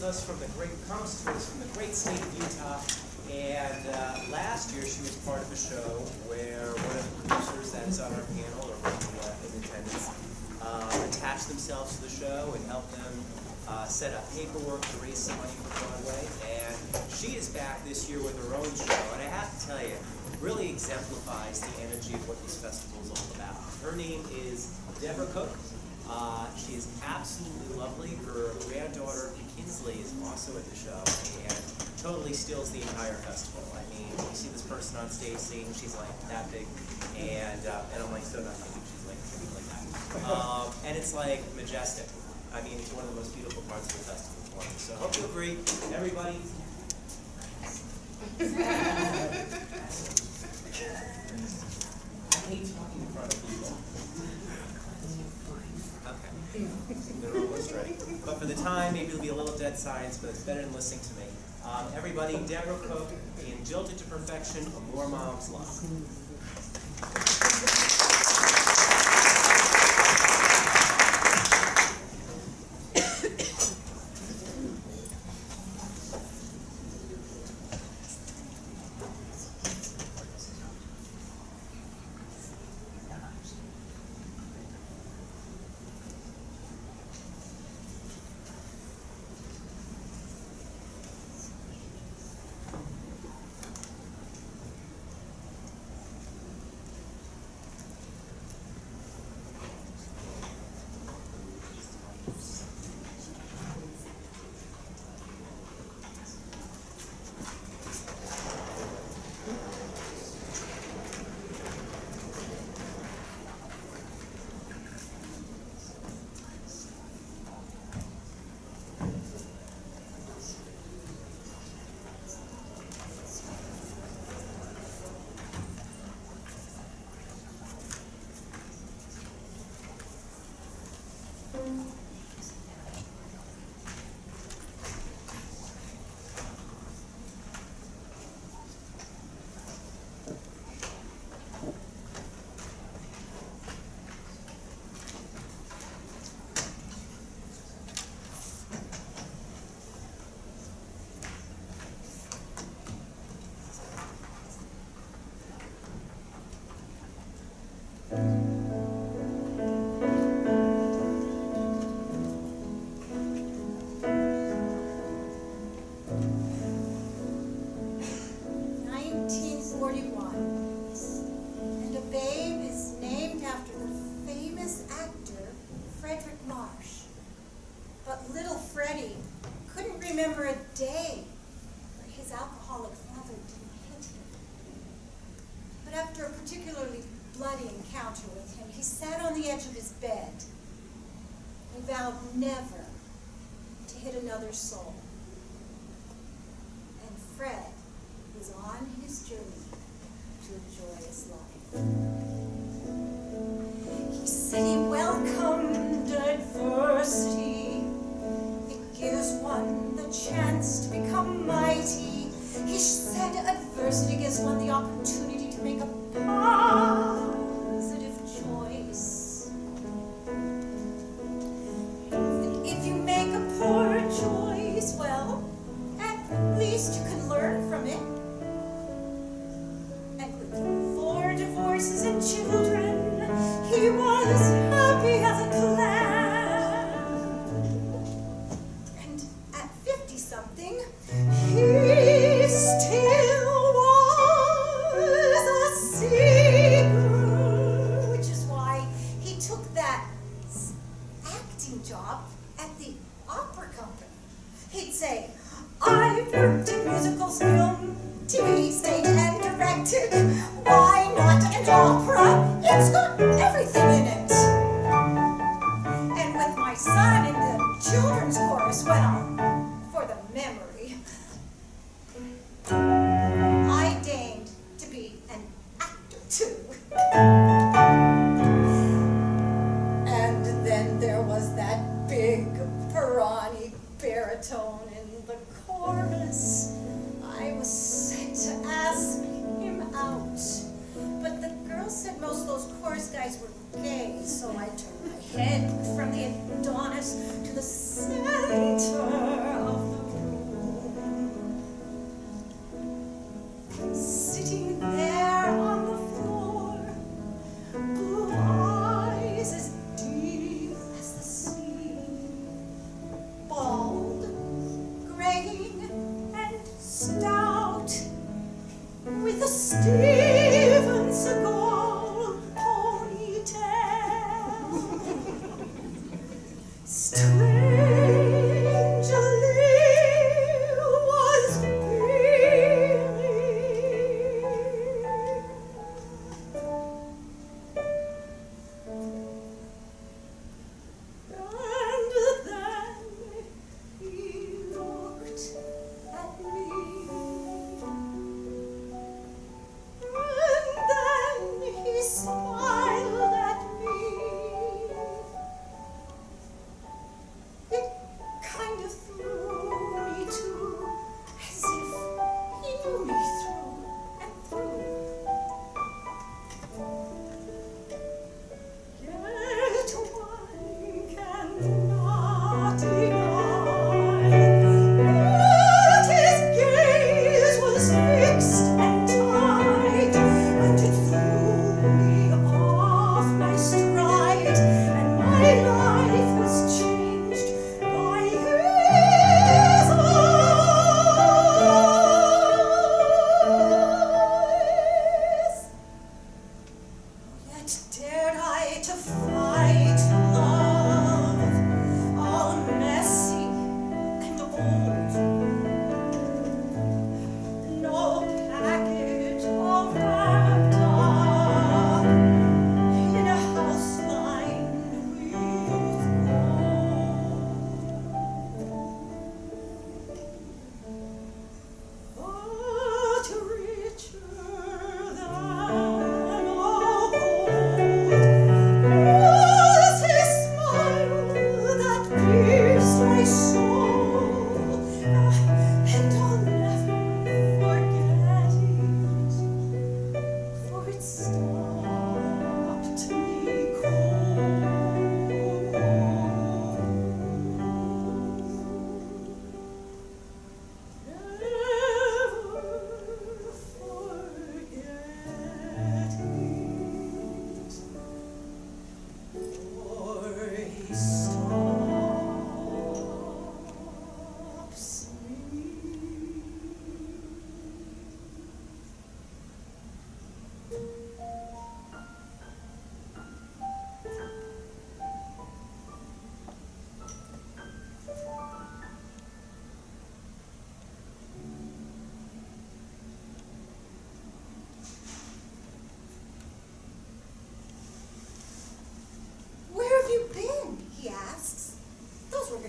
comes to us from the great state of Utah. And last year she was part of a show where one of the producers that is on our panel or in attendance attached themselves to the show and helped them set up paperwork to raise some money for Broadway. And she is back this year with her own show. And I have to tell you, really exemplifies the energy of what this festival is all about. Her name is Deborah Cook. She is absolutely lovely. Her granddaughter, Kinsley, is also at the show and totally steals the entire festival. I mean, you see this person on stage singing, she's like that big, and I'm like, so not big, she's like that. And it's like majestic. I mean, it's one of the most beautiful parts of the festival for me. So I hope you agree, everybody. I hate talking in front of people. Okay, they're almost right. But for the time, maybe it'll be a little dead silence, but it's better than listening to me. Everybody, Deborah Cook in Jilted to Perfection, A More Mom's Love. Remember a day where his alcoholic father didn't hit him. But after a particularly bloody encounter with him, he sat on the edge of his bed and vowed never to hit another soul. And Fred was on his journey to a joyous life. He said he welcomed adversity. Gives one the chance to become mighty. He said adversity gives one the opportunity to make a positive choice. And if you make a poor choice, well, at least you can learn from it. And with 4 divorces and children, he was happy as a clam. He still was a singer, which is why he took that acting job at the opera company. He'd say, I've worked in musicals, film, TV, stage, and directed. Why not an opera? It's got everything in it. And with my son in the children's chorus, well, for the memory, I deigned to be an actor too. And then there was that big, brawny baritone in the chorus. I was sent to ask him out, but the girls said most of those chorus guys were gay, so I turned my head from the Adonis to the center of the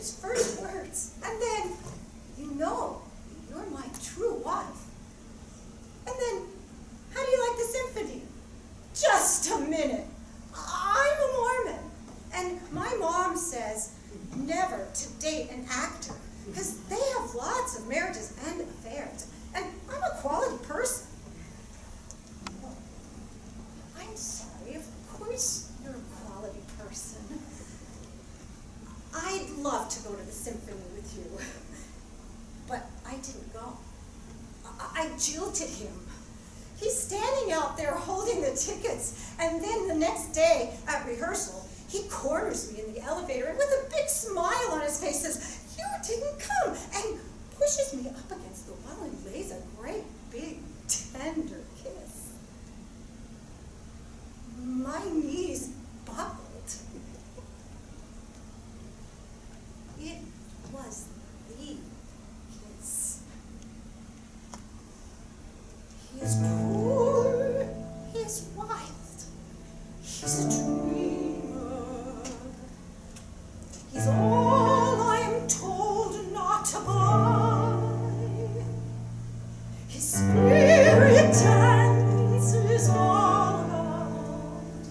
his first words. And then, you know, you're my true wife. And then, how do you like the symphony? Just a minute. I'm a Mormon. And my mom says never to date an actor because they have lots of marriages and affairs. And I'm a quality person. Well, I'm sorry, of course you're a quality person. I'd love to go to the symphony with you, but I didn't go. I jilted him. He's standing out there holding the tickets, and then the next day at rehearsal, he corners me in the elevator and with a big smile on his face says, "You didn't come," and pushes me up against the wall and lays a great big tender kiss. My knees buckled. It was the kiss. He is poor, he is wild, he's a dreamer. He's all I am told not to buy. His spirit dances all around,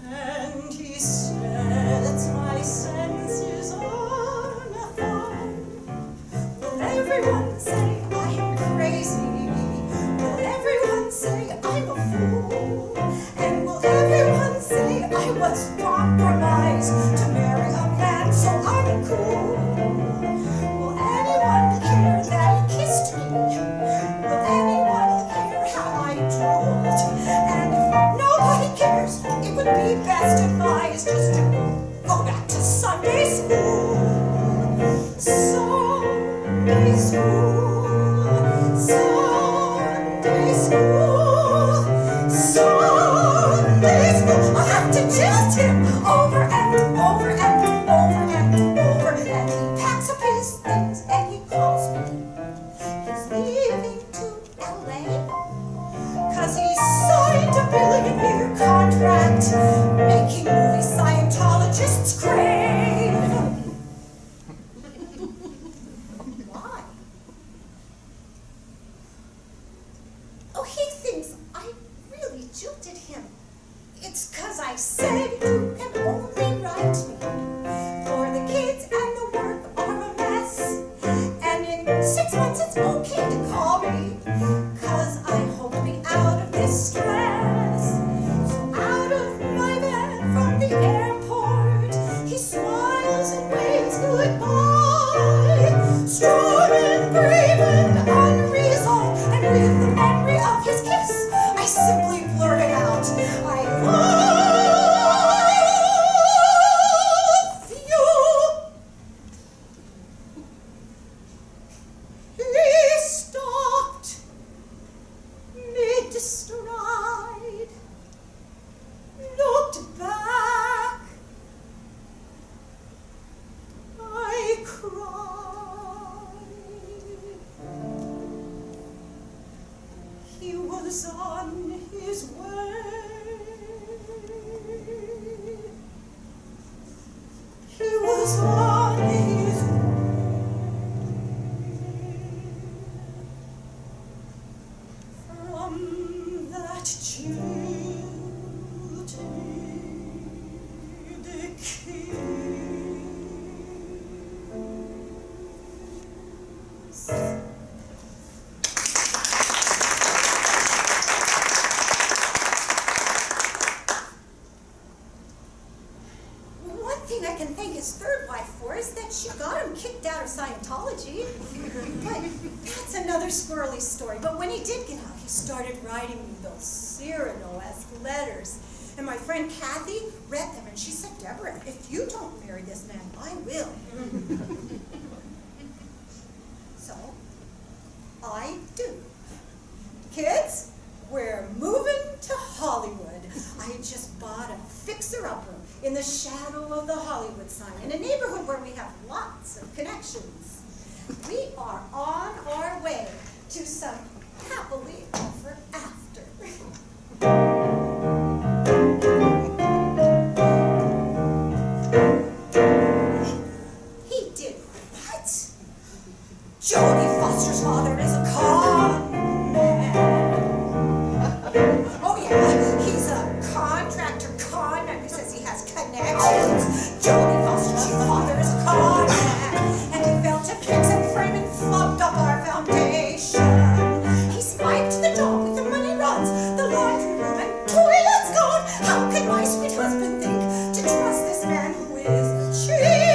and he sets my senses on fire. Will everyone say I am crazy? Will everyone say I'm a fool? And will everyone say I was compromised to marry a man so uncool? Will anyone care that he kissed me? Will anyone care how I drooled? And if nobody cares, it would be best advised just to go back to Sunday school. Sunday school. Sunday school. Sunday school. I have to jilt him over and over and over and over. And he packs up his things and he calls me. He's leaving to LA. 'Cause he signed a billion-year contract making movie Scientologists crave. Why? Oh, he thinks I really jilted him. It's 'cause I said you can only write me, for the kids and the work are a mess. And in 6 months it's okay to call me, 'cause I hope to be out of this stress. So out of my bed from the airport, he smiles and waves goodbye. Strong and brave and unresolved, and with the memory of his kiss, I simply blurted out, I love you. He stopped mid-stride, looked back. I cried. He was on his way. He was on his way. From that jilted kiss. One thing I can thank his third wife for is that she got him kicked out of Scientology. But that's another squirrely story. But when he did get out, he started writing me those Cyrano-esque letters. And my friend Kathy read them, and she said, "Deborah, if you don't marry this man, I will." So, I do. Kids, we're moving to Hollywood. I just bought a fixer-upper in the shadow of the Hollywood sign in a neighborhood where we have lots of connections. We are on our way to some happily ever after. Jodie Foster's father is a con man. Oh yeah, he's a contractor con man who says he has connections. Jodie Foster's father is a con man, and he failed to fix and frame and flubbed up our foundation. He spiked the job with the money runs, the laundry room and toilets gone. How can my sweet husband think to trust this man who is the chief?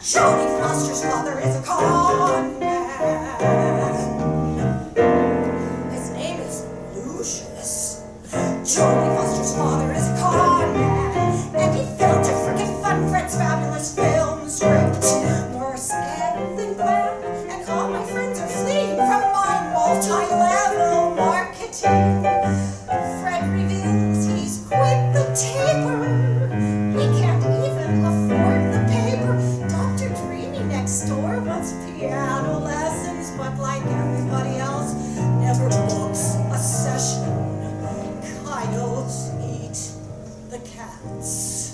Jodie Foster's father is a con man. His name is Lucius. Jodie Foster's father is a con man, and he failed to frickin' fund Fred's fabulous film script. More scam than glam, and all my friends are fleeing from my multi-level marketing. Fred reveals he's quit the taper. He can't even afford the paper. Dr. Dreamy next door wants piano lessons, but like everybody else, never books a session. Coyotes eat the cats.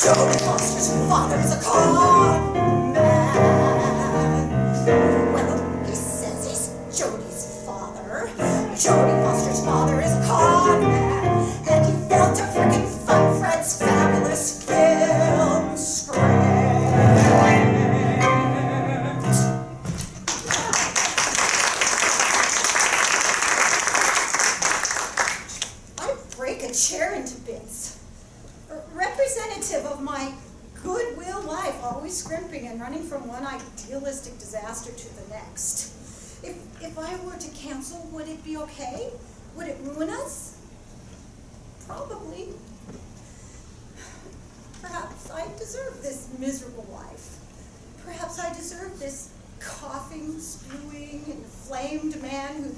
Jodie Foster's father is a con man. Well, he says he's Jodie's father. Jodie Foster's father is a con man, and he failed to frickin' fund Fred's fabulous film script. I'd break a chair into bits. Representative of my goodwill life, always scrimping and running from one idealistic disaster to the next. If I were to cancel, would it be okay? Would it ruin us? Probably. Perhaps I deserve this miserable life. Perhaps I deserve this coughing, spewing, inflamed man who'd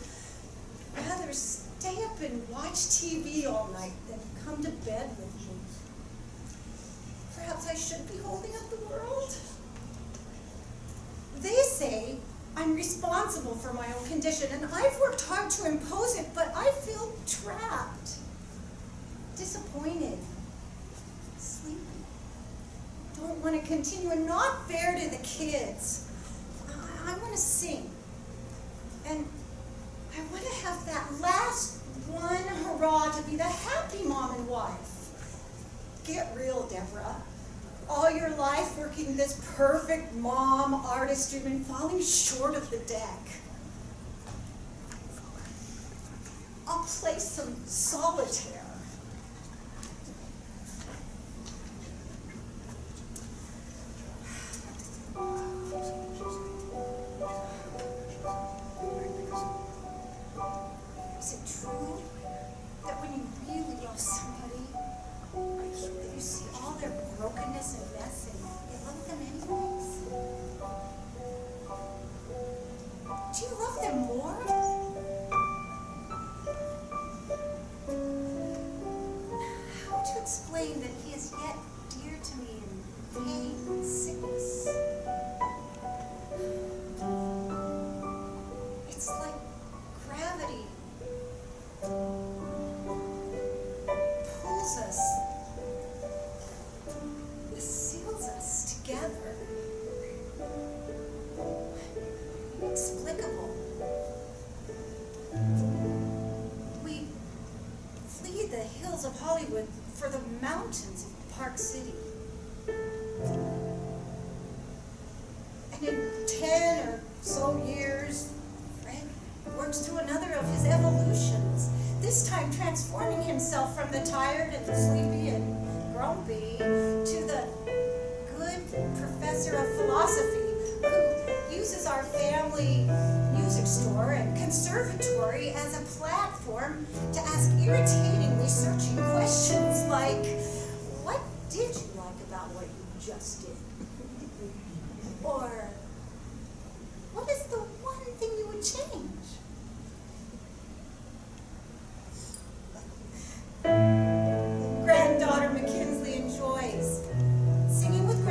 rather stay up and watch TV all night than come to bed with me. Perhaps I should be holding up the world? They say I'm responsible for my own condition, and I've worked hard to impose it, but I feel trapped, disappointed, sleepy. Don't want to continue, and not fair to the kids. I want to sing, and I want to have that last one hurrah to be the happy mom and wife. Get real, Deborah. All your life working this perfect mom artist, you've been falling short of the deck. I'll play some solitaire. Is it true that when you really love somebody, that you see all their brokenness and mess and you love them anyways? Do you love them more? How to explain that he is yet dear to me in pain and sickness? It's like gravity pulls us, seals us together. Inexplicable. We flee the hills of Hollywood for the mountains of Park City. And in 10 or so years, Fred works through another of his evolutions, this time transforming himself from the tired and the sleepy and grumpy to the good professor of philosophy who uses our family music store and conservatory as a platform to ask irritatingly searching questions like, what did you like about what you just did? Or, what is the one thing you would change? Granddaughter McKinsley enjoys singing with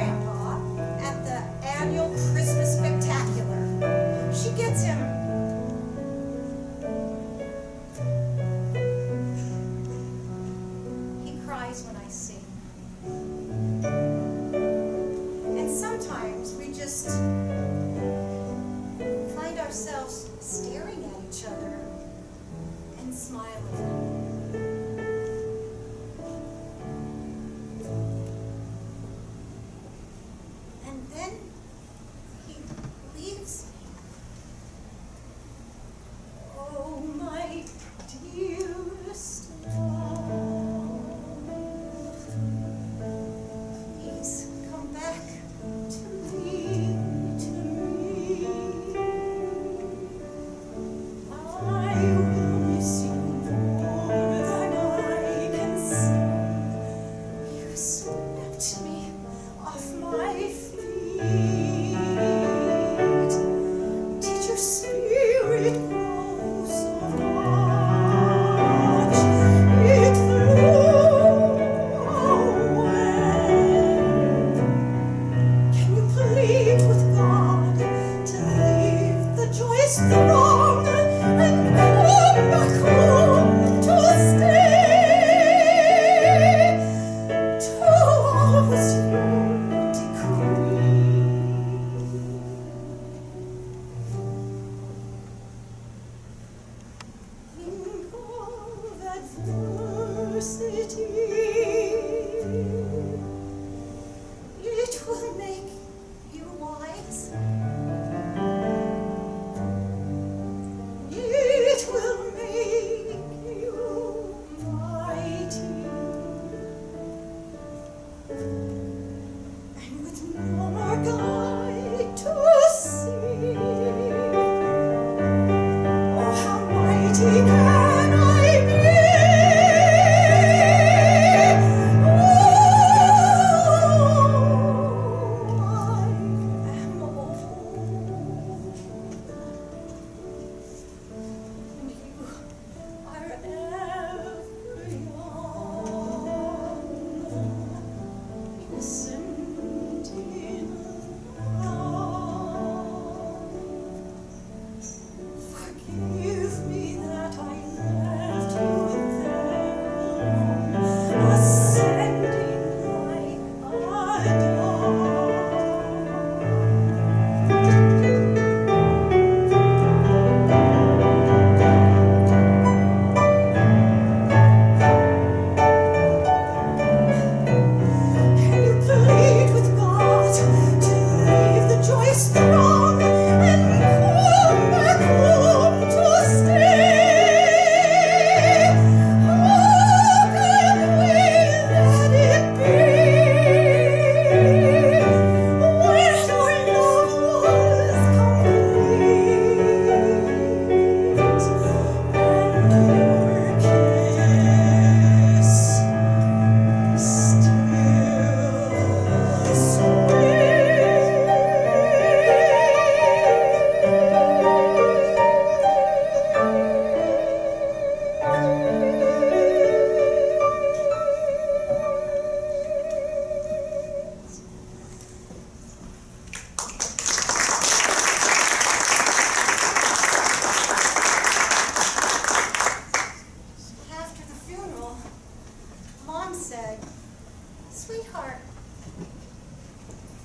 Sweetheart,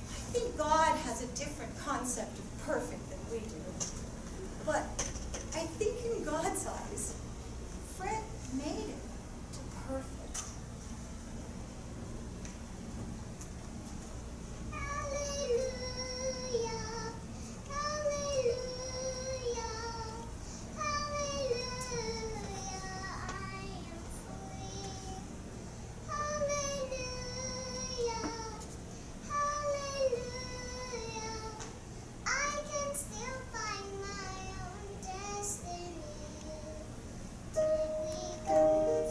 I think God has a different concept of perfect than we do. But I think in God's eyes, Fred made it to perfect. Hallelujah, hallelujah, hallelujah, I am free. Hallelujah, hallelujah, I can still find my own destiny. When we come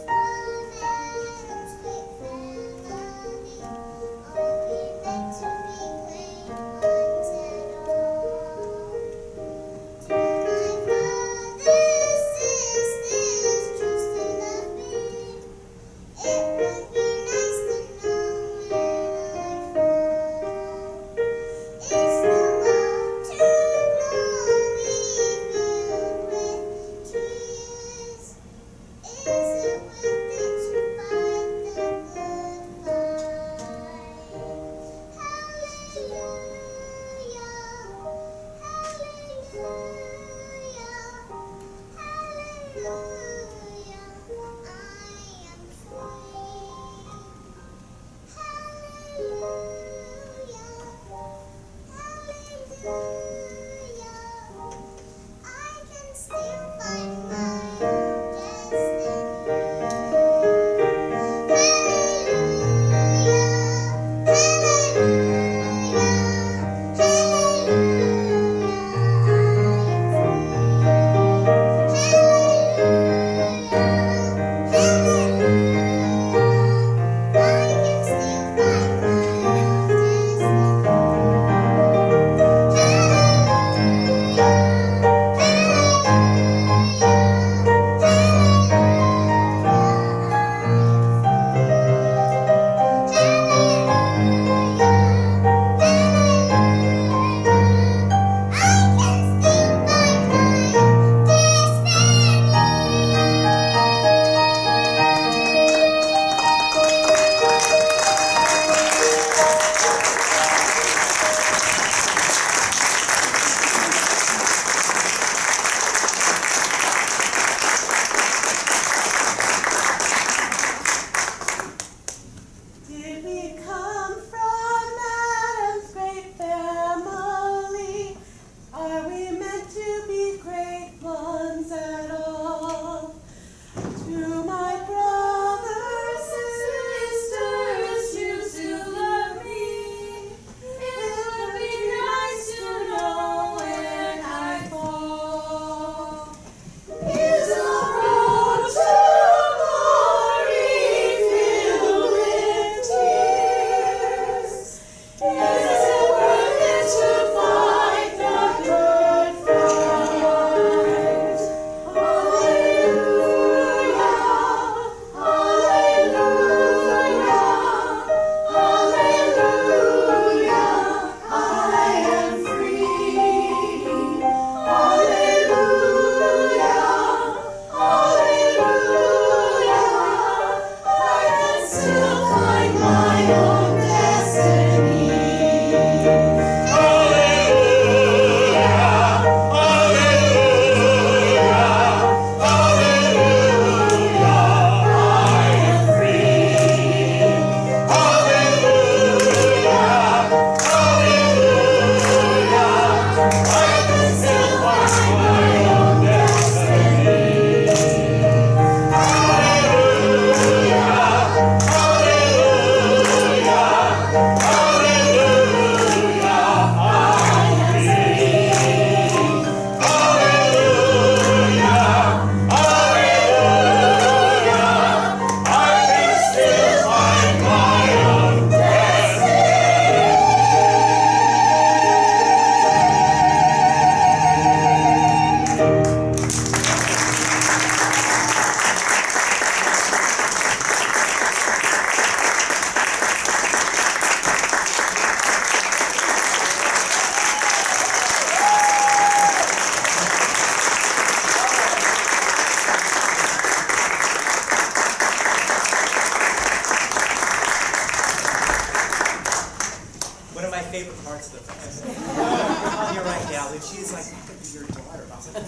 favorite parts of the film. Oh, you're right, Gal. And she's like, that could be your daughter. I was like,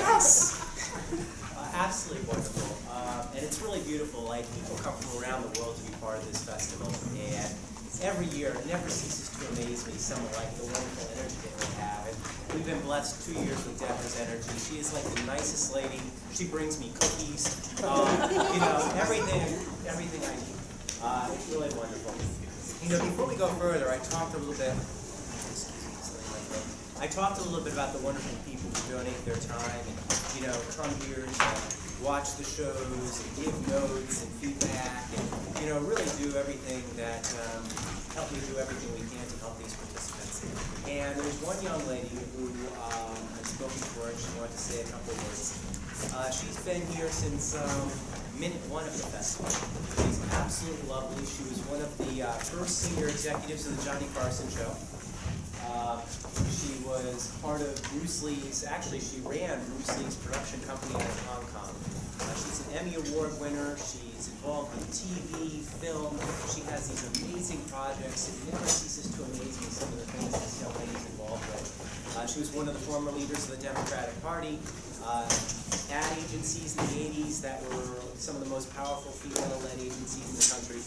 yes! Absolutely wonderful. And it's really beautiful. Like, people come from around the world to be part of this festival. And every year, it never ceases to amaze me, someone like the wonderful energy that we have. And we've been blessed 2 years with Deborah's energy. She is like the nicest lady. She brings me cookies, you know, everything I need. It's really wonderful. You know, before we go further, I talked a little bit, about the wonderful people who donate their time and, you know, come here to watch the shows and give notes and feedback and, you know, really do everything that, help me do everything we can to help these participants. And there's one young lady who I've spoken to her and she wanted to say a couple of words. She's been here since minute one of the festival. She's absolutely lovely. She was one of the first senior executives of the Johnny Carson Show. She was part of Bruce Lee's, actually she ran Bruce Lee's production company in Hong Kong. She's an Emmy Award winner. She's involved in TV, film. She has these amazing projects. It never ceases to amaze me some of the things this young lady's involved with. She was one of the former leaders of the Democratic Party. Ad agencies in the 80s that were some of the most powerful female-led agencies in the country.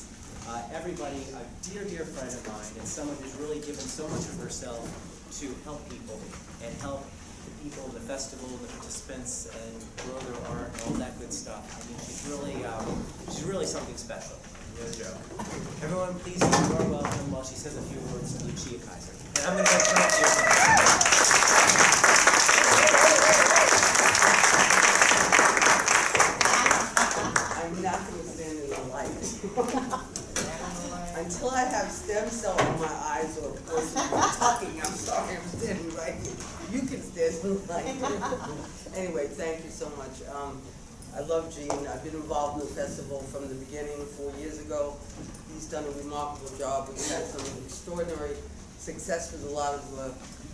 Everybody, a dear, dear friend of mine, and someone who's really given so much of herself to help people and help the people in the festival, the participants, and grow their art and all that good stuff. I mean, she's really something special. No joke. Everyone, please give her a welcome while she says a few words to Lucia Kaiser. And I'm going to go turn it to you. I'm not going to stand in the light. Until I have stem cell in my eyes or a person talking, I'm sorry, I'm standing right here. You can stand in the light. Anyway, thank you so much. I love Gene. I've been involved in the festival from the beginning 4 years ago. He's done a remarkable job. We've had some extraordinary success with a lot of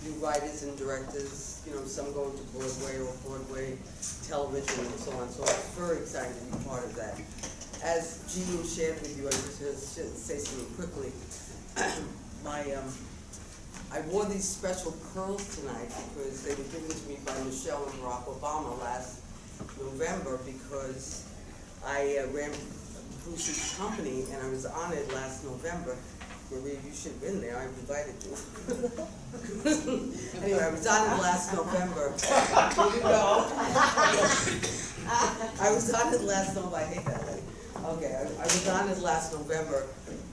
new writers and directors, you know, some going to Broadway or Broadway television and so on. So it's very exciting to be part of that. As Gene shared with you, I just should say something quickly. I wore these special curls tonight because they were given to me by Michelle and Barack Obama last November because I ran Bruce's company and I was honored last November. Maria, you should have been there. I invited you. Anyway, I was honored last November. Here you go. I was honored last November. I hate that lady. Okay, I was honored last November.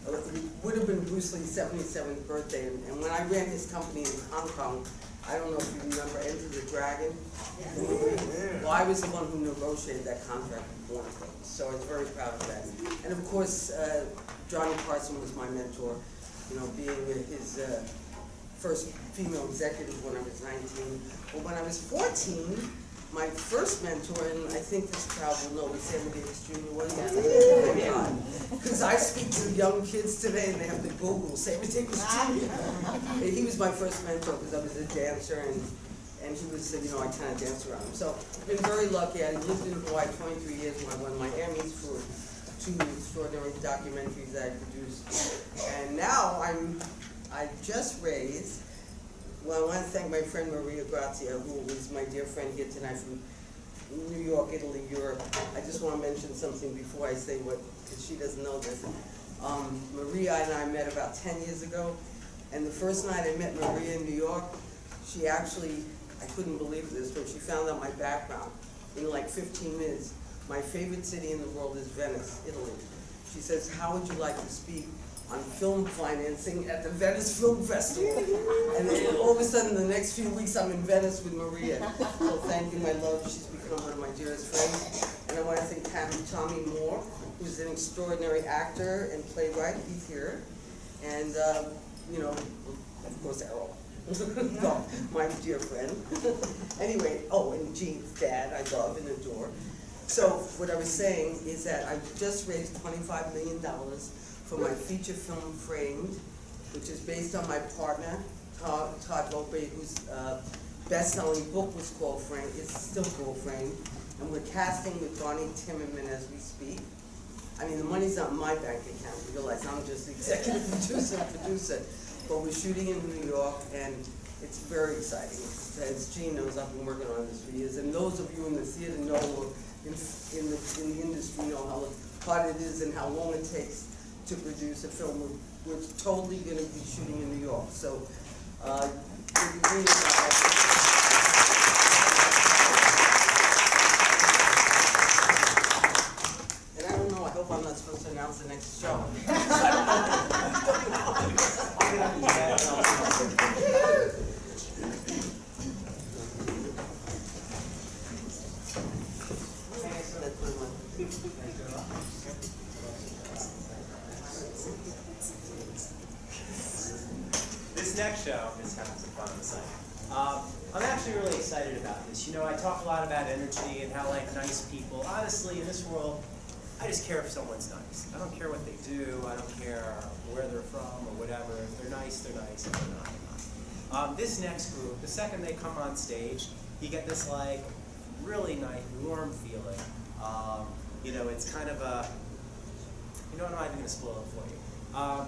It would have been Bruce Lee's 77th birthday, and when I ran his company in Hong Kong, I don't know if you remember Enter the Dragon. Yeah. Well, I was the one who negotiated that contract with Warner Bros. So I was very proud of that. And of course, Johnny Carson was my mentor. You know, being his first female executive when I was 19. But when I was 14. My first mentor, and I think this crowd will know, was Sammy Davis Jr. was. Because I speak to young kids today and they have to Google Sammy Davis Jr. He was my first mentor because I was a dancer and he was, you know, I kind of danced around him. So I've been very lucky. I lived in Hawaii 23 years when I won my Emmys for 2 extraordinary documentaries that I produced. And now I just raised. Well, I want to thank my friend Maria Grazia, who is my dear friend here tonight from New York, Italy, Europe. I just want to mention something before I say what, because she doesn't know this. Maria and I met about 10 years ago, and the first night I met Maria in New York, she actually, I couldn't believe this, but she found out my background in like 15 minutes. My favorite city in the world is Venice, Italy. She says, how would you like to speak on film financing at the Venice Film Festival? And then all of a sudden, the next few weeks, I'm in Venice with Maria. So thank you, my love. She's become one of my dearest friends. And I want to thank Tommy Moore, who's an extraordinary actor and playwright. He's here. And, you know, of course, Errol. No, my dear friend. Anyway, oh, and Gene's dad, I love and adore. So what I was saying is that I just raised $25 million for my feature film Framed, which is based on my partner, Todd Lope, whose best-selling book was called Framed. It's still called Framed. And we're casting with Donnie Timmerman as we speak. I mean, the money's not in my bank account, you realize I'm just the executive producer, but we're shooting in New York, and it's very exciting. As Gene knows, I've been working on this for years, and those of you in the theater know, or in the industry know how hard it is and how long it takes to produce a film. We're totally going to be shooting in New York, so we'll be really and I don't know, I hope I'm not supposed to announce the next show. This next show, I'm just having some fun on the side. I'm actually really excited about this. You know, I talk a lot about energy and how, like, nice people. Honestly, in this world, I just care if someone's nice. I don't care what they do. I don't care where they're from or whatever. If they're nice, they're nice. If they're not, they're not. This next group, the second they come on stage, you get this, like, really nice, warm feeling. You know, it's kind of a, you know, I'm not even going to spoil it for you.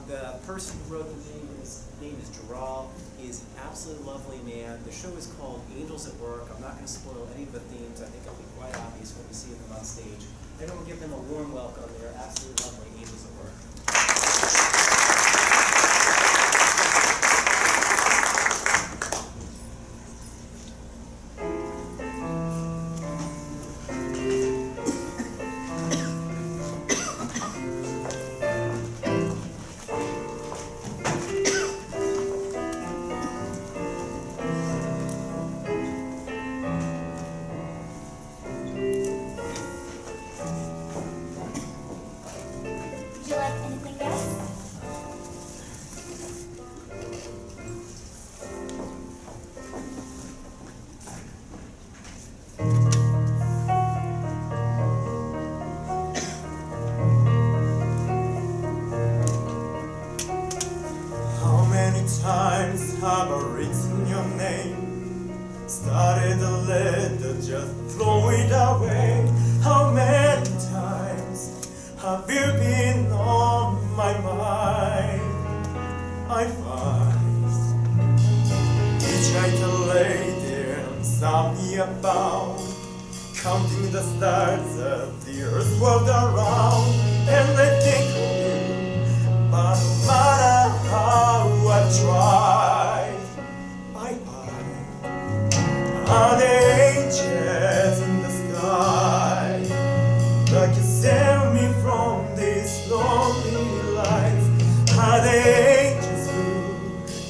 The person who wrote the name, his name is Gerald. He's an absolutely lovely man. The show is called Angels at Work. I'm not going to spoil any of the themes. I think it'll be quite obvious when we see them on stage. Everyone give them a warm welcome. They're absolutely lovely Angels at Work. Would you like anything else? How many times have I written your name? Started a letter, just throw it away. How many times have you been on my mind? I find each night I lay there and something about counting the stars as the earth whirled around, and I think of you, but no matter how I try, are the angels in the sky that can save me from this lonely life? Are the angels who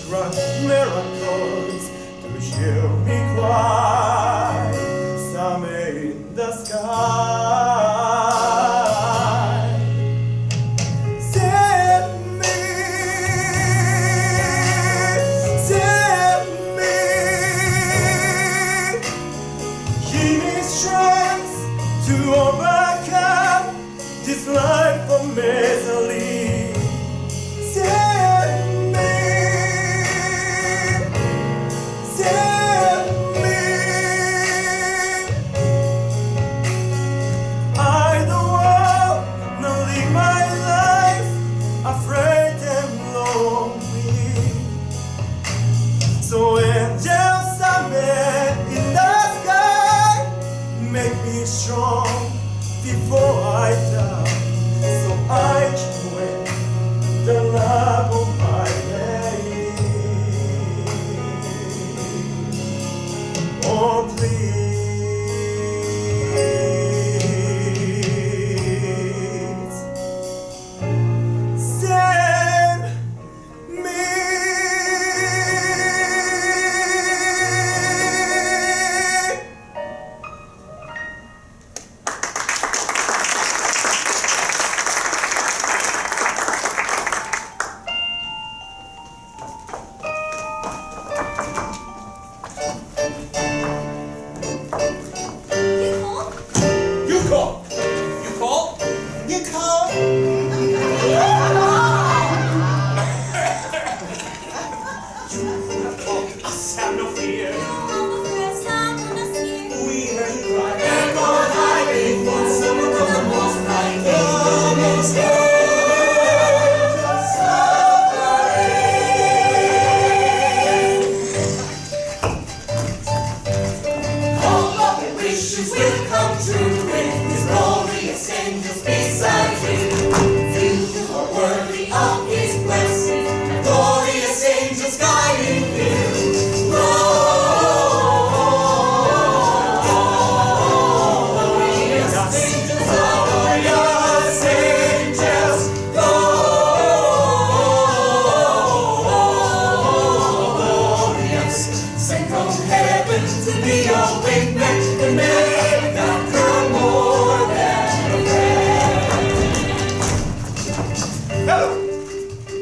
grant miracles to hear me cry? Some in the sky. To overcome this life of misery, save me,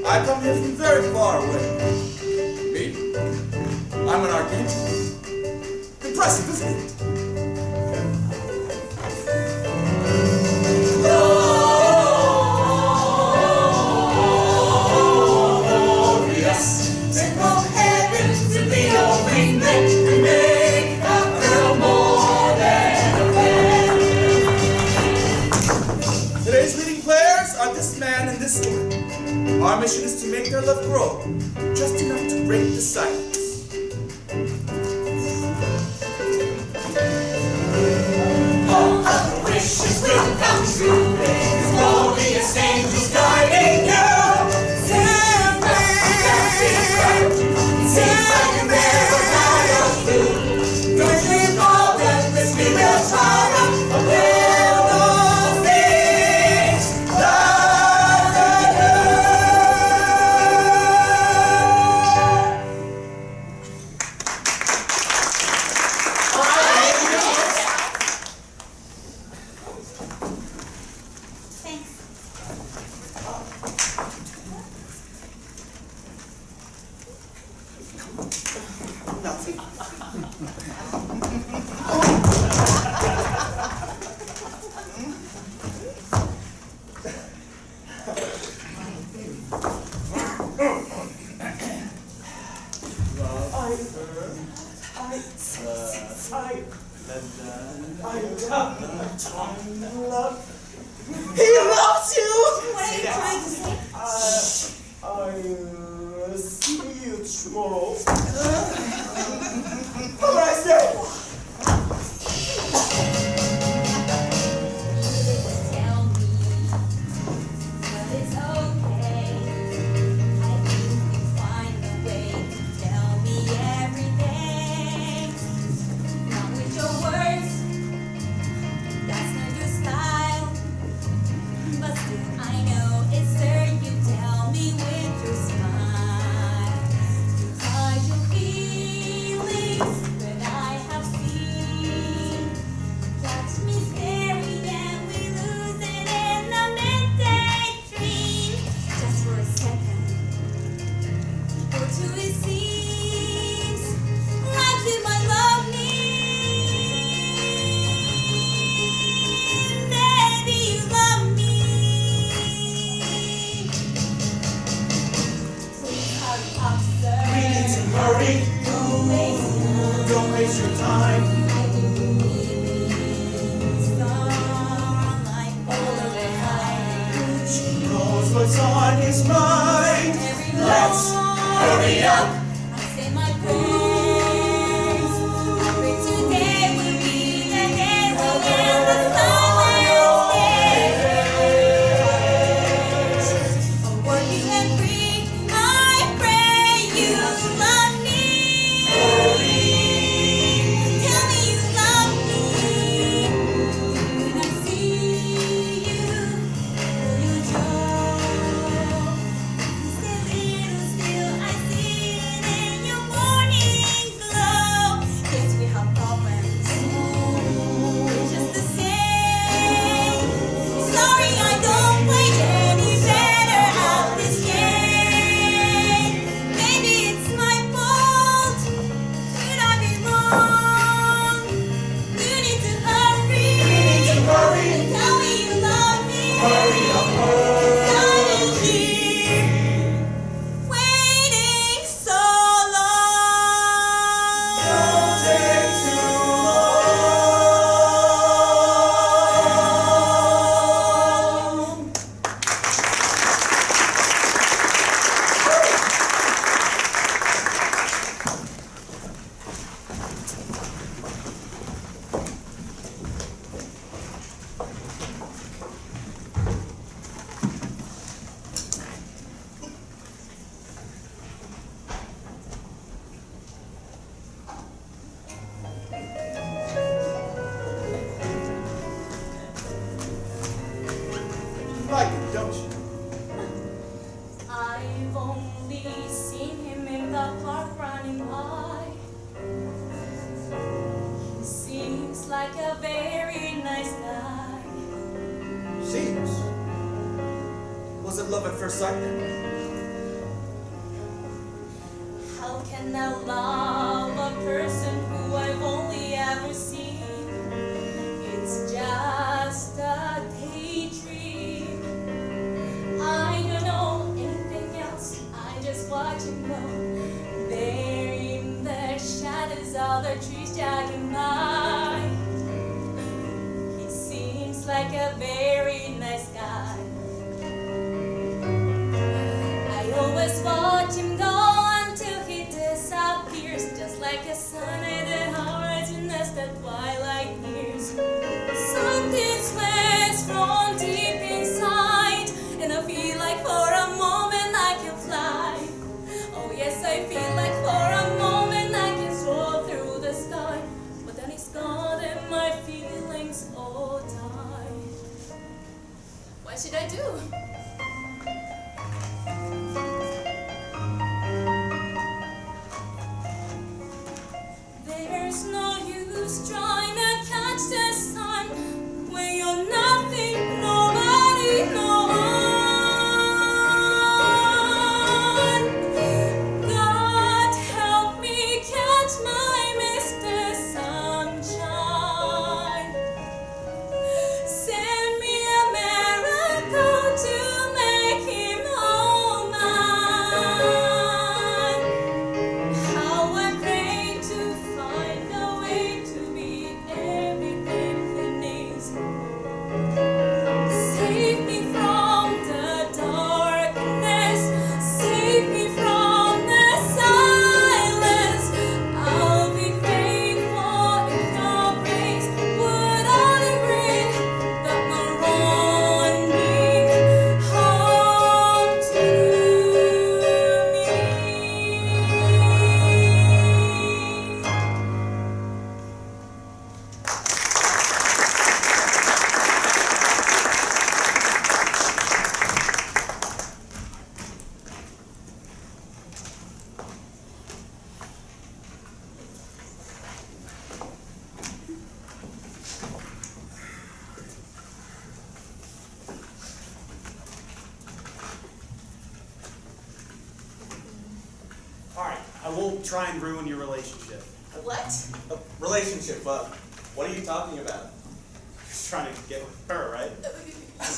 I come here from very far away. Me? I'm an archangel. Impressive, isn't it? Glorious, sent from heaven to be a wingman and make a girl more than a man. Today's leading players are this man and this woman. Our mission is to make their love grow, just enough to break the silence. All other wishes will come true. There's glorious angels guiding you. Sing me, it seems like you never had a clue. Don't you know that this we will try to fulfill those things that Thanks. nothing. He loves you! What are you trying to say? I see you tomorrow. What did I say? Tell me, but it's okay. I think you find a way to tell me everything. Not with your words, that's not your style. But still, I know it's there. You tell me with your smile. You hide your feelings, but I have seen. Catch me staring and we lose it in a midday dream. Just for a second or two, it seems like you might love me. Maybe you love me. Please hurry up, sir. We need to hurry. Don't waste Don't waste your time. I do believe starlight over the heights. She knows what's on his mind. Let's hurry up. I say my prayers. I pray today will be the day when the silence stays. I'm working and free. I pray you love me. Tell me you love me. When I see you, will you joy? Stay little still, I see it in your morning glow. Yes, we have problems, we're just the same. Sorry, I don't play any better at this game. Maybe it's my fault. Should I be wrong? You need to hurry. Tell me you love me. Hurry up, Standing here, waiting so long. Don't take too long. You like it, don't you? I've only seen him in the park running by. He seems like a very nice guy. Seems. Was it love at first sight then? How can I love a person who I've only ever seen? It's just a daydream. I don't know anything else. I just watch him go there in the shadows of the trees jogging by. He seems like a very nice guy. I always watch him go until he disappears, just like a sun in the horizon as the twilight nears. Something sweats from deep inside, and I feel like for a moment I can fly. Oh yes, I feel like for a moment I can soar through the sky, but then he's gone and my feelings all die. What should I do? There's no use trying to catch the sun when you're nothing, nobody, no one. God help me catch my Mr. Sunshine. Send me a miracle to make him all mine. How I pray to find a way to be everything he needs. Save me from the darkness, save me from the silence. I'll be grateful if your grace would only bring the running home to me. Alright, I won't try and ruin your relationship. What? Relationship, what are you talking about? Just trying to get with her, right?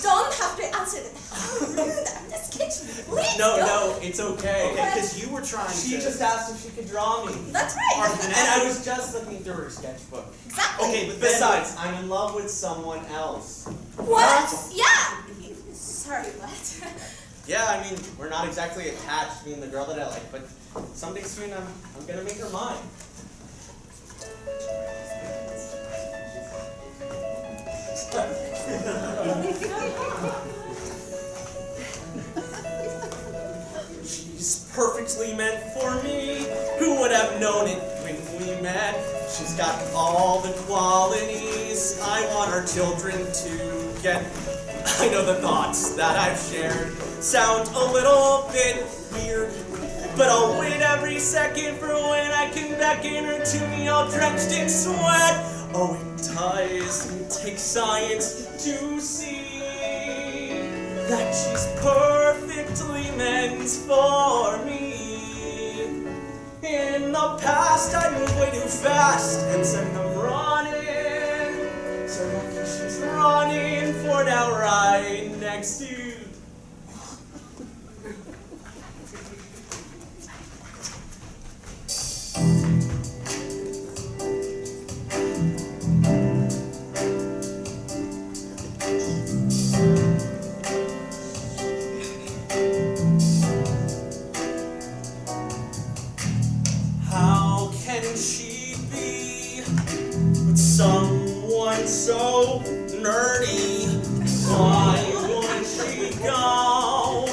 Don't have to answer that. How rude. I'm just kidding. Please No, don't. no, it's okay. Okay, because you were trying She to... just asked if she could draw me. That's right. And I was just looking through her sketchbook. Exactly. Okay, but then- Besides, I'm in love with someone else. What? Yeah. Sorry, what? Yeah, I mean, we're not exactly attached, me and the girl that I like, but someday soon I'm gonna make her mine. She's perfectly meant for me. Who would have known it when we met? She's got all the qualities I want our children to get. I know the thoughts that I've shared sound a little bit weird, but I'll wait every second for when I can beckon her to me all drenched in sweat. Oh, it does take science to see that she's perfectly meant for me. In the past, I moved way too fast and sent them running. So lucky she's running for now right next to you. How can she be with someone so nerdy? Why would she go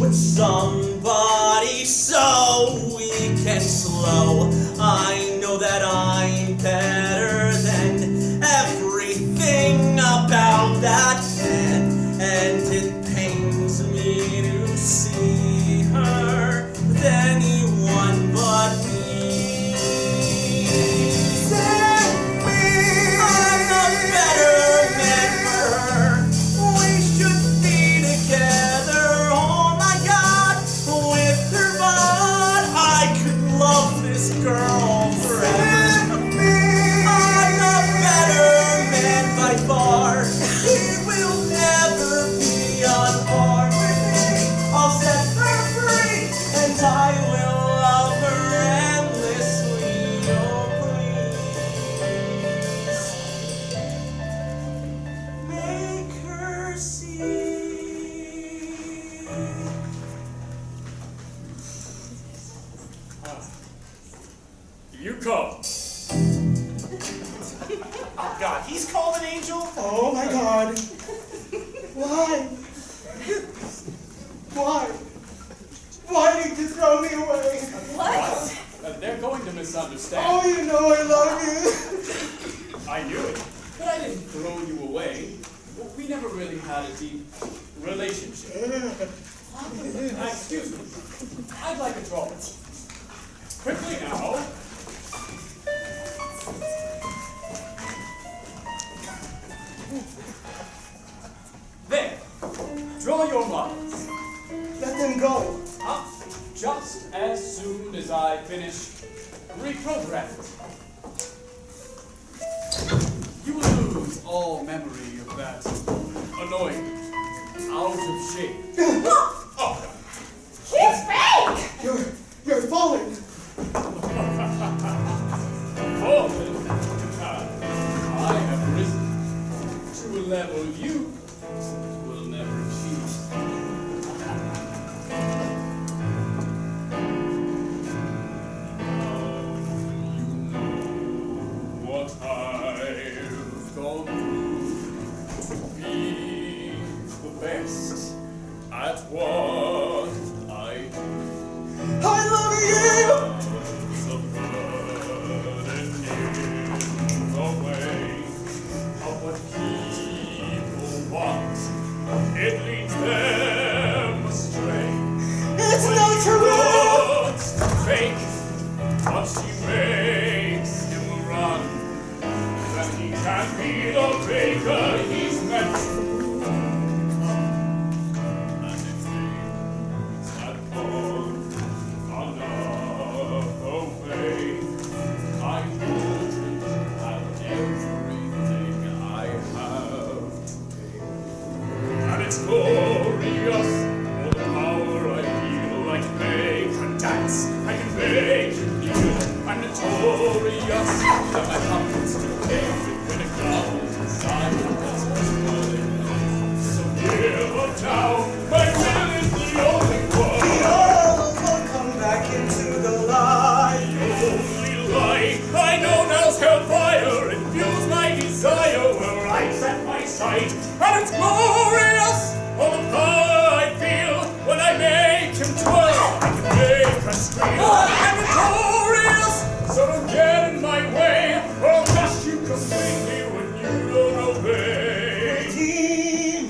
with somebody so weak and slow? I know that I'm better than everything about that man, and it pains me to see her with anyone but me. I'm a better man for her. We should be together. Oh my God, with her, but I could You come. Oh God, he's called an angel? Oh my God. Why? Why? Why did you throw me away? What? They're going to misunderstand. Oh, you know I love you. I knew it, but I didn't throw you away. We never really had a deep relationship. Excuse me. I'd like a drawing. Quickly now. There. Draw your models. Let them go. Up just as soon as I finish reprogramming. You will lose all memory of that annoying, out of shape. Oh, He's fake! You're falling. fallen. I have risen to a level you will never achieve. What I've gone through to be the best at what I do. I love you. The burden in the way of what people want, it leads them astray. It's not true. Fake, but she makes him run. That he can't be the baker he's meant to. And if things had gone another way, I wouldn't have everything I have today. And it's glorious, all the power I feel. I can make her dance, I can make her kneel. I'm notorious that my puppets still play when it growls inside the so give up now, my will is the only one. The others will come back into the light. Only lie, I know now's hellfire, it fuels my desire where I set my sight. And it's glorious, all the power I feel when I make him twirl. I can make her scream. I'm notorious, so don't get in my way, or I'll crush you completely when you don't obey. Team,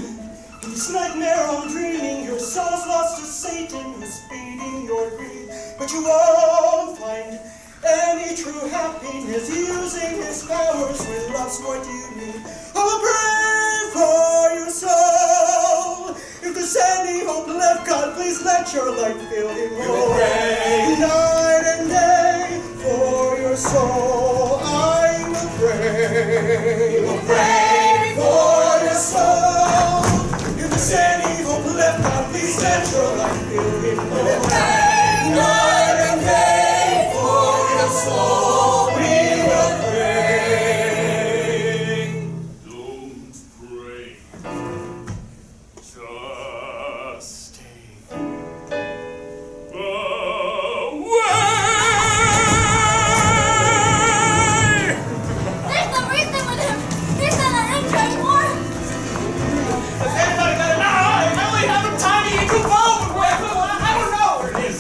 in this nightmare I'm dreaming, your soul's lost to Satan who's feeding your greed. But you won't find any true happiness using his powers with love's what you need. I'll pray for your soul. If there's any hope left, God, please let your light fill him whole. Night and day for your soul, I will pray. We'll pray for your soul. If there's any hope left, God, please let your light fill him whole. Night and day for your soul, we will pray. Don't pray, just stay away. There's no reason with him! He's not an inch anymore! Has anybody got an eye? I only have a tiny eagle bone. I don't know where it is.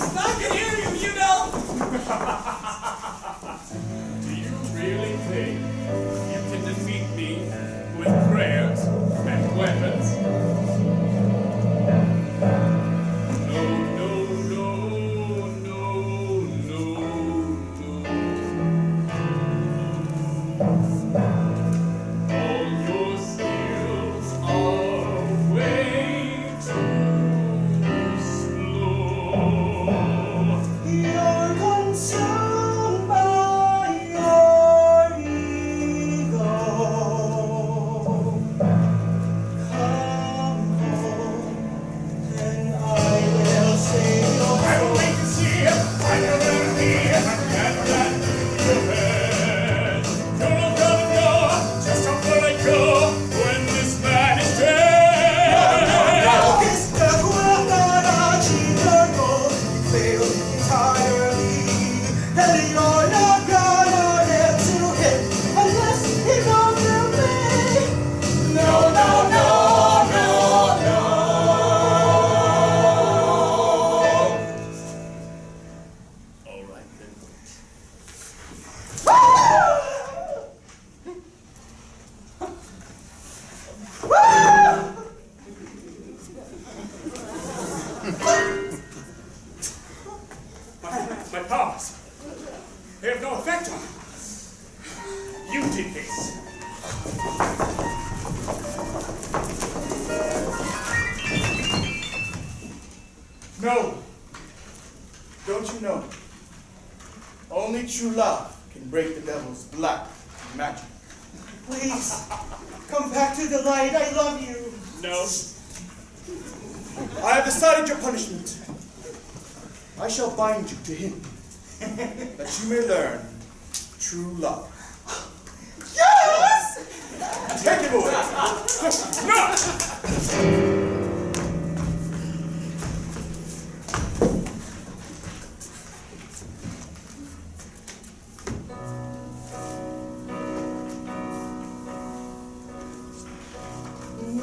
They have no effect on him. You did this. No. Don't you know? Only true love can break the devil's black magic. Please, come back to the light. I love you. No. I have decided your punishment. I shall bind you to him, that you may learn true love. Yes! Take him away. No!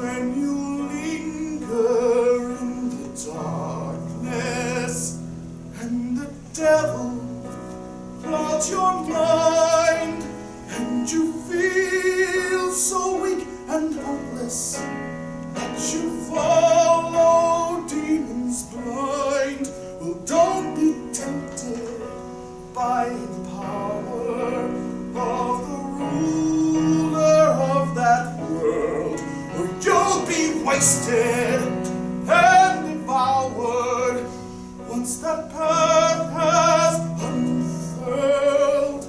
When you linger in the darkness and the devil clouds your mind and you feel so weak and hopeless that you follow demons blind, well, don't be tempted by the power of the ruler of that world, or you'll be wasted and devoured once that path has unfurled,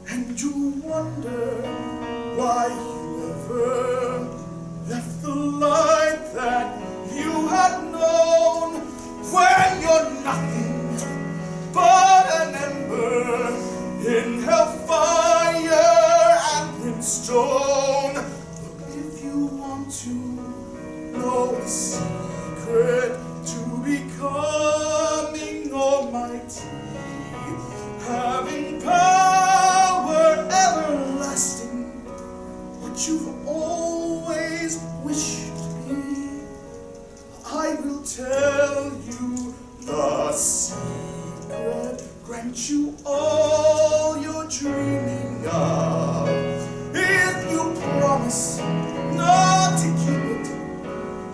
and you wonder why you ever left the light that you had known, when you're nothing but an ember in hellfire and brimstone. If you want to know the secret to becoming almighty, having power everlasting, what you've always wished to be, I will tell you the secret, grant you all you're dreaming of, if you promise not to keep it.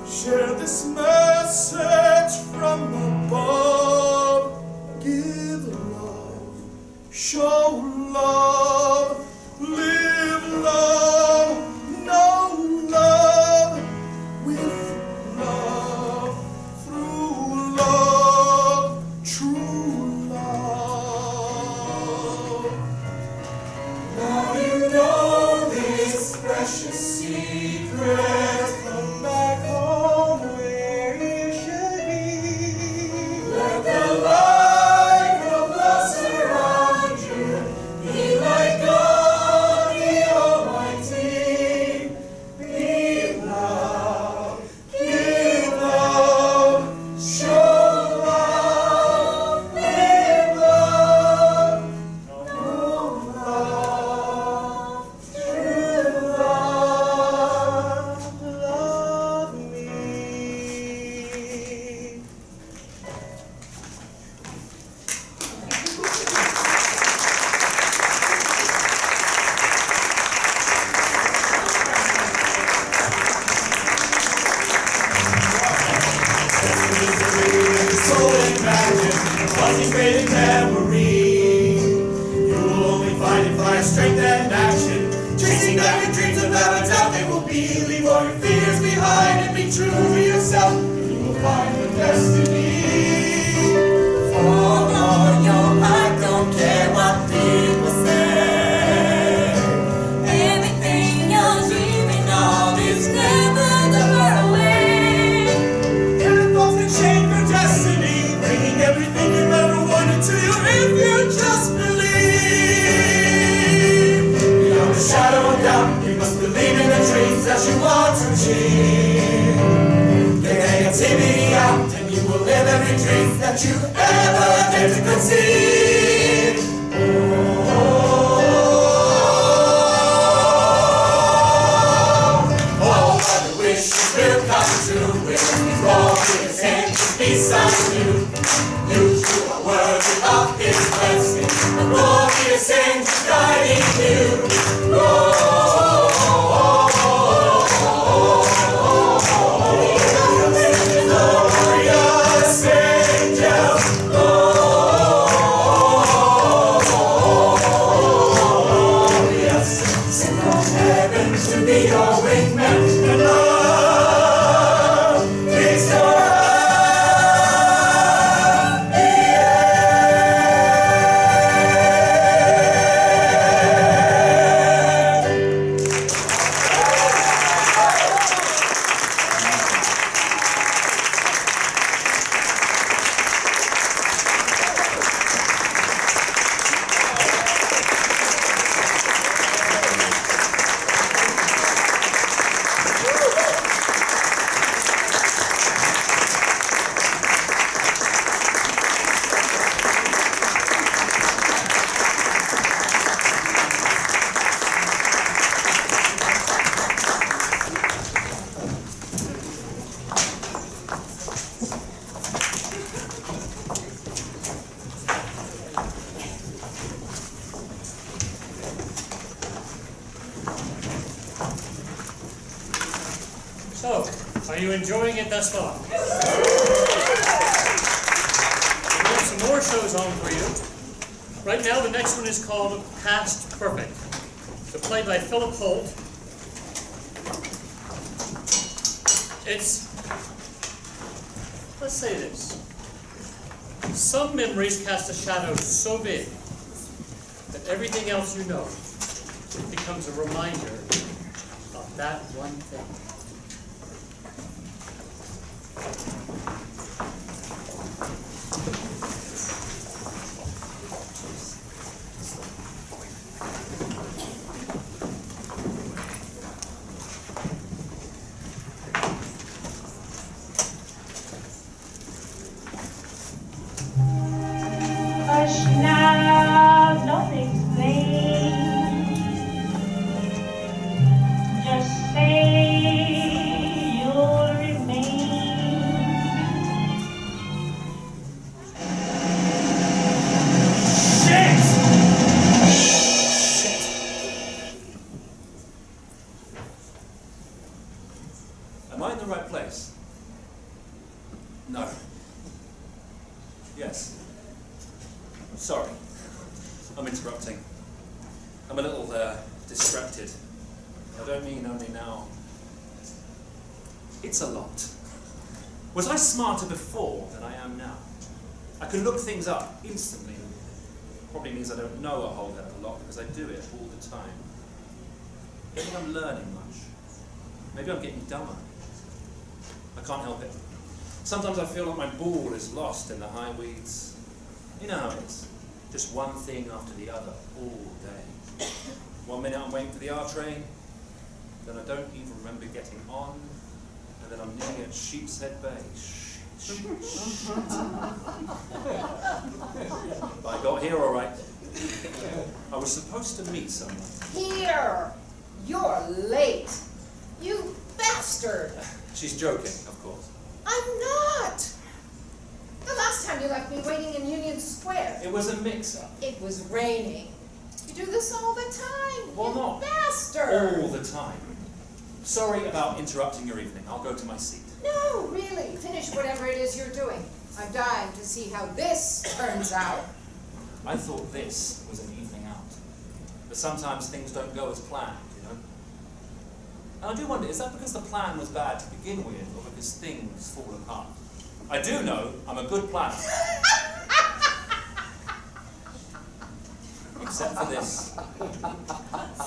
Share this message from above. Give love, show love, live love, know love, with love, through love, true love. Now you know this precious secret. Come back home where you should be. Let the light of love surround you. Be like God the Almighty. Be love, give love, show love, live love, know love, true love, love me. So imagine what's great memory. You will only find it by strength and action. Chasing down your dreams without a doubt they will be. Leave all your fears behind and be true to yourself. You will find the destiny. Follow your heart, don't care what people say. Everything you're dreaming of is never the far away. Your thoughts can shape your destiny, bringing everything you've ever wanted to you if you just believe. Beyond a shadow of doubt, you must believe in the dreams that you want to achieve. Get negativity out, and you will live every dream that you ever dared to conceive. All other wishes will come true with all his hands beside you. You two are worthy of his blessing, the glorious angels guiding you. Glorious angels, Are you enjoying it thus far? We have some more shows on for you. Right now, the next one is called Past Perfect. It's played by Philip Holt. It's, let's say this. Some memories cast a shadow so big that everything else you know becomes a reminder of that one thing. Hush now, don't explain. Just say you'll remain. Shit! Am I in the right place? No. Yes. Sorry. I'm interrupting. I'm a little distracted. I don't mean only now. It's a lot. Was I smarter before than I am now? I can look things up instantly. Probably means I don't know a whole hell of a lot because I do it all the time. Maybe I'm learning much. Maybe I'm getting dumber. I can't help it. Sometimes I feel like my ball is lost in the high weeds. You know how it is. Just one thing after the other, all day. 1 minute I'm waiting for the R train, then I don't even remember getting on, and then I'm nearly at Sheepshead Bay. Shit. But I got here all right. I was supposed to meet someone. Here! You're late. You bastard! She's joking, of course. I'm not! The last time you left me waiting in Union Square. It was a mix-up. It was raining. You do this all the time. Well, you not bastard! all the time. Sorry about interrupting your evening. I'll go to my seat. No, really. Finish whatever it is you're doing. I'm dying to see how this turns out. I thought this was an evening out. But sometimes things don't go as planned, you know? And I do wonder, is that because the plan was bad to begin with, or because things fall apart? I do know I'm a good planner. Except for this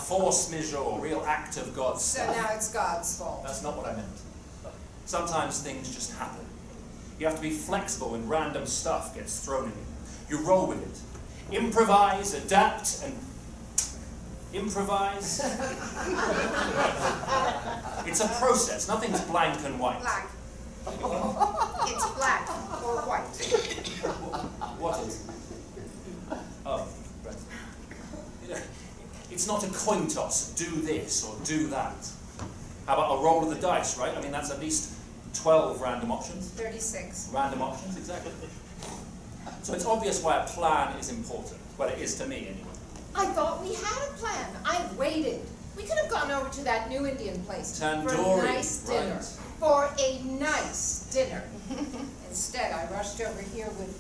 force majeure, real act of God's So stuff. now it's God's fault. That's not what I meant. Sometimes things just happen. You have to be flexible when random stuff gets thrown at you. You roll with it. Improvise, adapt, and improvise. It's a process. Nothing's blank and white. Black. It's black or white. What is? Oh, right. You know, it's not a coin toss. Do this or do that. How about a roll of the dice, right? I mean, that's at least 12 random options. 36. Random options, exactly. So it's obvious why a plan is important. Well, it is to me, anyway. I thought we had a plan. I waited. We could have gone over to that new Indian place for Tandoori, a nice dinner. right. For a nice dinner. Instead, I rushed over here with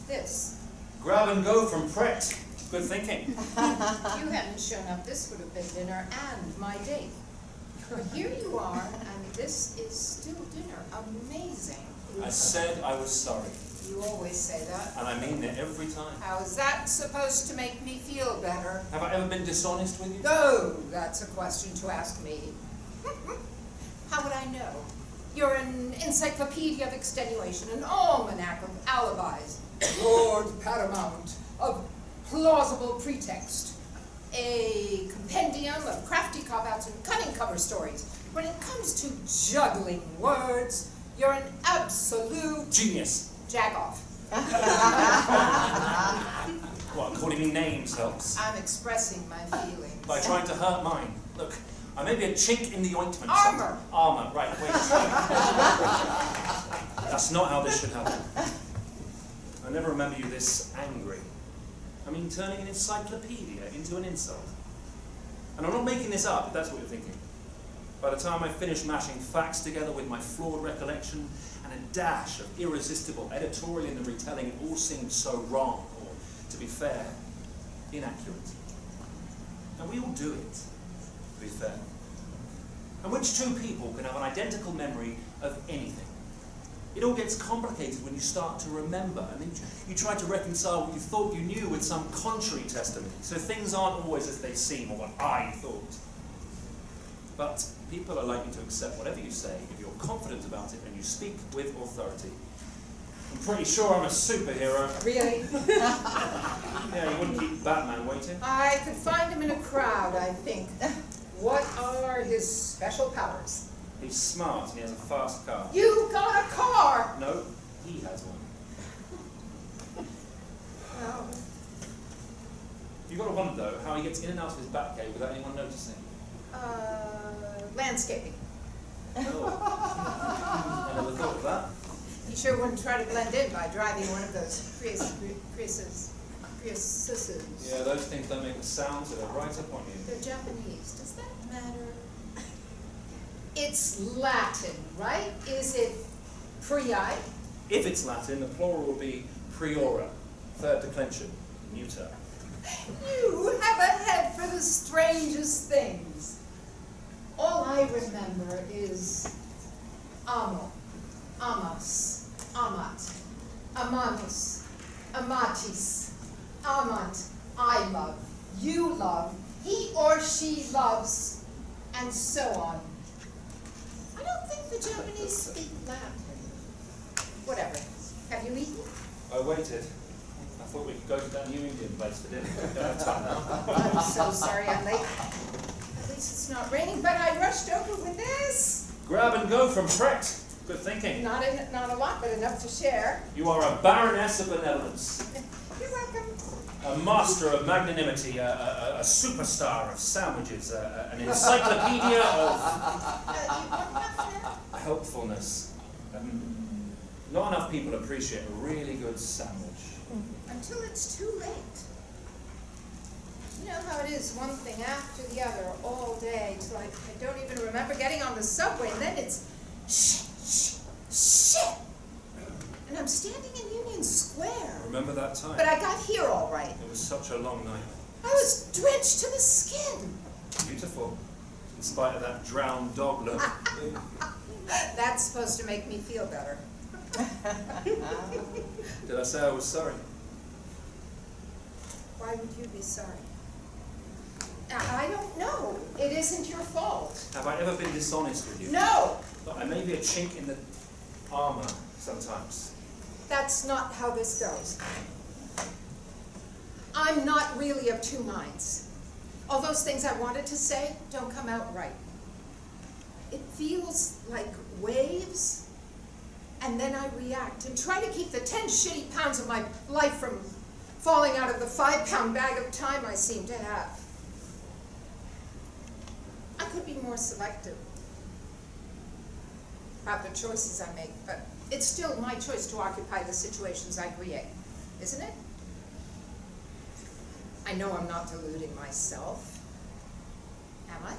this. Grab and go from Pret. Good thinking. You hadn't shown up, this would have been dinner and my date. But here you are, and this is still dinner. Amazing. I said I was sorry. You always say that. And I mean it every time. How is that supposed to make me feel better? Have I ever been dishonest with you? No, that's a question to ask me. How would I know? You're an encyclopedia of extenuation, an almanac of alibis, Lord Paramount of plausible pretext, a compendium of crafty cop-outs and cunning cover stories. When it comes to juggling words, you're an absolute Genius. jag-off. What, calling me names helps. I'm expressing my feelings. By trying to hurt mine. Look, I may be a chink in the ointment. Armor. Armor, right, wait. That's not how this should happen. I never remember you this angry. I mean, turning an encyclopedia into an insult. And I'm not making this up, if that's what you're thinking. By the time I finish mashing facts together with my flawed recollection and a dash of irresistible editorial in the retelling, it all seemed so wrong, or, to be fair, inaccurate. And we all do it, to be fair. And which two people can have an identical memory of anything? It all gets complicated when you start to remember, and then you try to reconcile what you thought you knew with some contrary testimony. So things aren't always as they seem, or what I thought. But people are likely to accept whatever you say if you're confident about it and you speak with authority. I'm pretty sure I'm a superhero. Really? Yeah, you wouldn't keep Batman waiting. I could find him in a crowd, I think. What are his special powers? He's smart and he has a fast car. You got a car! No, he has one. Oh. You've got to wonder, though, how he gets in and out of his Batcave without anyone noticing. Landscaping. Oh. I never thought of that. You sure wouldn't try to blend in by driving one of those Priuses. Yeah, those things don't make a sound, so they're right up on you. They're Japanese. Does that matter? It's Latin, right? Is it priai? If it's Latin, the plural will be priora, third declension, neuter. You have a head for the strangest things. All I remember is amo, amas, amat, amanus, amatis, amant, I love, you love, he or she loves, and so on. I don't think the Japanese speak Latin. Whatever. Have you eaten? I waited. I thought we could go to that new Indian place for dinner. We don't have time now. I'm so sorry I'm late. At least it's not raining, but I rushed over with this. Grab and go from Pret. Good thinking. Not a lot, but enough to share. You are a baroness of benevolence. You're welcome. A master of magnanimity, a superstar of sandwiches, an encyclopedia of helpfulness. Not enough people appreciate a really good sandwich. Until it's too late. You know how it is, one thing after the other all day, till I don't even remember getting on the subway, and then it's shit. And I'm standing in Union Square. Remember that time? But I got here all right. It was such a long night. I was drenched to the skin. Beautiful, in spite of that drowned dog look. That's supposed to make me feel better. Did I say I was sorry? Why would you be sorry? I don't know. It isn't your fault. Have I ever been dishonest with you? No! Look, I may be a chink in the armor sometimes. That's not how this goes. I'm not really of two minds. All those things I wanted to say don't come out right. It feels like waves, and then I react and try to keep the 10 shitty pounds of my life from falling out of the 5-pound bag of time I seem to have. I could be more selective about the choices I make, but it's still my choice to occupy the situations I create, isn't it? I know I'm not deluding myself. Am I?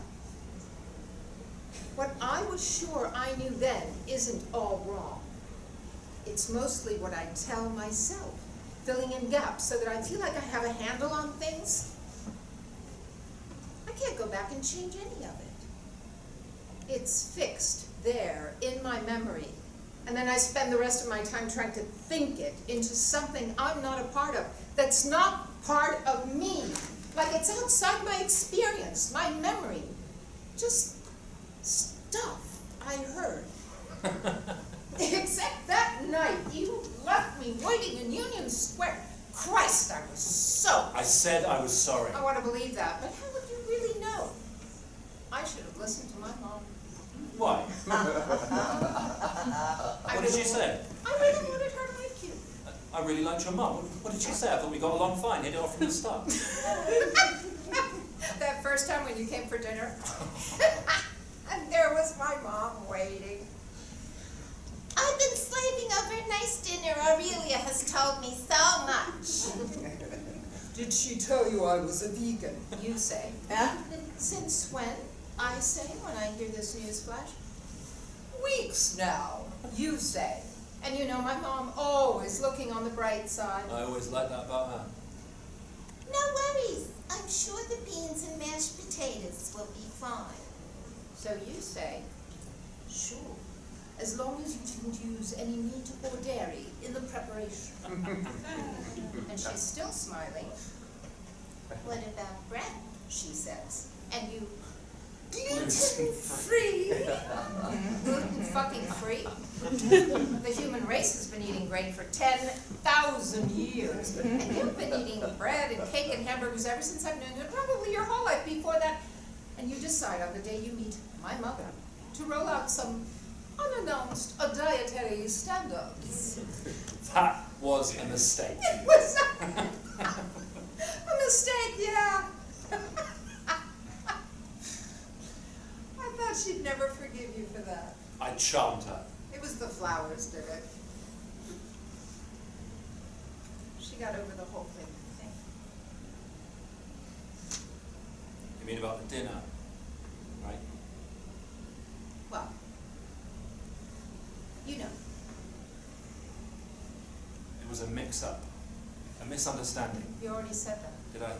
What I was sure I knew then isn't all wrong. It's mostly what I tell myself, filling in gaps so that I feel like I have a handle on things. I can't go back and change any of it. It's fixed there in my memory. And then I spend the rest of my time trying to think it into something I'm not a part of, that's not part of me. Like it's outside my experience, my memory. Just stuff I heard. Except that night, you left me waiting in Union Square. Christ, I was so... I said I was sorry. I want to believe that, but how would you really know? I should have listened to my mom. Why? What did she say? I really wanted her to like you. I really liked your mum. What did she say? I thought we got along fine. Hit it off from the start. That first time when you came for dinner. And there was my mom waiting. I've been slaving over a nice dinner. Aurelia has told me so much. Did she tell you I was a vegan? You say. Since when? I say when I hear this news flash? Weeks now, you say. And you know my mom always looking on the bright side. I always like that about her. No worries. I'm sure the beans and mashed potatoes will be fine. So you say, sure, as long as you didn't use any meat or dairy in the preparation. And she's still smiling. What about bread? She says. And you, gluten-free? Gluten-fucking-free? The human race has been eating grain for 10,000 years. And you've been eating bread and cake and hamburgers ever since I've known you, and probably your whole life before that. And you decide on the day you meet my mother to roll out some unannounced dietary standards. That was a mistake. It was a mistake, yeah. I thought she'd never forgive you for that. I charmed her. It was the flowers did it. She got over the whole thing, I think. You mean about the dinner, right? Well, you know. It was a mix-up, a misunderstanding. You already said that. Did I?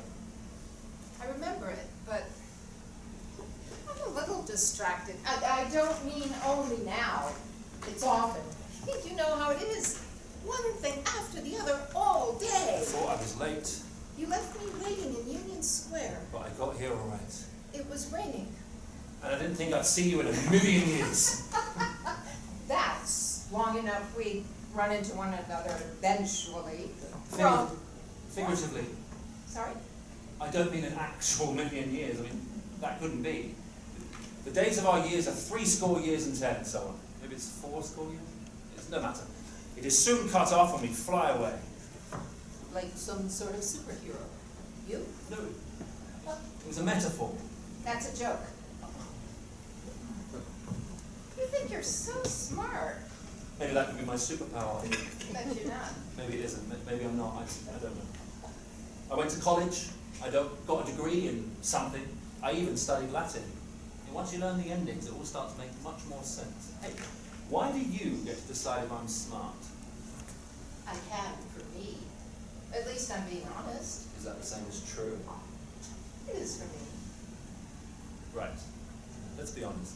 I remember it, but I'm a little distracted. I don't mean only now. It's often. I think you know how it is. One thing after the other all I day. thought I was late, You left me waiting in Union Square. but I got here all right. It was raining. And I didn't think I'd see you in a million years. That's long enough we'd run into one another eventually. Figuratively. Sorry? I don't mean an actual million years. I mean, that couldn't be. The days of our years are 70 years and 10, so on. Maybe it's 40 years? It's no matter. It is soon cut off and we fly away. Like some sort of superhero. You? No. It was a metaphor. That's a joke. You think you're so smart. Maybe that could be my superpower. Bet you're not. Maybe it isn't. Maybe I'm not. I don't know. I went to college. I got a degree in something. I even studied Latin. And once you learn the endings, it all starts to make much more sense. Hey, why do you get to decide if I'm smart? I can for me. At least I'm being honest. Is that the same as true? It is for me. Right. Let's be honest.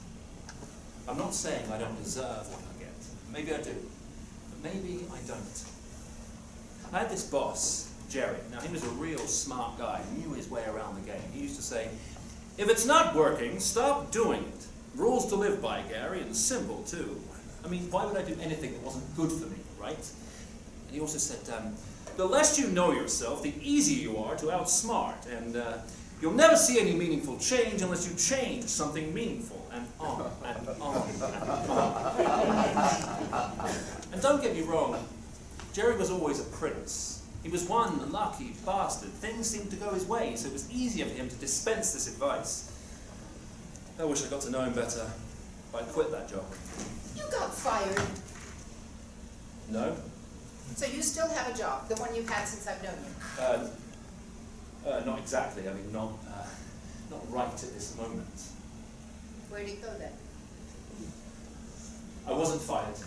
I'm not saying I don't deserve what I get. Maybe I do. But maybe I don't. I had this boss, Jerry. Now, he was a real smart guy. He knew his way around the game. He used to say, if it's not working, stop doing it. Rules to live by, Gary, and simple, too. I mean, why would I do anything that wasn't good for me, right? And he also said, the less you know yourself, the easier you are to outsmart, and you'll never see any meaningful change unless you change something meaningful, and on, and on, and on. And don't get me wrong, Jerry was always a prince. He was one lucky bastard. Things seemed to go his way, so it was easier for him to dispense this advice. I wish I got to know him better, but I quit that job. You got fired. No? So you still have a job, the one you've had since I've known you. Not exactly. I mean, not right at this moment. Where'd it go then? I wasn't fired.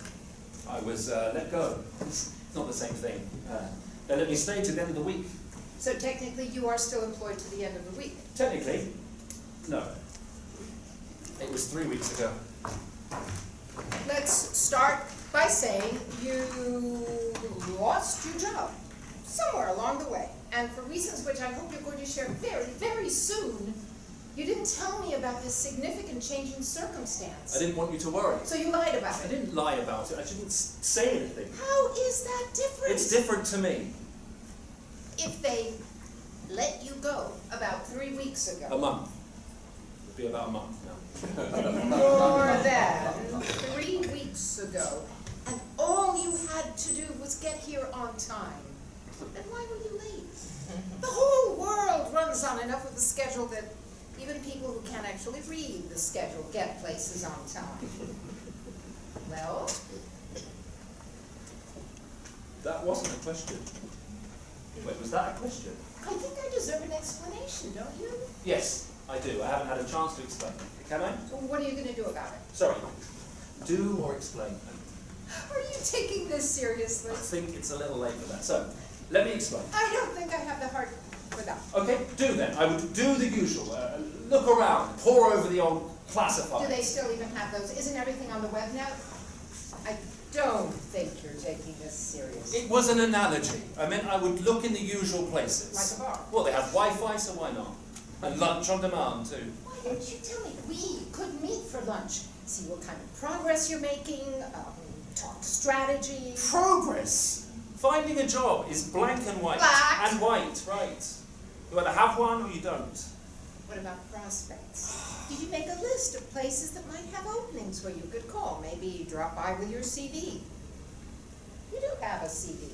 I was let go. It's not the same thing. They let me stay to the end of the week. So technically you are still employed to the end of the week. Technically, no. It was 3 weeks ago. Let's start by saying you lost your job somewhere along the way. And for reasons which I hope you're going to share very, very soon, you didn't tell me about this significant change in circumstance. I didn't want you to worry. So you lied about I it. didn't lie about it. I didn't say anything. How is that different? It's different to me. If they let you go about 3 weeks ago. A month. It'd be about a month now. More than 3 weeks ago. And all you had to do was get here on time. Then why were you late? The whole world runs on enough of a schedule that even people who can't actually read the schedule get places on time. Well? That wasn't a question. Wait, was that a question? I think I deserve an explanation, don't you? Yes, I do. I haven't had a chance to explain. Can I? So what are you going to do about it? Sorry. Do or explain? Are you taking this seriously? I think it's a little late for that. So, let me explain. I don't think I have the heart for that. Okay, do then. I would do the usual. Look around, pore over the old classifieds. Do they still even have those? Isn't everything on the web now? I don't think you're taking this seriously. It was an analogy. I meant I would look in the usual places. Like a bar? Well, they have Wi-Fi, so why not? And lunch on demand, too. Why don't you tell me? We could meet for lunch, see what kind of progress you're making, talk strategy. Progress? Finding a job is blank and white. Black. And white, right. You either have one or you don't. What about prospects? Did you make a list of places that might have openings where you could call? Maybe drop by with your CV. You do have a CV.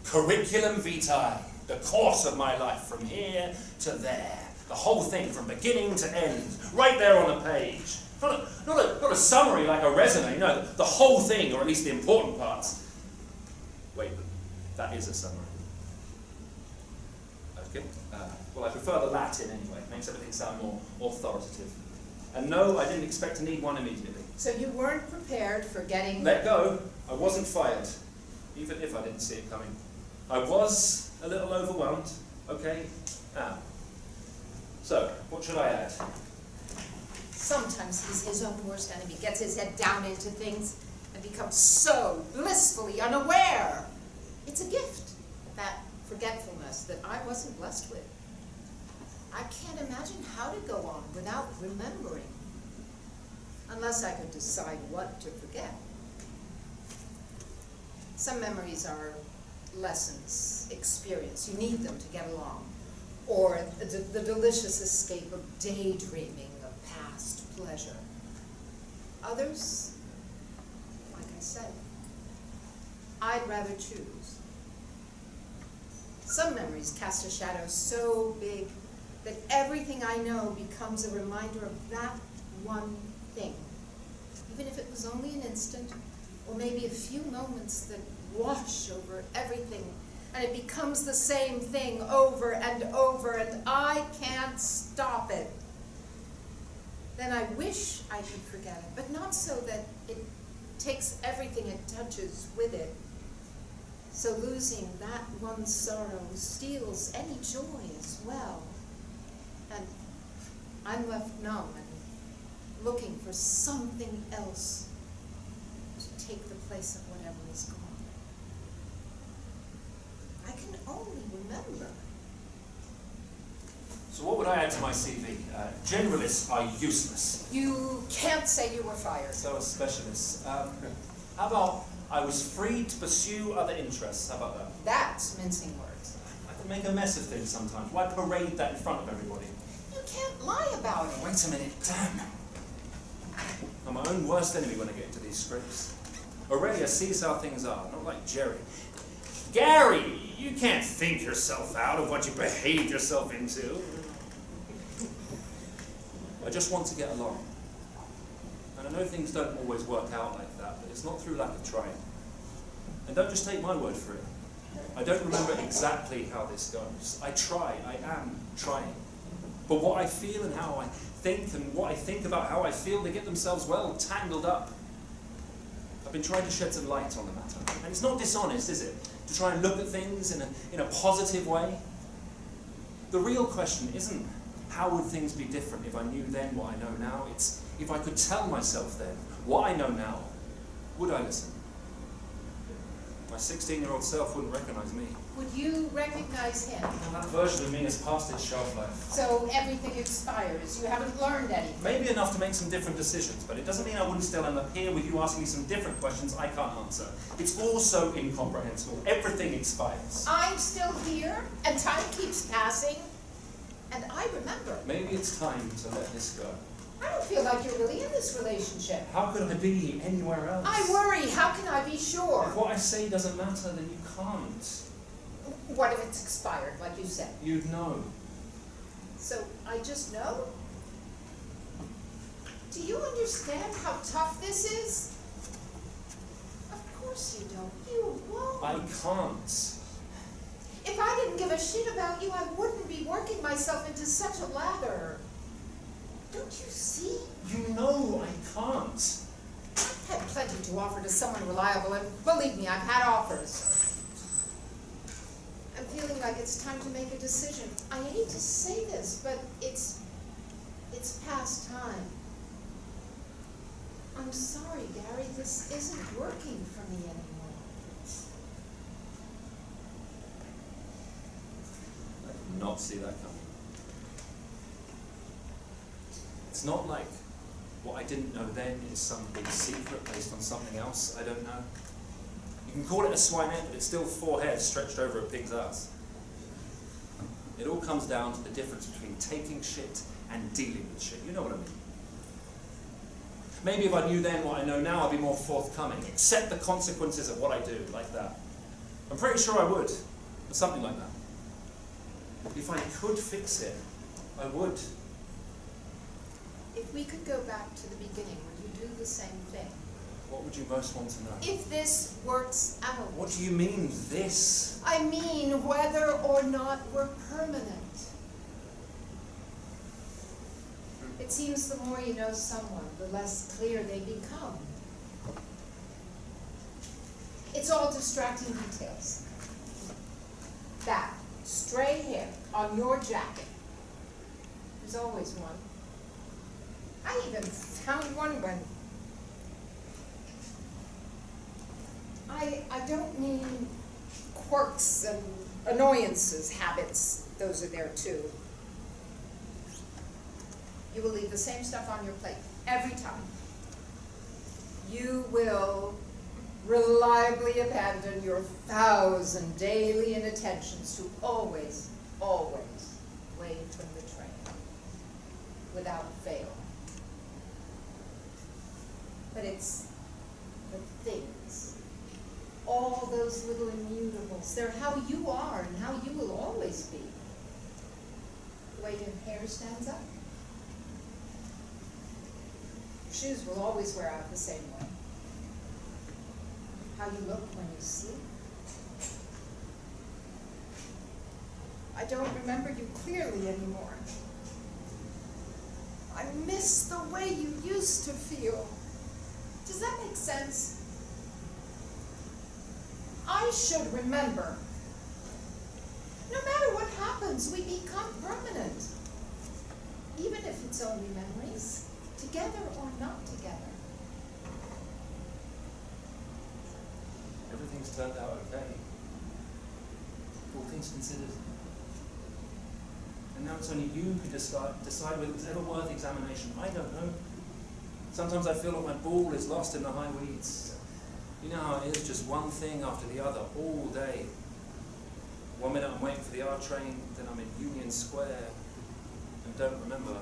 Curriculum vitae. The course of my life from here to there. The whole thing from beginning to end. Right there on a page. Not a summary like a resume. No, the whole thing, or at least the important parts. Wait, that is a summary. Okay. Well, I prefer the Latin anyway. It makes everything sound more authoritative. And no, I didn't expect to need one immediately. So you weren't prepared for getting... Let go. I wasn't fired, even if I didn't see it coming. I was a little overwhelmed. Okay. Now. So, what should I add? Sometimes he's his own worst enemy, gets his head down into things, and becomes so blissfully unaware. It's a gift, that forgetfulness that I wasn't blessed with. I can't imagine how to go on without remembering, unless I could decide what to forget. Some memories are lessons, experience. You need them to get along. Or the delicious escape of daydreaming of past pleasure. Others, like I said, I'd rather choose. Some memories cast a shadow so big that everything I know becomes a reminder of that one thing. Even if it was only an instant, or maybe a few moments that wash over everything, and it becomes the same thing over and over, and I can't stop it. Then I wish I could forget it, but not so that it takes everything it touches with it. So losing that one sorrow steals any joy as well. And I'm left numb and looking for something else to take the place of whatever is gone. I can only remember. So what would I add to my CV? Generalists are useless. You can't say you were fired. So are specialists. How about I was free to pursue other interests? How about that? That's mincing words. I can make a mess of things sometimes. Why parade that in front of everybody? You can't lie about it. Wait a minute, damn. I'm my own worst enemy when I get into these scripts. Aurelia sees how things are, not like Jerry. Gary, you can't think yourself out of what you behaved yourself into. I just want to get along. And I know things don't always work out like that, but it's not through lack of trying. And don't just take my word for it. I don't remember exactly how this goes. I try, I am trying. But what I feel and how I think and what I think about how I feel, they get themselves well tangled up. I've been trying to shed some light on the matter. And it's not dishonest, is it? To try and look at things in a positive way. The real question isn't how would things be different if I knew then what I know now. It's if I could tell myself then what I know now, would I listen? My 16-year-old self wouldn't recognize me. Would you recognize him? Well, that version of me has passed its shelf life. So everything expires. You haven't learned anything. Maybe enough to make some different decisions, but it doesn't mean I wouldn't still end up here with you asking me some different questions I can't answer. It's all so incomprehensible. Everything expires. I'm still here, and time keeps passing, and I remember. Maybe it's time to let this go. I don't feel like you're really in this relationship. How could I be anywhere else? I worry. How can I be sure? If what I say doesn't matter, then you can't. What if it's expired, like you said? You'd know. So I just know? Do you understand how tough this is? Of course you don't. You won't. I can't. If I didn't give a shit about you, I wouldn't be working myself into such a lather. Don't you see? You know I can't. I've had plenty to offer to someone reliable, and believe me, I've had offers. I'm feeling like it's time to make a decision. I hate to say this, but it's past time. I'm sorry, Gary, this isn't working for me anymore. I did not see that coming. It's not like what I didn't know then is some big secret based on something else I don't know. You can call it a swinette, but it's still 4 hairs stretched over a pig's ass. It all comes down to the difference between taking shit and dealing with shit. You know what I mean? Maybe if I knew then what I know now, I'd be more forthcoming. Accept the consequences of what I do, like that. I'm pretty sure I would, or something like that. If I could fix it, I would. If we could go back to the beginning, would you do the same thing? What would you most want to know? If this works out. What do you mean, this? I mean whether or not we're permanent. It seems the more you know someone, the less clear they become. It's all distracting details. That stray hair on your jacket. There's always one. I even found one when I don't mean quirks and annoyances, habits. Those are there too. You will leave the same stuff on your plate every time. You will reliably abandon your 1,000 daily inattentions to always, always wave from the train without fail. But it's the things, all those little immutables. They're how you are and how you will always be. The way your hair stands up. Shoes will always wear out the same way. How you look when you sleep. I don't remember you clearly anymore. I miss the way you used to feel. Does that make sense? I should remember. No matter what happens, we become permanent. Even if it's only memories, together or not together. Everything's turned out okay. All things considered. And now it's only you who decide whether it was ever worth examination. I don't know. Sometimes I feel like my ball is lost in the high weeds. You know how it is, just one thing after the other, all day. 1 minute I'm waiting for the R train, then I'm in Union Square, and don't remember.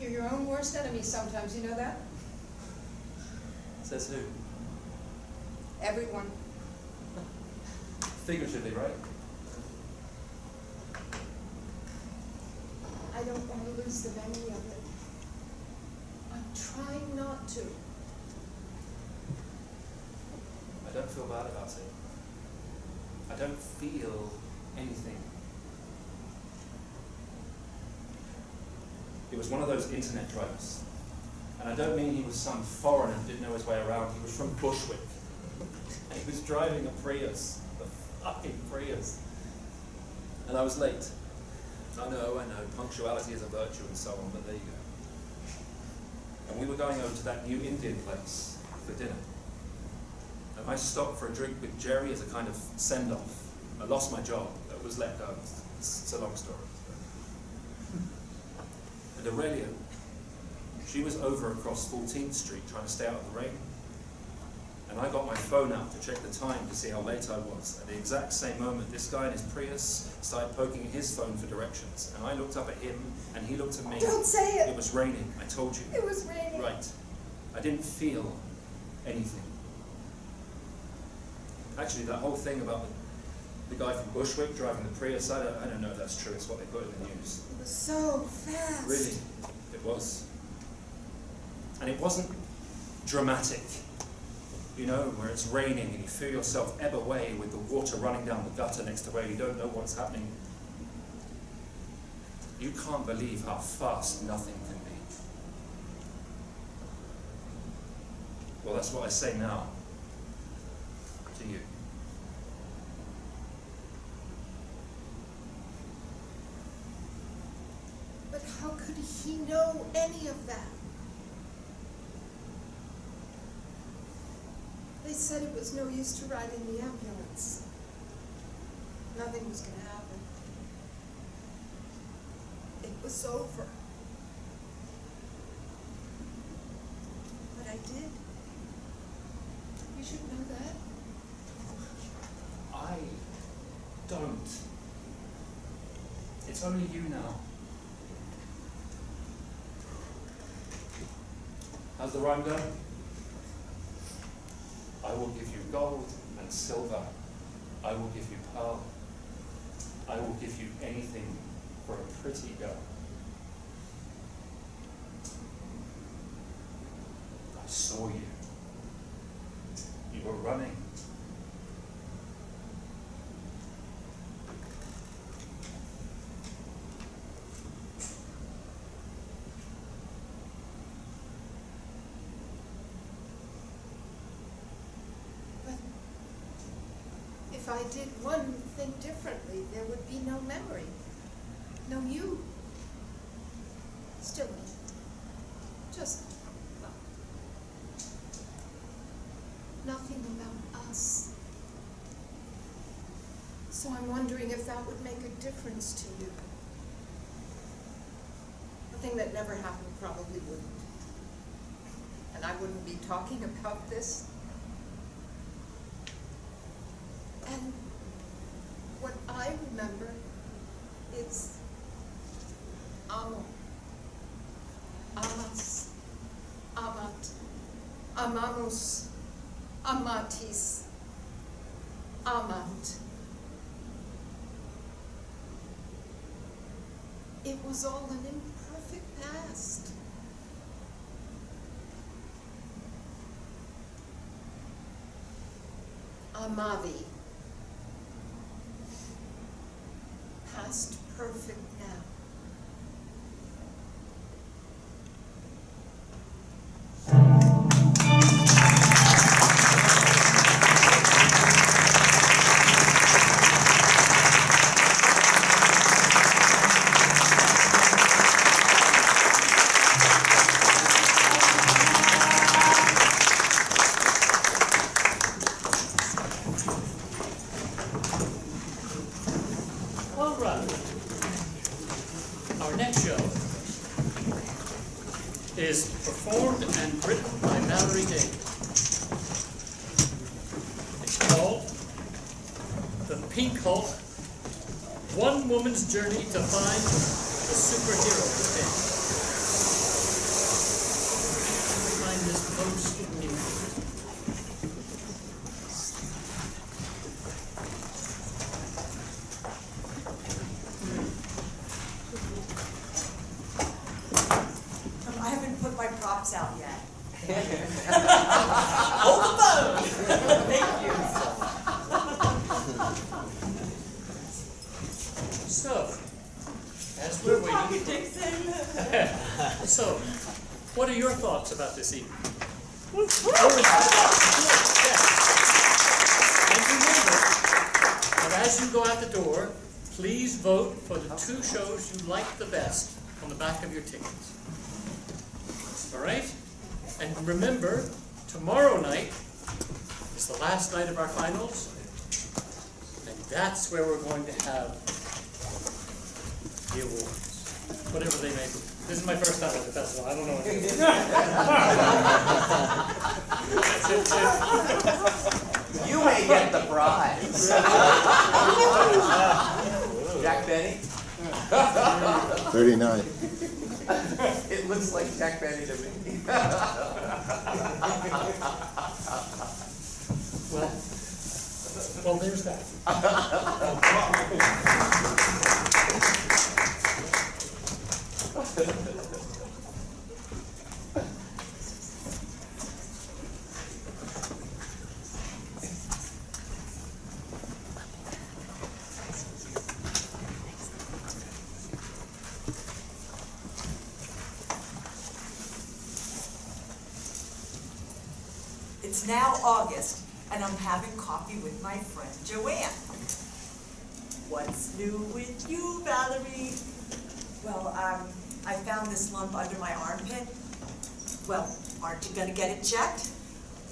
You're your own worst enemy sometimes, you know that? Says who? Everyone. Figuratively, right? I don't want to lose the memory of it. I'm trying not to. I don't feel bad about it. I don't feel anything. It was one of those internet drivers. And I don't mean he was some foreigner who didn't know his way around. He was from Bushwick. And he was driving a Prius. A fucking Prius. And I was late. I know, punctuality is a virtue and so on, but there you go. And we were going over to that new Indian place for dinner. And I stopped for a drink with Jerry as a kind of send-off. I lost my job. I was let go. It's a long story. And Aurelia, she was over across 14th Street trying to stay out of the rain. And I got my phone out to check the time to see how late I was. At the exact same moment, this guy in his Prius started poking at his phone for directions. And I looked up at him, and he looked at me. Don't say it! It was raining, I told you. It was raining. Right. I didn't feel anything. Actually, that whole thing about the guy from Bushwick driving the Prius, I don't know if that's true. It's what they put in the news. It was so fast. Really, it was. And it wasn't dramatic. You know, where it's raining and you feel yourself ebb away with the water running down the gutter next to where you don't know what's happening. You can't believe how fast nothing can be. Well, that's what I say now to you. But how could he know any of that? They said it was no use to ride in the ambulance. Nothing was going to happen. It was over. But I did. You should know that. I don't. It's only you now. How's the rhyme go? I will give you gold and silver. I will give you pearl. I will give you anything for a pretty girl. I saw you. You were running. If I did one thing differently, there would be no memory. No you. Still me. Just nothing about us. So I'm wondering if that would make a difference to you. The thing that never happened probably wouldn't. And I wouldn't be talking about this. And what I remember is amo, amas, amat, amamos, amatis, amant. It was all an imperfect past. Amavi. Past perfect now. All right. Our next show is performed and written by Mallory Day. It's called The Pink Hulk, One Woman's Journey to Find the Superhero Within. Find this most important. I haven't put my props out yet. Hold the phone. Thank you. So, as we're waiting, so, what are your thoughts about this evening? And remember that as you go out the door, please vote for the 2 shows you like the best on the back of your tickets. All right? And remember, tomorrow night is the last night of our finals, and that's where we're going to have the awards, whatever they may be. This is my first time at the festival. I don't know what it is. You may get the prize. Jack Benny? 39. It looks like Jack Benny to me. Well, there's that. now August, and I'm having coffee with my friend Joanne. What's new with you, Valerie? Well, I found this lump under my armpit. Well, aren't you gonna get it checked?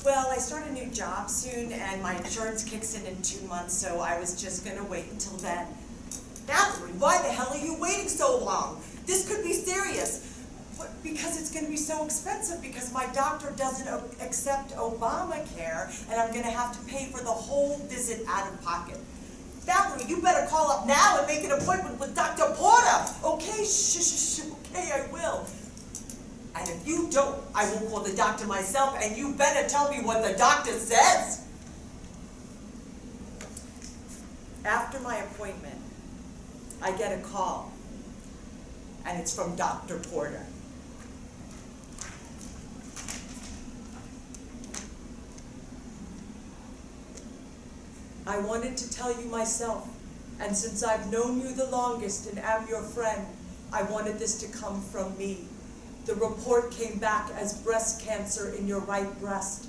Well, I start a new job soon, and my insurance kicks in 2 months, so I was just gonna wait until then. Valerie, why the hell are you waiting so long? This could be serious. Because it's going to be so expensive, because my doctor doesn't accept Obamacare, and I'm going to have to pay for the whole visit out of pocket. Valerie, you better call up now and make an appointment with Dr. Porter. Okay, okay, I will. And if you don't, I will call the doctor myself, and you better tell me what the doctor says. After my appointment, I get a call, and it's from Dr. Porter. I wanted to tell you myself, and since I've known you the longest and am your friend, I wanted this to come from me. The report came back as breast cancer in your right breast.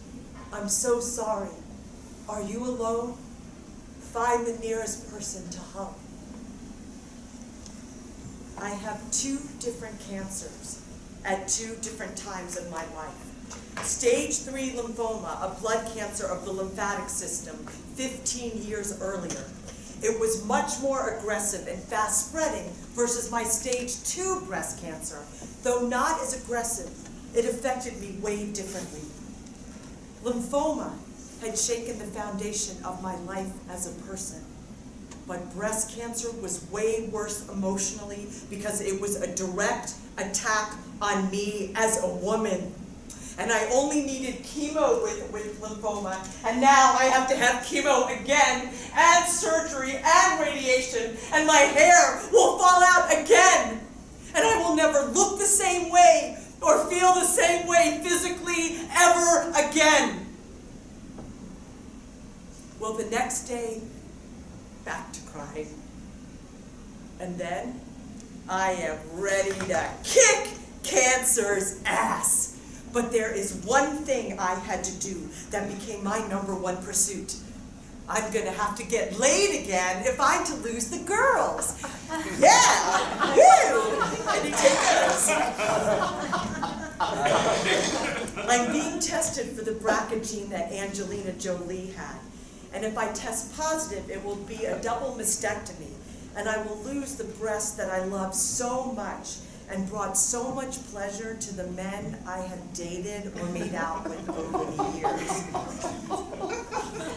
I'm so sorry. Are you alone? Find the nearest person to hug. I have 2 different cancers at 2 different times in my life. Stage 3 lymphoma, a blood cancer of the lymphatic system, 15 years earlier. It was much more aggressive and fast spreading versus my stage 2 breast cancer. Though not as aggressive, it affected me way differently. Lymphoma had shaken the foundation of my life as a person. But breast cancer was way worse emotionally because it was a direct attack on me as a woman. And I only needed chemo with lymphoma, and now I have to have chemo again, and surgery, and radiation, and my hair will fall out again. And I will never look the same way or feel the same way physically ever again. Well, the next day, back to crying. And then, I am ready to kick cancer's ass. But there is one thing I had to do that became my #1 pursuit. I'm gonna have to get laid again if I'm to lose the girls. Yeah, woo! Any takers? I'm being tested for the BRCA gene that Angelina Jolie had. And if I test positive, it will be a double mastectomy. And I will lose the breast that I love so much and brought so much pleasure to the men I had dated or made out with over the years.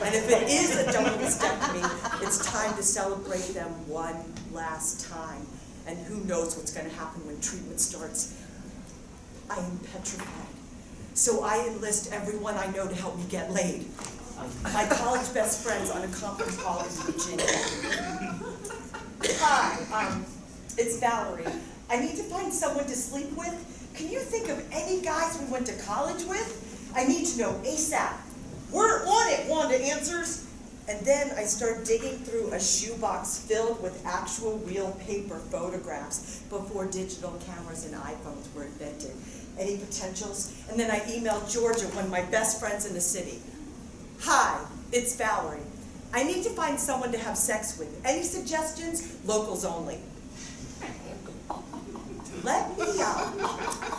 And if it is a double mastectomy, it's time to celebrate them one last time. And who knows what's going to happen when treatment starts. I am petrified. So I enlist everyone I know to help me get laid. My college best friends on a conference call in Virginia. Hi, it's Valerie. I need to find someone to sleep with. Can you think of any guys we went to college with? I need to know ASAP. We're on it, Wanda answers. And then I start digging through a shoebox filled with actual real paper photographs before digital cameras and iPhones were invented. Any potentials? And then I email Georgia, one of my best friends in the city. Hi, it's Valerie. I need to find someone to have sex with. Any suggestions? Locals only. Let me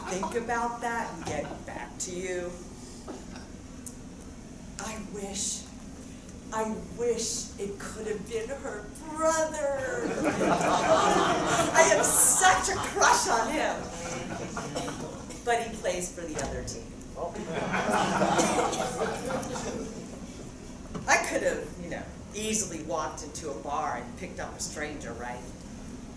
think about that and get back to you. I wish it could have been her brother. I have such a crush on him. But he plays for the other team. I could have, easily walked into a bar and picked up a stranger, right?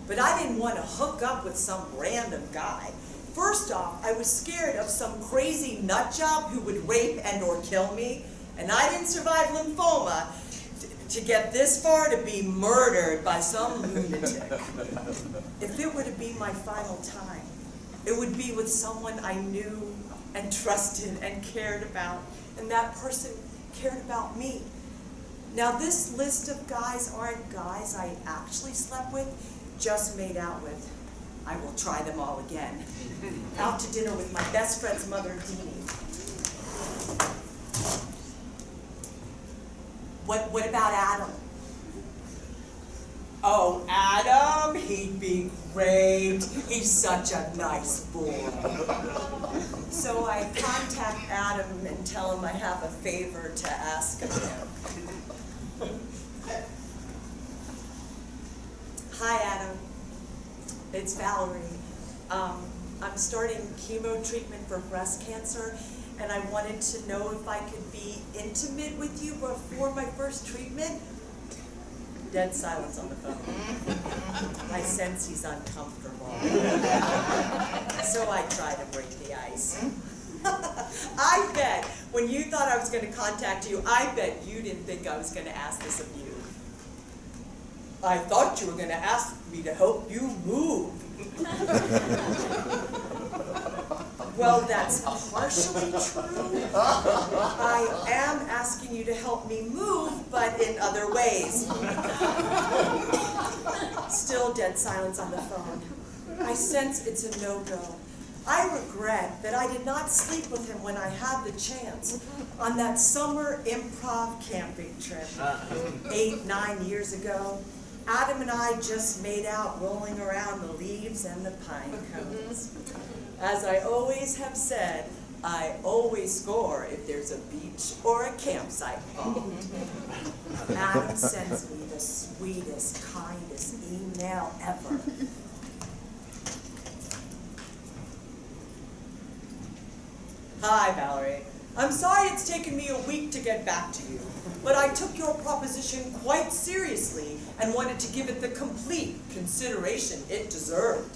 But I didn't want to hook up with some random guy. First off, I was scared of some crazy nut job who would rape and or kill me. And I didn't survive lymphoma to get this far to be murdered by some lunatic. If it were to be my final time, it would be with someone I knew and trusted and cared about. And that person cared about me. Now this list of guys aren't guys I actually slept with, just made out with. I will try them all again. Out to dinner with my best friend's mother, Deanie. What about Adam? Oh, Adam, he'd be great. He's such a nice boy. So I contact Adam and tell him I have a favor to ask of him. Hi, Adam. It's Valerie. I'm starting chemo treatment for breast cancer, and I wanted to know if I could be intimate with you before my first treatment. Dead silence on the phone. I sense he's uncomfortable. So I try to break the ice. I bet when you thought I was going to contact you, I bet you didn't think I was going to ask this of you. I thought you were going to ask me to help you move. Well, that's partially true. I am asking you to help me move, but in other ways. Still dead silence on the phone. I sense it's a no-go. I regret that I did not sleep with him when I had the chance on that summer improv camping trip 8-9 years ago. Adam and I just made out rolling around the leaves and the pine cones. As I always have said, I always score if there's a beach or a campsite involved. Adam sends me the sweetest, kindest email ever. Hi, Valerie. I'm sorry it's taken me a week to get back to you, but I took your proposition quite seriously and wanted to give it the complete consideration it deserved.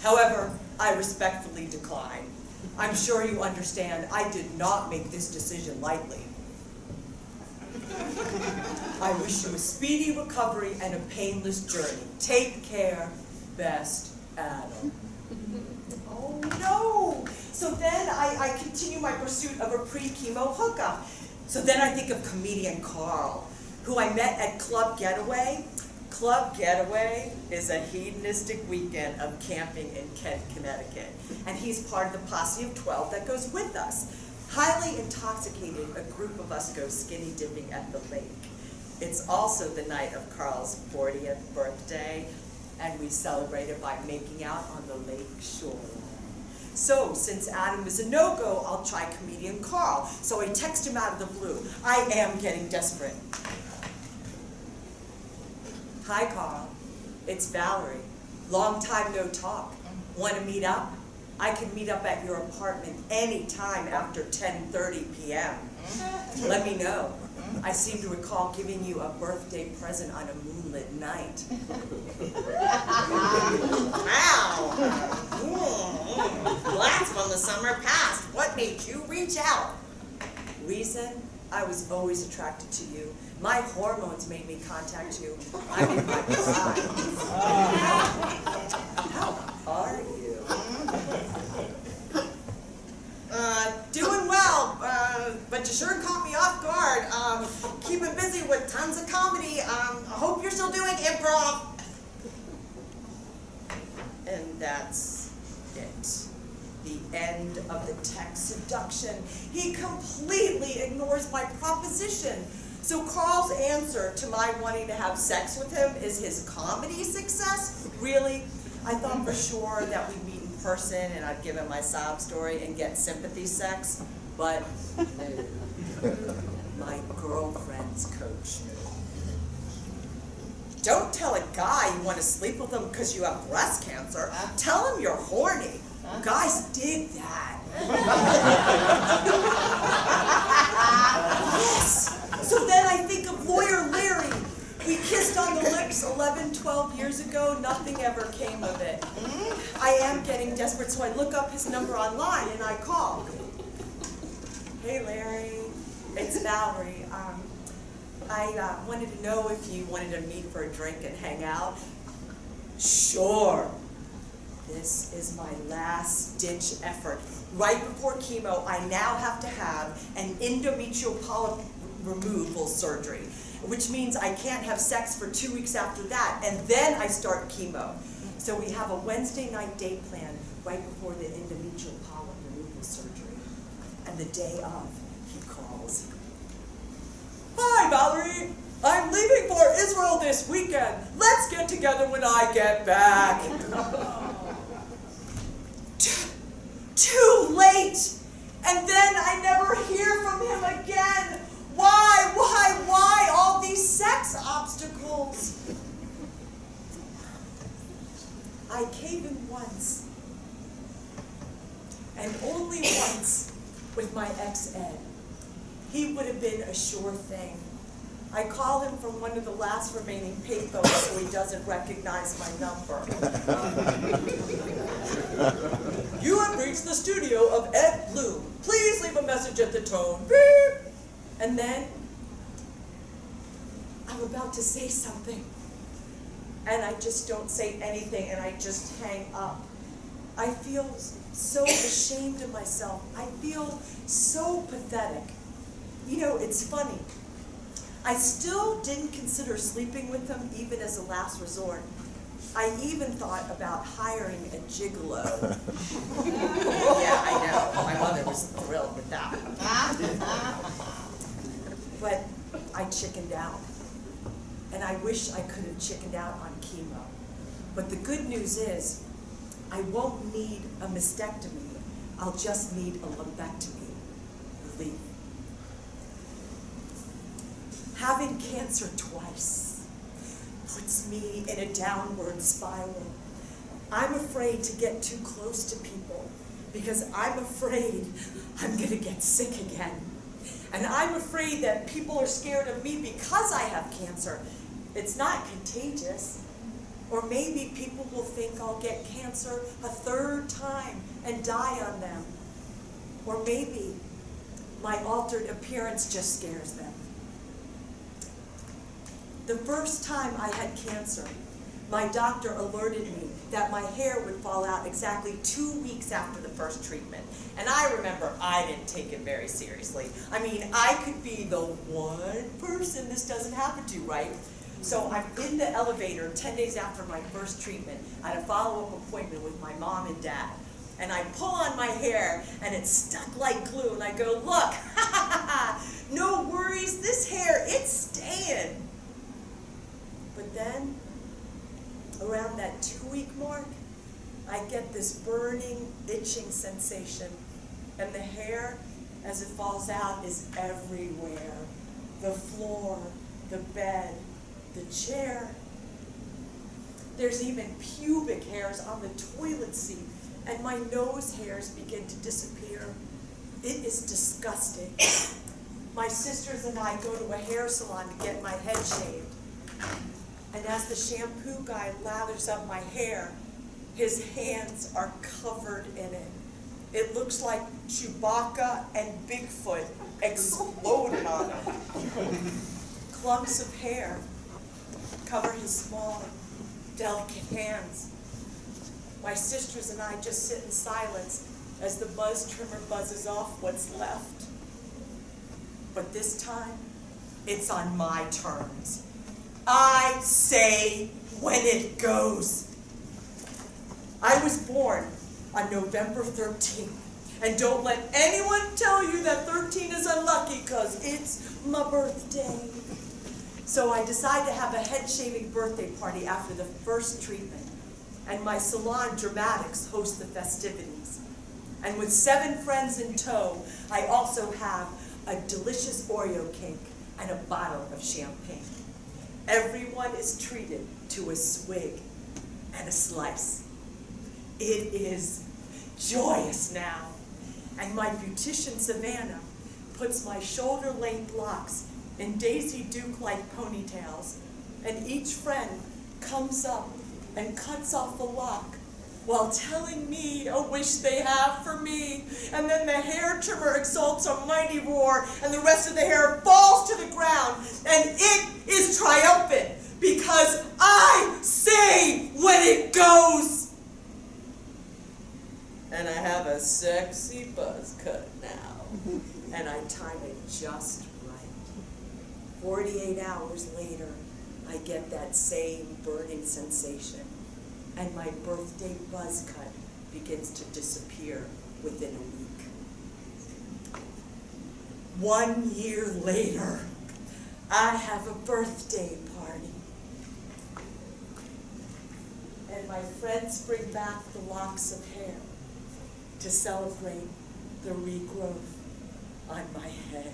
However, I respectfully decline. I'm sure you understand I did not make this decision lightly. I wish you a speedy recovery and a painless journey. Take care. Best, Adam. Oh no! So then I continue my pursuit of a pre-chemo hookup. So then I think of comedian Carl, who I met at Club Getaway. Club Getaway is a hedonistic weekend of camping in Kent, Connecticut. And he's part of the posse of 12 that goes with us. Highly intoxicated, a group of us go skinny dipping at the lake. It's also the night of Carl's 40th birthday, and we celebrate it by making out on the lake shore. So, since Adam is a no-go, I'll try comedian Carl. So I text him out of the blue. I am getting desperate. Hi, Carl. It's Valerie. Long time no talk. Want to meet up? I can meet up at your apartment anytime after 10:30 p.m. Let me know. I seem to recall giving you a birthday present on a moonlit night. Wow! Blast when the summer passed. What made you reach out? Reason? I was always attracted to you. My hormones made me contact you. I'm in my prime. How are you? Doing well, but you sure caught me off guard. Keeping busy with tons of comedy. I hope you're still doing improv. And that's it. The end of the text seduction. He completely ignores my proposition. So Carl's answer to my wanting to have sex with him is his comedy success? Really? I thought for sure that we'd meet in person and I'd give him my sob story and get sympathy sex, but my girlfriend's coach. Don't tell a guy you want to sleep with him because you have breast cancer. Tell him you're horny. Guys dig that. Yes. So then I think of Lawyer Larry. We kissed on the lips 11, 12 years ago. Nothing ever came of it. I am getting desperate, so I look up his number online and I call. Hey, Larry. It's Valerie. I wanted to know if you wanted to meet for a drink and hang out. Sure. This is my last-ditch effort. Right before chemo, I now have to have an endometrial polyp removal surgery, which means I can't have sex for 2 weeks after that, and then I start chemo. So we have a Wednesday night date planned right before the endometrial polyp removal surgery. And the day of, he calls. Hi, Valerie. I'm leaving for Israel this weekend. Let's get together when I get back. Too late. And then I never hear from him again. Why all these sex obstacles? I came in once, and only once, with my ex-Ed. He would have been a sure thing. I call him from one of the last remaining payphones so he doesn't recognize my number. You have reached the studio of Ed Bloom. Please leave a message at the tone. Beep. And then, I'm about to say something. And I just don't say anything, and I just hang up. I feel so ashamed of myself. I feel so pathetic. You know, it's funny. I still didn't consider sleeping with him even as a last resort. I even thought about hiring a gigolo. Yeah, I know. My mother was thrilled with that. But I chickened out. And I wish I could have chickened out on chemo. But the good news is, I won't need a mastectomy. I'll just need a lumpectomy. Relief. Having cancer twice puts me in a downward spiral. I'm afraid to get too close to people because I'm afraid I'm gonna get sick again. And I'm afraid that people are scared of me because I have cancer. It's not contagious. Or maybe people will think I'll get cancer a third time and die on them. Or maybe my altered appearance just scares them. The first time I had cancer, my doctor alerted me that my hair would fall out exactly 2 weeks after the first treatment. And I remember I didn't take it very seriously. I mean, I could be the one person this doesn't happen to, right? So I'm in the elevator 10 days after my first treatment. I had a follow-up appointment with my mom and dad. And I pull on my hair, and it's stuck like glue. And I go, look, no worries, this hair, it's staying. But then, around that 2-week mark, I get this burning, itching sensation. And the hair, as it falls out, is everywhere. The floor, the bed, the chair. There's even pubic hairs on the toilet seat, and my nose hairs begin to disappear. It is disgusting. My sisters and I go to a hair salon to get my head shaved. And as the shampoo guy lathers up my hair, his hands are covered in it. It looks like Chewbacca and Bigfoot exploded on him. Clumps of hair cover his small, delicate hands. My sisters and I just sit in silence as the buzz trimmer buzzes off what's left. But this time, it's on my terms. I say when it goes. I was born on November 13th. And don't let anyone tell you that 13 is unlucky, because it's my birthday. So I decide to have a head-shaving birthday party after the first treatment. And my salon, Dramatics, hosts the festivities. And with 7 friends in tow, I also have a delicious Oreo cake and a bottle of champagne. Everyone is treated to a swig and a slice. It is joyous now. And my beautician, Savannah, puts my shoulder-length locks in Daisy Duke-like ponytails. And each friend comes up and cuts off a lock while telling me a wish they have for me. And then the hair trimmer exalts a mighty roar, and the rest of the hair falls to the ground. And it is triumphant, because I say when it goes. And I have a sexy buzz cut now. And I time it just right. 48 hours later, I get that same burning sensation. And my birthday buzz cut begins to disappear within a week. 1 year later, I have a birthday party. And my friends bring back the locks of hair to celebrate the regrowth on my head.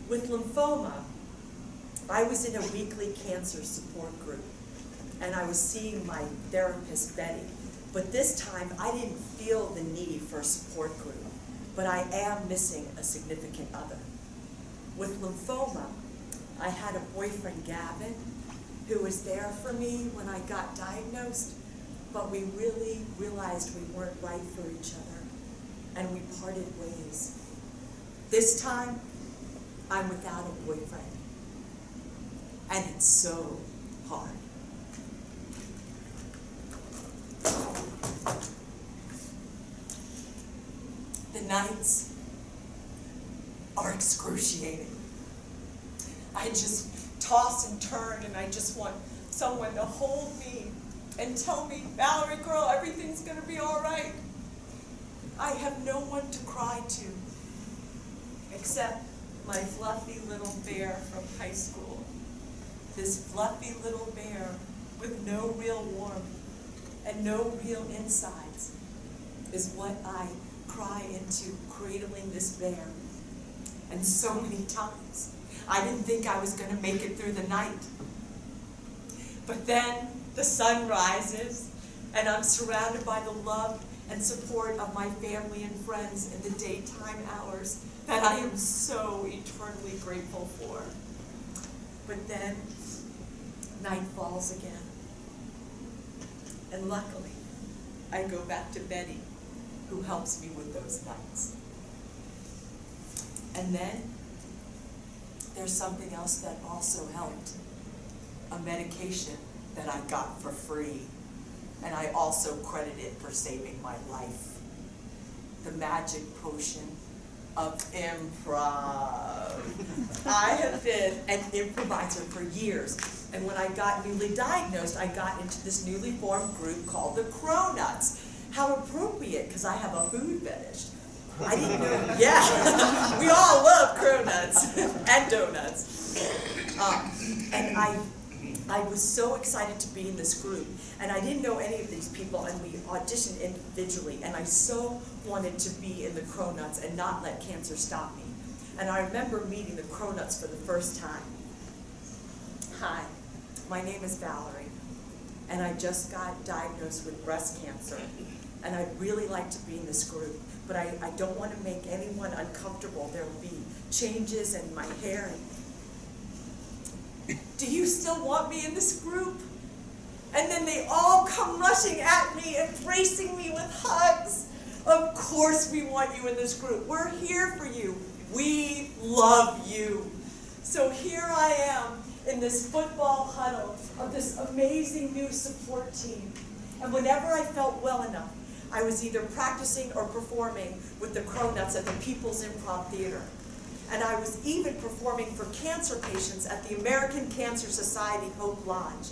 With lymphoma, I was in a weekly cancer support group, and I was seeing my therapist, Betty. But this time, I didn't feel the need for a support group, but I am missing a significant other. With lymphoma, I had a boyfriend, Gavin, who was there for me when I got diagnosed, but we really realized we weren't right for each other, and we parted ways. This time, I'm without a boyfriend, and it's so hard. The nights are excruciating. I just toss and turn, and I just want someone to hold me and tell me, Valerie girl, everything's gonna be all right. I have no one to cry to, except my fluffy little bear from high school. This fluffy little bear with no real warmth and no real insides is what I cry into, cradling this bear. And so many times, I didn't think I was gonna make it through the night. But then the sun rises, and I'm surrounded by the love and support of my family and friends in the daytime hours that I am so eternally grateful for. But then, night falls again. And luckily, I go back to Betty, who helps me with those nights. And then, there's something else that also helped. A medication that I got for free. And I also credit it for saving my life. The magic potion of improv. I have been an improviser for years. And when I got newly diagnosed, I got into this newly formed group called the Cronuts. How appropriate, because I have a food fetish. I didn't know, yeah, we all love cronuts and donuts. And I was so excited to be in this group, and I didn't know any of these people, and we auditioned individually, and I so wanted to be in the Cronuts and not let cancer stop me. And I remember meeting the Cronuts for the first time. Hi, my name is Valerie, and I just got diagnosed with breast cancer, and I'd really like to be in this group, but I don't want to make anyone uncomfortable. There will be changes in my hair. Do you still want me in this group? And then they all come rushing at me, embracing me with hugs. Of course we want you in this group. We're here for you. We love you. So here I am in this football huddle of this amazing new support team. And whenever I felt well enough, I was either practicing or performing with the Cronuts at the People's Improv Theater. And I was even performing for cancer patients at the American Cancer Society Hope Lodge.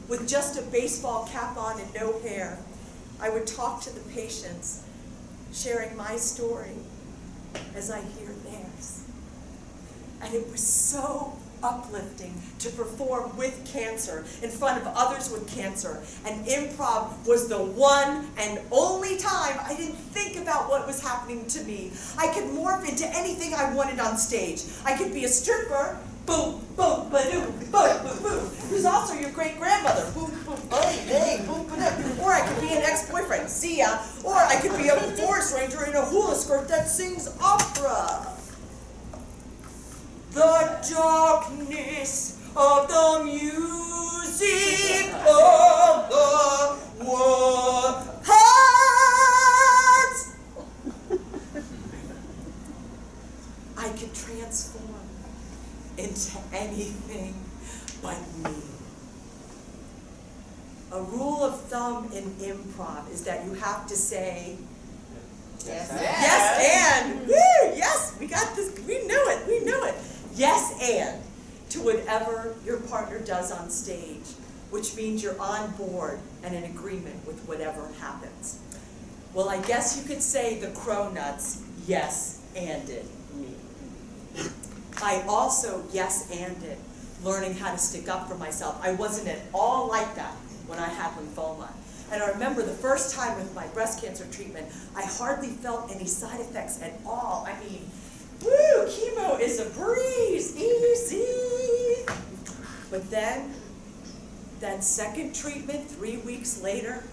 With just a baseball cap on and no hair, I would talk to the patients, sharing my story as I hear theirs. And it was so uplifting to perform with cancer in front of others with cancer. And improv was the one and only time I didn't think about what was happening to me. I could morph into anything I wanted on stage. I could be a stripper, boom, boom, ba-doo, boom, boom, boom, who's also your great-grandmother, boom, boom, bang, bang, boom, ba-doo. Or I could be an ex-boyfriend, see ya. Or I could be a forest ranger in a hula skirt that sings opera. The darkness of the music of the world has. I could transform into anything but me. A rule of thumb in improv is that you have to say, yes, yes, and, woo, yes, we got this, we knew it, we knew it. Yes, and, to whatever your partner does on stage, which means you're on board and in agreement with whatever happens. Well, I guess you could say the Cronuts yes-anded me. I also yes-anded learning how to stick up for myself. I wasn't at all like that when I had lymphoma. And I remember the first time with my breast cancer treatment, I hardly felt any side effects at all. I mean, woo, chemo is a breeze, easy. But then, that second treatment, 3 weeks later,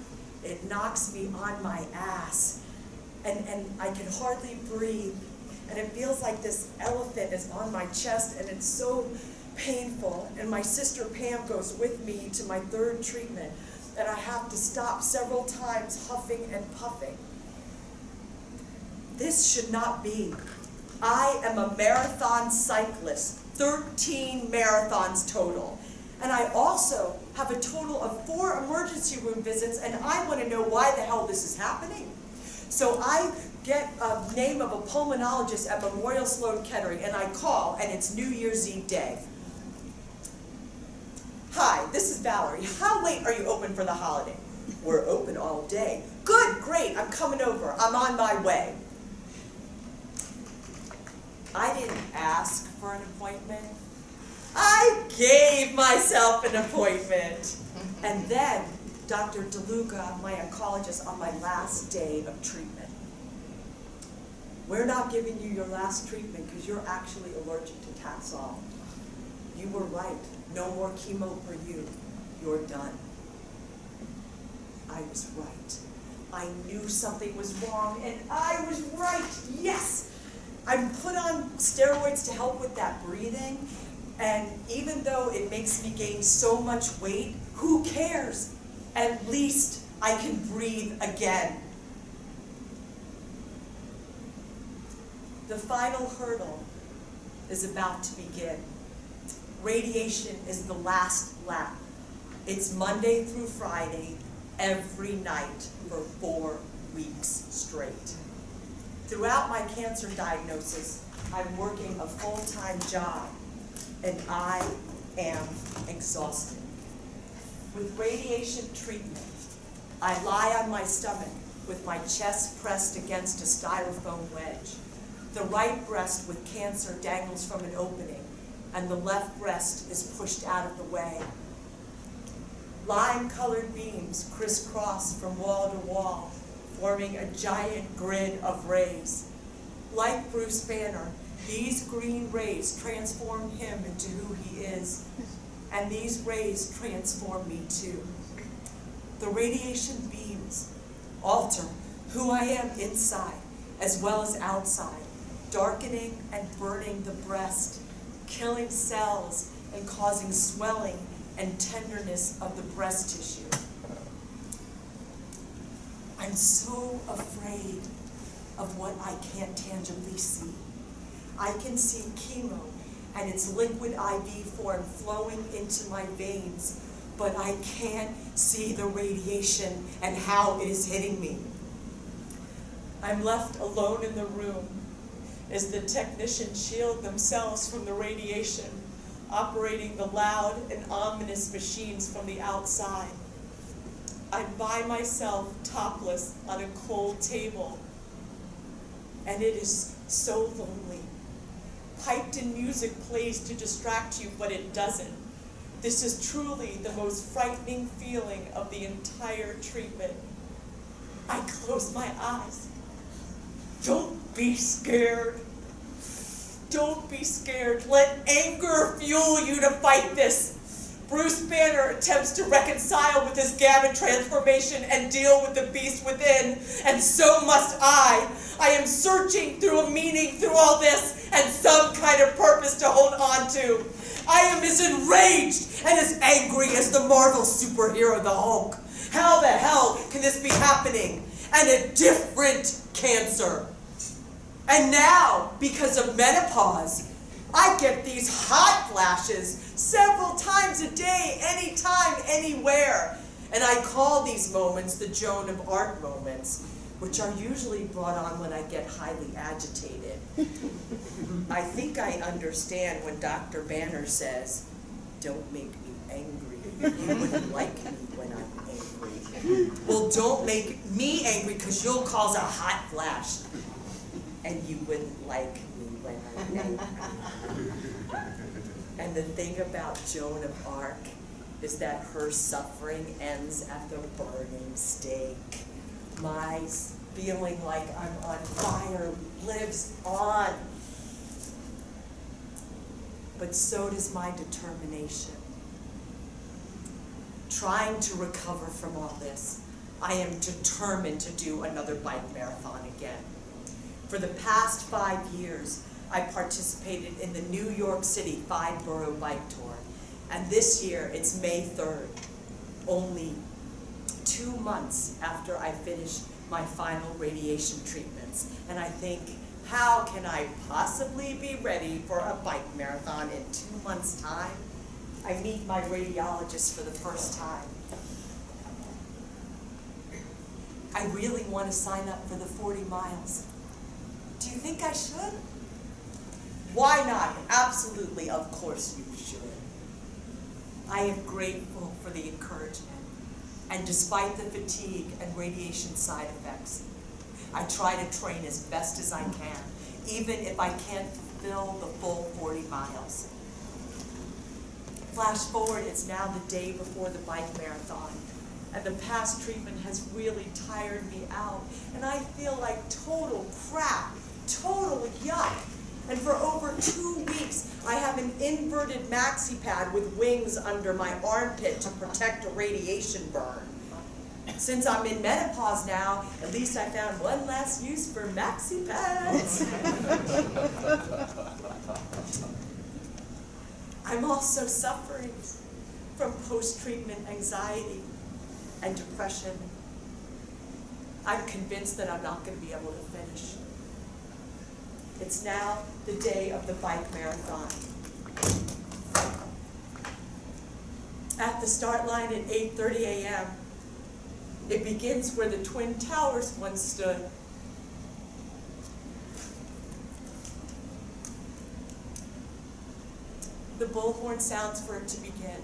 it knocks me on my ass. And I can hardly breathe. And it feels like this elephant is on my chest, and it's so painful. And my sister Pam goes with me to my third treatment, and I have to stop several times, huffing and puffing. This should not be. I am a marathon cyclist, 13 marathons total. And I also have a total of 4 emergency room visits, and I want to know why the hell this is happening. So I get a name of a pulmonologist at Memorial Sloan Kettering, and I call, and it's New Year's Eve day. Hi, this is Valerie. How late are you open for the holiday? We're open all day. Good, great, I'm coming over. I'm on my way. I didn't ask for an appointment. I gave myself an appointment. And then Dr. DeLuca, my oncologist, on my last day of treatment. We're not giving you your last treatment because you're actually allergic to Taxol. You were right. No more chemo for you. You're done. I was right. I knew something was wrong, and I was right. Yes! I'm put on steroids to help with that breathing, and even though it makes me gain so much weight, who cares? At least I can breathe again. The final hurdle is about to begin. Radiation is the last lap. It's Monday through Friday, every night for 4 weeks straight. Throughout my cancer diagnosis, I'm working a full-time job, and I am exhausted. With radiation treatment, I lie on my stomach with my chest pressed against a styrofoam wedge. The right breast with cancer dangles from an opening, and the left breast is pushed out of the way. Lime-colored beams crisscross from wall to wall, forming a giant grid of rays. Like Bruce Banner, these green rays transform him into who he is, and these rays transform me too. The radiation beams alter who I am inside as well as outside, darkening and burning the breast, killing cells and causing swelling and tenderness of the breast tissue. I'm so afraid of what I can't tangibly see. I can see chemo and its liquid IV form flowing into my veins, but I can't see the radiation and how it is hitting me. I'm left alone in the room as the technicians shield themselves from the radiation, operating the loud and ominous machines from the outside. I'm by myself, topless, on a cold table, and it is so lonely. Piped-in music plays to distract you, but it doesn't. This is truly the most frightening feeling of the entire treatment. I close my eyes. Don't be scared. Don't be scared. Let anger fuel you to fight this. Bruce Banner attempts to reconcile with his gamma transformation and deal with the beast within, and so must I. I am searching through a meaning through all this and some kind of purpose to hold on to. I am as enraged and as angry as the Marvel superhero, the Hulk. How the hell can this be happening? And a different cancer. And now, because of menopause, I get these hot flashes several times a day, anytime, anywhere. And I call these moments the Joan of Arc moments, which are usually brought on when I get highly agitated. I think I understand when Dr. Banner says, "Don't make me angry." You wouldn't like me when I'm angry. Well, don't make me angry because you'll cause a hot flash. And you wouldn't like me when I'm angry. And the thing about Joan of Arc is that her suffering ends at the burning stake. My feeling like I'm on fire lives on. But so does my determination. Trying to recover from all this, I am determined to do another bike marathon again. For the past 5 years, I participated in the New York City 5-borough bike tour. And this year, it's May 3rd, only 2 months after I finished my final radiation treatments. And I think, how can I possibly be ready for a bike marathon in 2 months' time? I meet my radiologist for the first time. I really want to sign up for the 40 miles. Do you think I should? Why not? Absolutely, of course you should. I am grateful for the encouragement. And despite the fatigue and radiation side effects, I try to train as best as I can, even if I can't fulfill the full 40 miles. Flash forward, it's now the day before the bike marathon, and the past treatment has really tired me out, and I feel like total crap, total yuck. And for over 2 weeks, I have an inverted maxi pad with wings under my armpit to protect a radiation burn. Since I'm in menopause now, at least I found one last use for maxi pads. I'm also suffering from post-treatment anxiety and depression. I'm convinced that I'm not going to be able to finish. It's now the day of the bike marathon. At the start line at 8:30 a.m., it begins where the Twin Towers once stood. The bullhorn sounds for it to begin.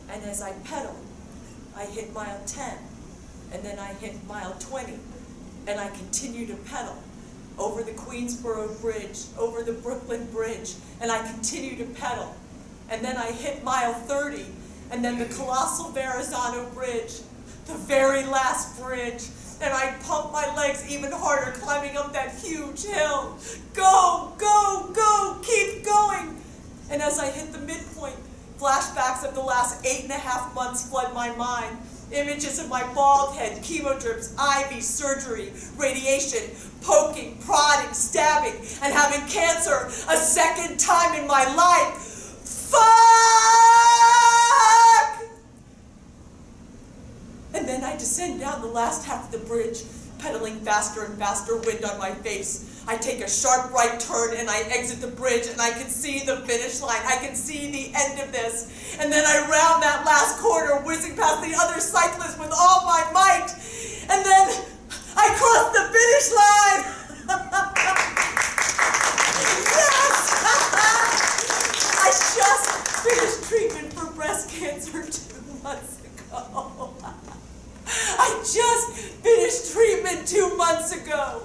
And as I pedal, I hit mile 10, and then I hit mile 20, and I continue to pedal over the Queensboro Bridge, over the Brooklyn Bridge, and I continue to pedal. And then I hit mile 30, and then the colossal Verrazano Bridge, the very last bridge, and I pump my legs even harder climbing up that huge hill. Go, go, go, keep going. And as I hit the midpoint, flashbacks of the last 8.5 months flood my mind. Images of my bald head, chemo drips, IV, surgery, radiation, poking, prodding, stabbing, and having cancer a second time in my life. Fuck! And then I descend down the last half of the bridge, pedaling faster and faster, wind on my face. I take a sharp right turn and I exit the bridge and I can see the finish line. I can see the end of this. And then I round that last corner, whizzing past the other cyclists with all my might. And then I cross the finish line. Yes! I just finished treatment for breast cancer 2 months ago. I just finished treatment 2 months ago.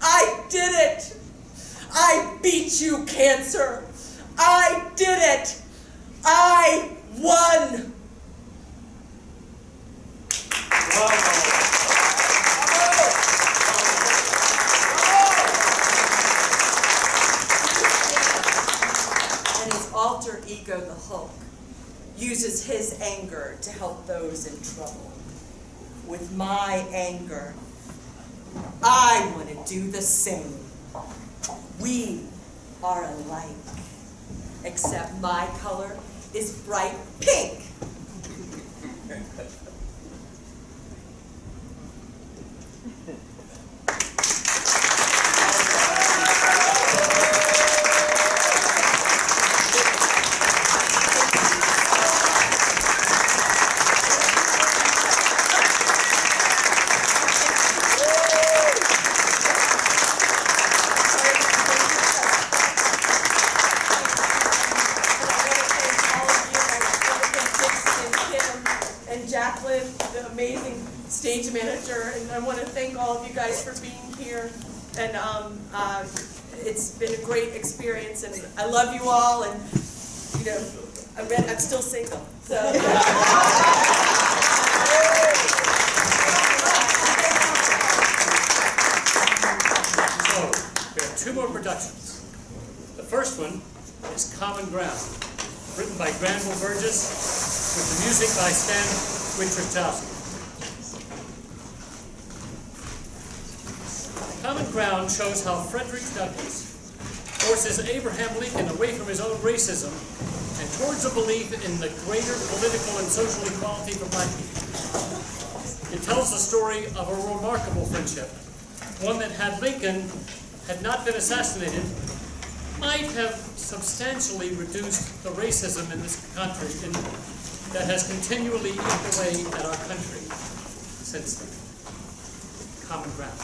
I did it. I beat you, cancer. I did it. I won. And his alter ego, the Hulk, uses his anger to help those in trouble. With my anger, I want to do the same. We are alike, except my color is bright pink. I want to thank all of you guys for being here. And it's been a great experience, and I love you all. And you know, I'm still single. So. We have two more productions. The first one is Common Ground, written by Granville Burgess, with the music by Stan Wittrowski. Common Ground shows how Frederick Douglass forces Abraham Lincoln away from his own racism and towards a belief in the greater political and social equality for black people. It tells the story of a remarkable friendship, one that had Lincoln had not been assassinated, might have substantially reduced the racism in this country that has continually eaten away at our country since then. Common Ground.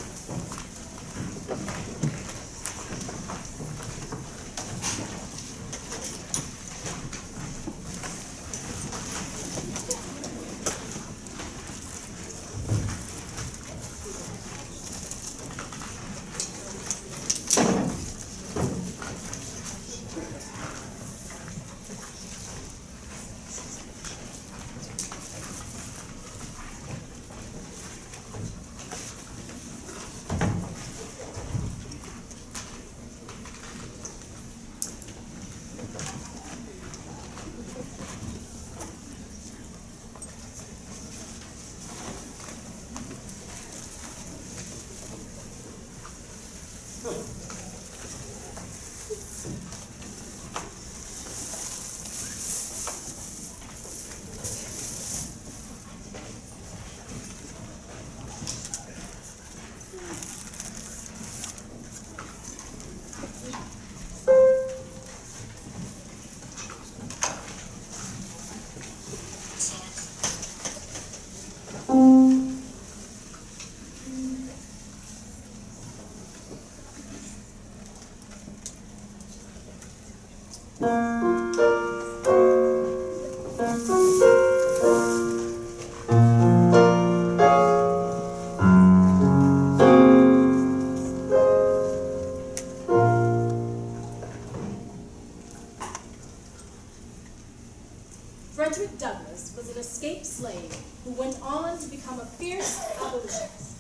Frederick Douglass was an escaped slave who went on to become a fierce abolitionist.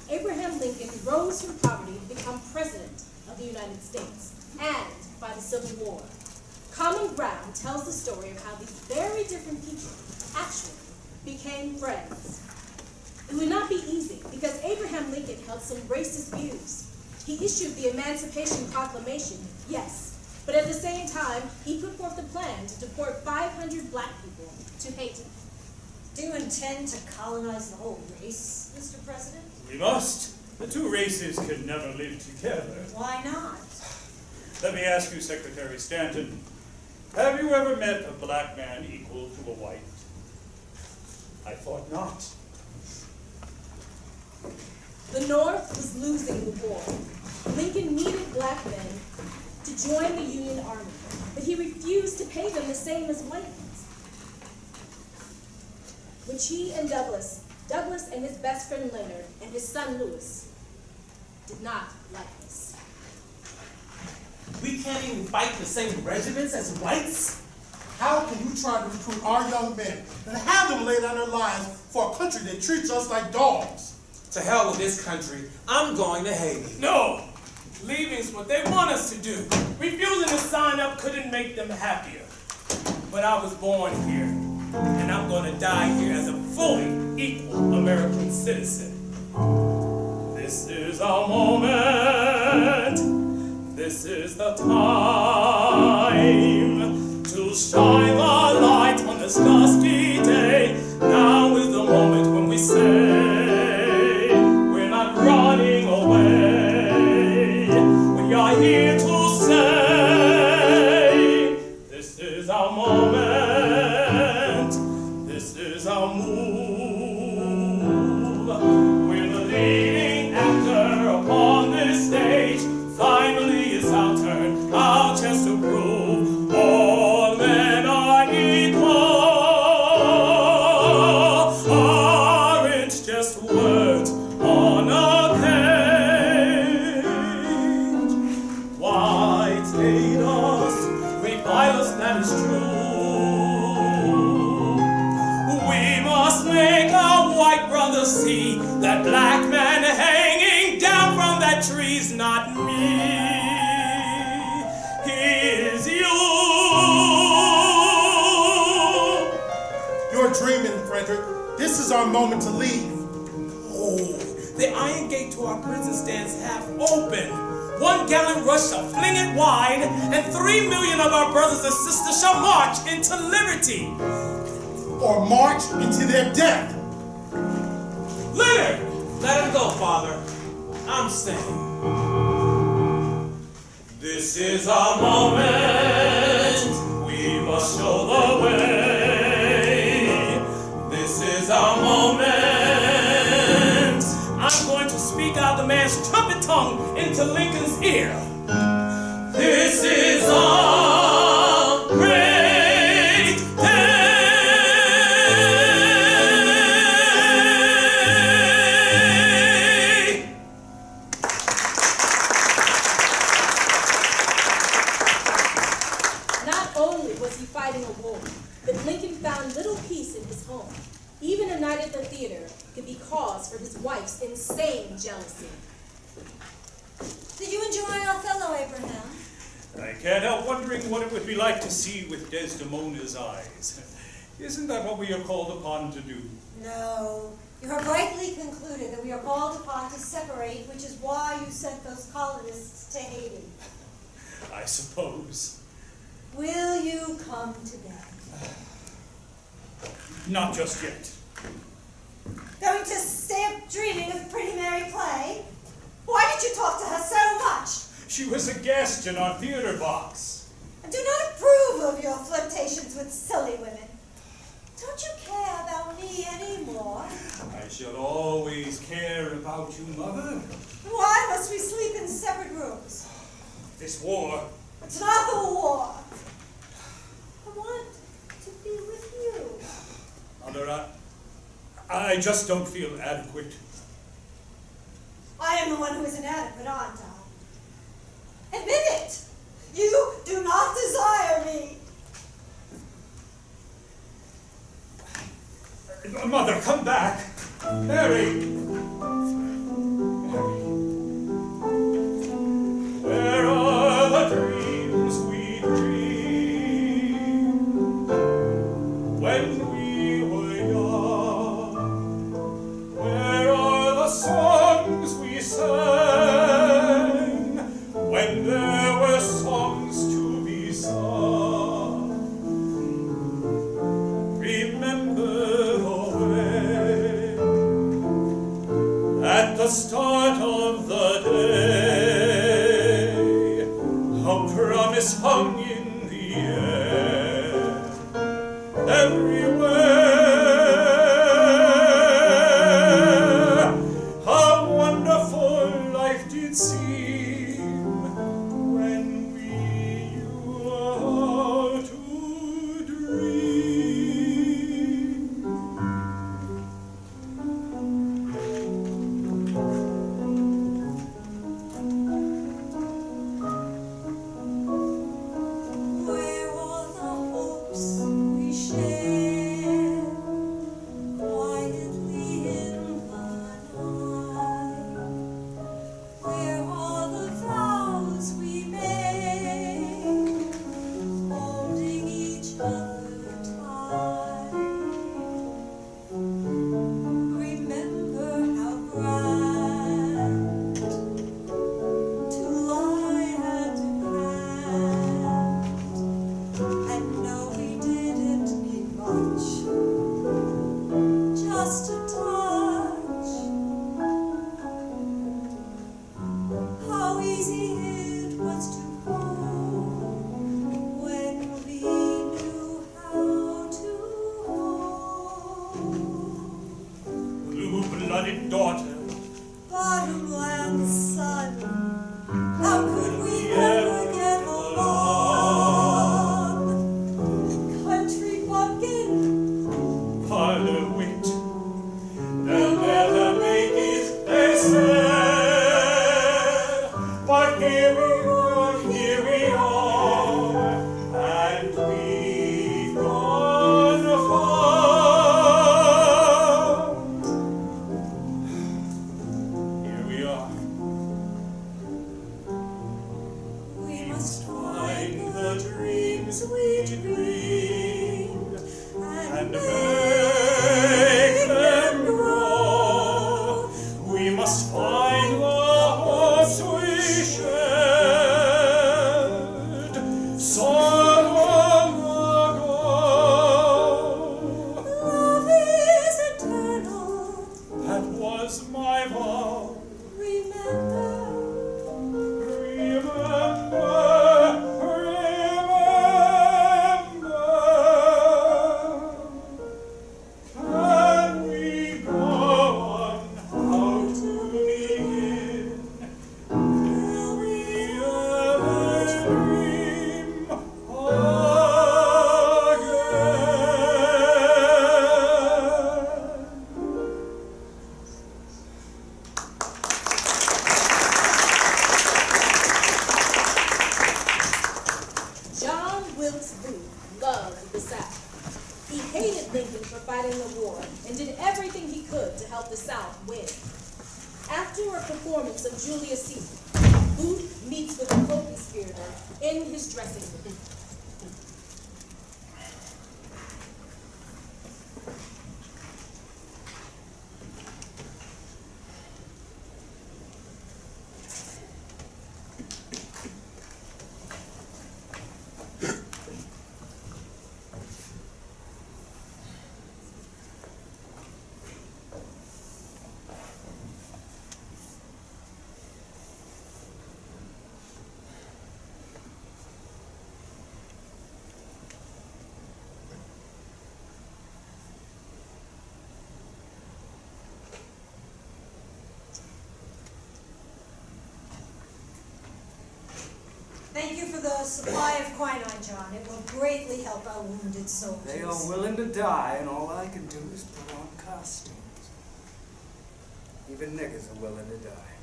Abraham Lincoln rose from poverty to become president of the United States and by the Civil War. Common Ground tells the story of how these very different people actually became friends. It would not be easy because Abraham Lincoln held some racist views. He issued the Emancipation Proclamation, yes, but at the same time, he put forth a plan to deport 500 black people to Haiti. Do you intend to colonize the whole race, Mr. President? We must. The two races can never live together. Why not? Let me ask you, Secretary Stanton, have you ever met a black man equal to a white? I thought not. The North was losing the war. Lincoln needed black men to join the Union Army, but he refused to pay them the same as white ones, which he and Douglass and his best friend Leonard and his son Lewis did not like this. We can't even fight the same regiments as whites? How can you try to recruit our young men and have them lay down their lives for a country that treats us like dogs? To hell with this country. I'm going to Haiti. No! Leaving's what they want us to do. Refusing to sign up couldn't make them happier. But I was born here, and I'm going to die here as a fully equal American citizen. This is our moment. This is the time to shine the light on this dusty day. Now is the moment when we say we're not running away. We are here to say this is our moment. This is our move. We're the leading actor upon this stage. Finally, it's our turn, our chance to prove all men are country's not me, is you. You're dreaming, Frederick. This is our moment to leave. Oh, the iron gate to our prison stands half open. 1 gallant rush shall fling it wide, and 3 million of our brothers and sisters shall march into liberty. Or march into their death. Leonard! Let him go, Father. I'm staying. This is our moment, we must show the way. This is our moment. I'm going to speak out the man's trumpet tongue into Lincoln's ear. This is our great day. Not only was he fighting a war, but Lincoln found little peace in his home. Even a night at the theater could be cause for his wife's insane jealousy. Did you enjoy Othello, Abraham? I can't help wondering what it would be like to see with Desdemona's eyes. Isn't that what we are called upon to do? No. You have rightly concluded that we are called upon to separate, which is why you sent those colonists to Haiti. I suppose. Will you come to bed? Not just yet. Going to stay up dreaming of Pretty Mary play? Why did you talk to her so much? She was a guest in our theater box. I do not approve of your flirtations with silly women. Don't you care about me anymore? I shall always care about you, Mother. Why must we sleep in separate rooms? This war. It's not the war. I want to be with you. Mother, I just don't feel adequate. I am the one who is inadequate, aren't I? Admit it! You do not desire me! Mother, come back! Mary! Where are the dreams we dreamed when we were young? Where are the songs we sang when there were songs to be sung? Remember the way at the start of the day, how promise hung in the air everywhere. How wonderful life did seem when we knew how to dream. Where are the hopes we shared quietly in the night? Where are South. He hated Lincoln for fighting the war and did everything he could to help the South win. After a performance of Julius Caesar, Booth meets with a co-conspirator in his dressing room. Thank you for the supply of quinine, John. It will greatly help our wounded soldiers. They are willing to die, and all I can do is put on costumes. Even niggas are willing to die.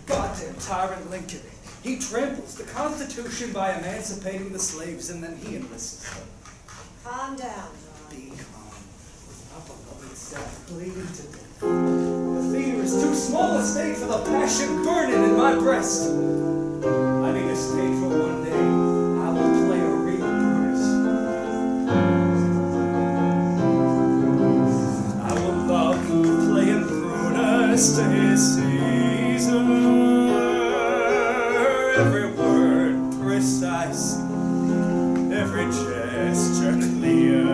Goddamn tyrant Lincoln. He tramples the Constitution by emancipating the slaves, and then he enlists them. Calm down, John. Be calm. My beloved staff bleeding to death. The fever is too small a stake for the passion burning in my breast. I need a stage where one day I will play a real Brutus. I will love playing Brutus to his Caesar. Every word precise, every gesture clear.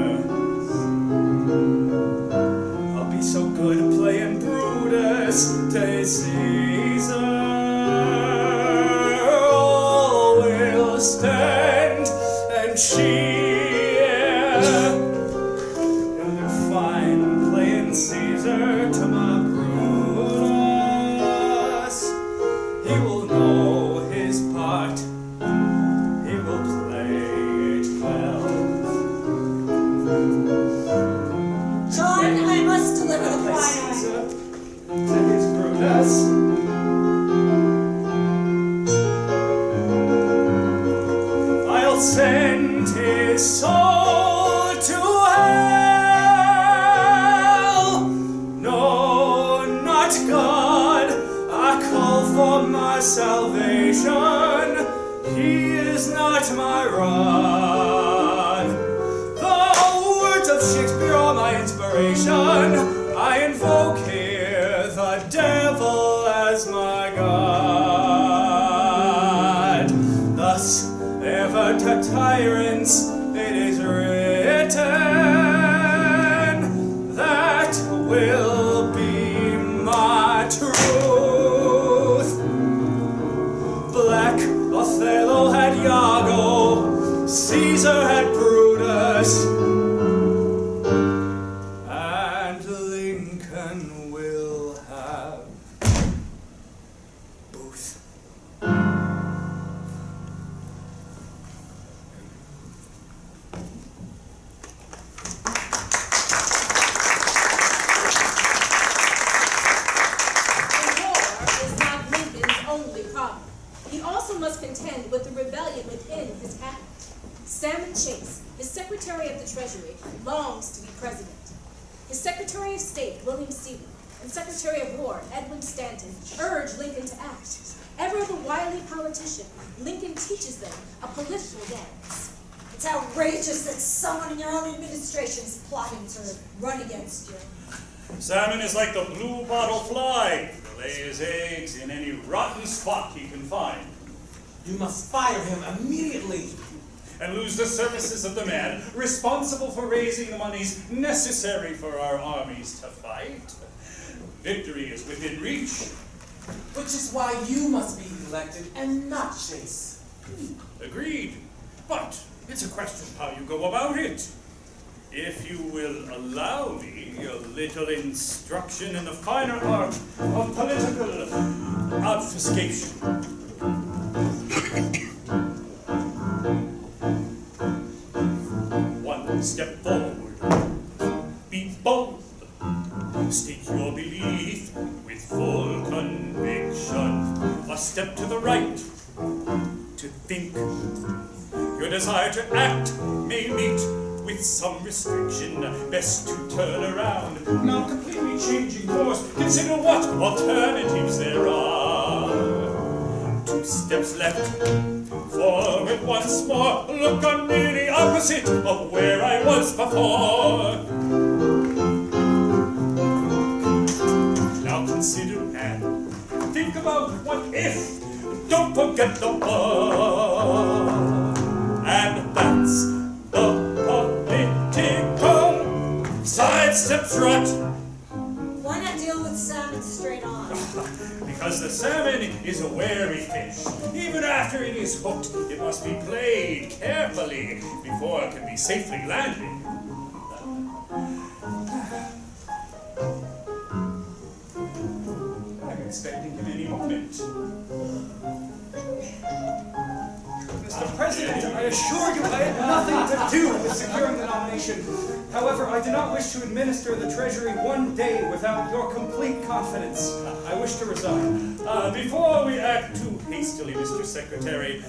I'll be so good at playing Brutus to his Caesar. All will stand and cheer. You'll do fine playing Caesar to my Brutus. He will know his part. He will play it well. John, I must deliver the quinine. To his Brutus. I'll send his soul to hell. No, not God. I call for my salvation. He is not my rod. The words of Shakespeare are my inspiration. I invoke here the devil as my God. Thus, ever to tyrants it is written, that will be my truth. Black Othello had Iago, Caesar had Brutus, and Lincoln will have Booth. Contend with the rebellion within his cabinet. Salmon Chase, his Secretary of the Treasury, longs to be president. His Secretary of State, William Seward, and Secretary of War, Edwin Stanton, urge Lincoln to act. Ever the wily politician, Lincoln teaches them a political dance. It's outrageous that someone in your own administration is plotting to run against you. Salmon is like the blue bottle fly. He'll lay his eggs in any rotten spot he can find. You must fire him immediately. And lose the services of the man responsible for raising the monies necessary for our armies to fight. Victory is within reach. Which is why you must be elected and not Chase. Agreed. But it's a question how you go about it. If you will allow me a little instruction in the finer art of political obfuscation. One step forward, be bold, state your belief with full conviction. A step to the right, to think. Your desire to act may meet with some restriction. Best to turn around, not completely changing course. Consider what alternatives there are. 2 steps left, forward once more. Look on nearly opposite of where I was before. Now consider and think about what if. Don't forget the but. And that's the political sidestep strut. Why not deal with salmon straight on? Because the salmon is a wary fish. Even after it is hooked, it must be played carefully before it can be safely landed. I'm expecting him any moment. Mr. President, I assure you I had nothing to do with securing the nomination. However, I do not wish to administer the Treasury one day without your complete confidence. I wish to resign. Before we act too hastily, Mr. Secretary,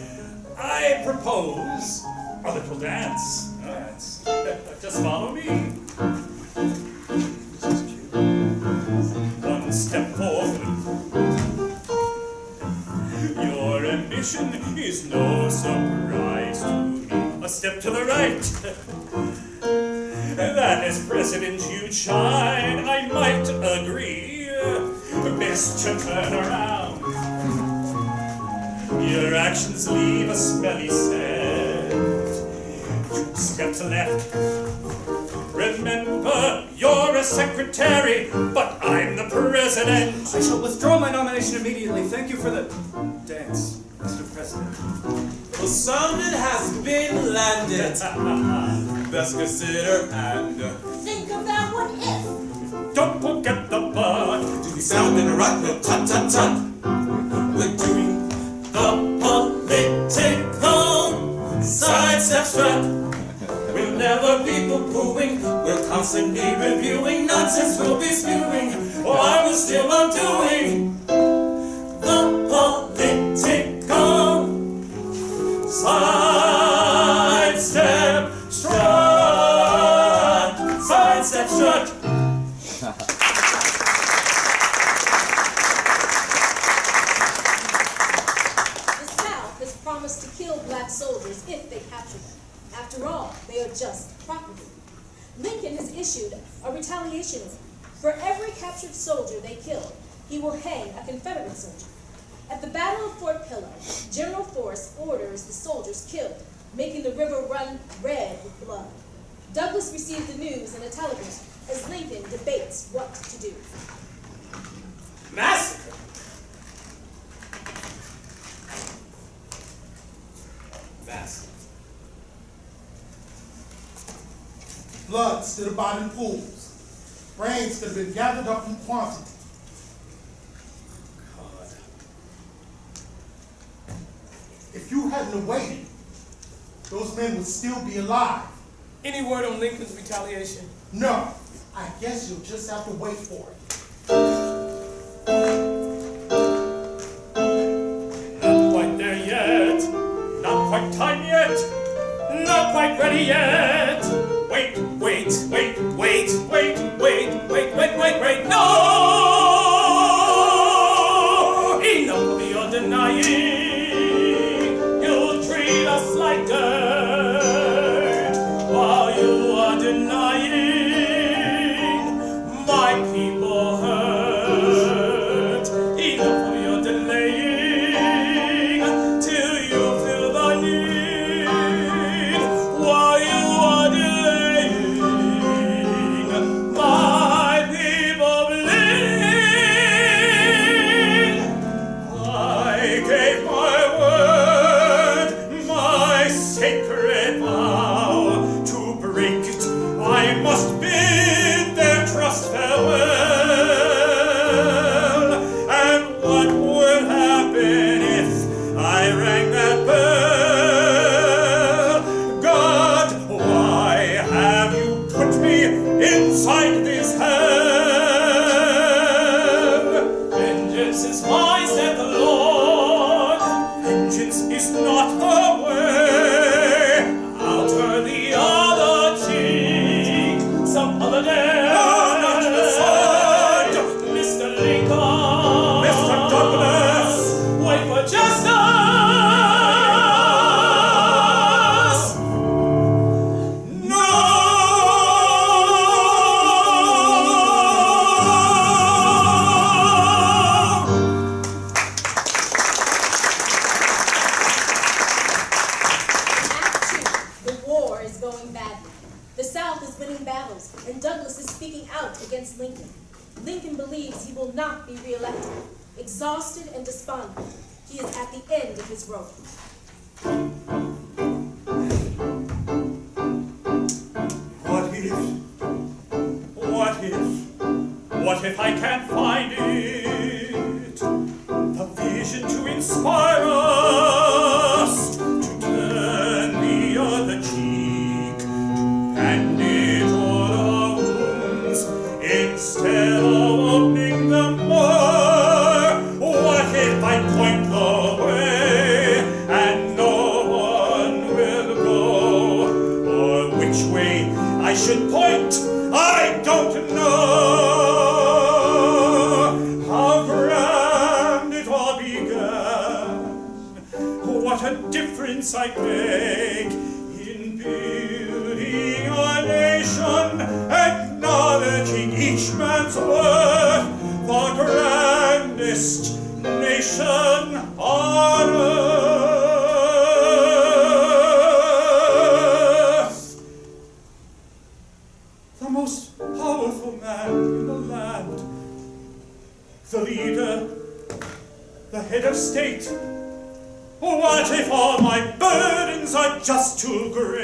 I propose a little dance. Just follow me. One step forward. Your ambition is no surprise to me. A step to the right. That as president you'd shine, I might agree. Best to turn around. Your actions leave a smelly scent. 2 steps left. Remember, you're a secretary, but I'm the president. I shall withdraw my nomination immediately. Thank you for the dance, Mr. President. The salmon has been landed. Best consider and Think of that what if. don't forget the but. do we sound in a rock? No, tut tut tut. We're doing the political sidestep strut. We'll never be poo-pooing. We're constantly reviewing. Nonsense we'll be spewing. While we're still undoing the political sidestep strut. Sidestep strut. The South has promised to kill black soldiers if they capture them. After all, they are just property. Lincoln has issued a retaliation order. For every captured soldier they kill, he will hang a Confederate soldier. At the Battle of Fort Pillow, General Forrest orders the soldiers killed, making the river run red with blood. Douglas received the news in a television as Lincoln debates what to do. Massacre? Massacre. Blood stood about in pools. Brains could have been gathered up in quantity. If you hadn't waited, those men would still be alive. Any word on Lincoln's retaliation? No, I guess you'll just have to wait for it. Not quite there yet. Not quite time yet. Not quite ready yet. Wait, wait, wait, wait, wait, wait, wait, wait, wait, wait. No! Enough of your denying. You'll treat us like dirt while you are denying my people hurt. Enough of your delaying till you feel the need while you are delaying my people bleed. Lincoln believes he will not be reelected. Exhausted and despondent, he is at the end of his rope. What if I can't find it? The vision to inspire us to turn the other cheek, to bandage all our wounds instead of opening them more. What if I point the way and no one will go? Or which way I should point, I don't know. I'd make in building a nation, acknowledging each man's worth, the grandest nation on earth. The most powerful man in the land, the leader, the head of state. What if all my burdens are just too great?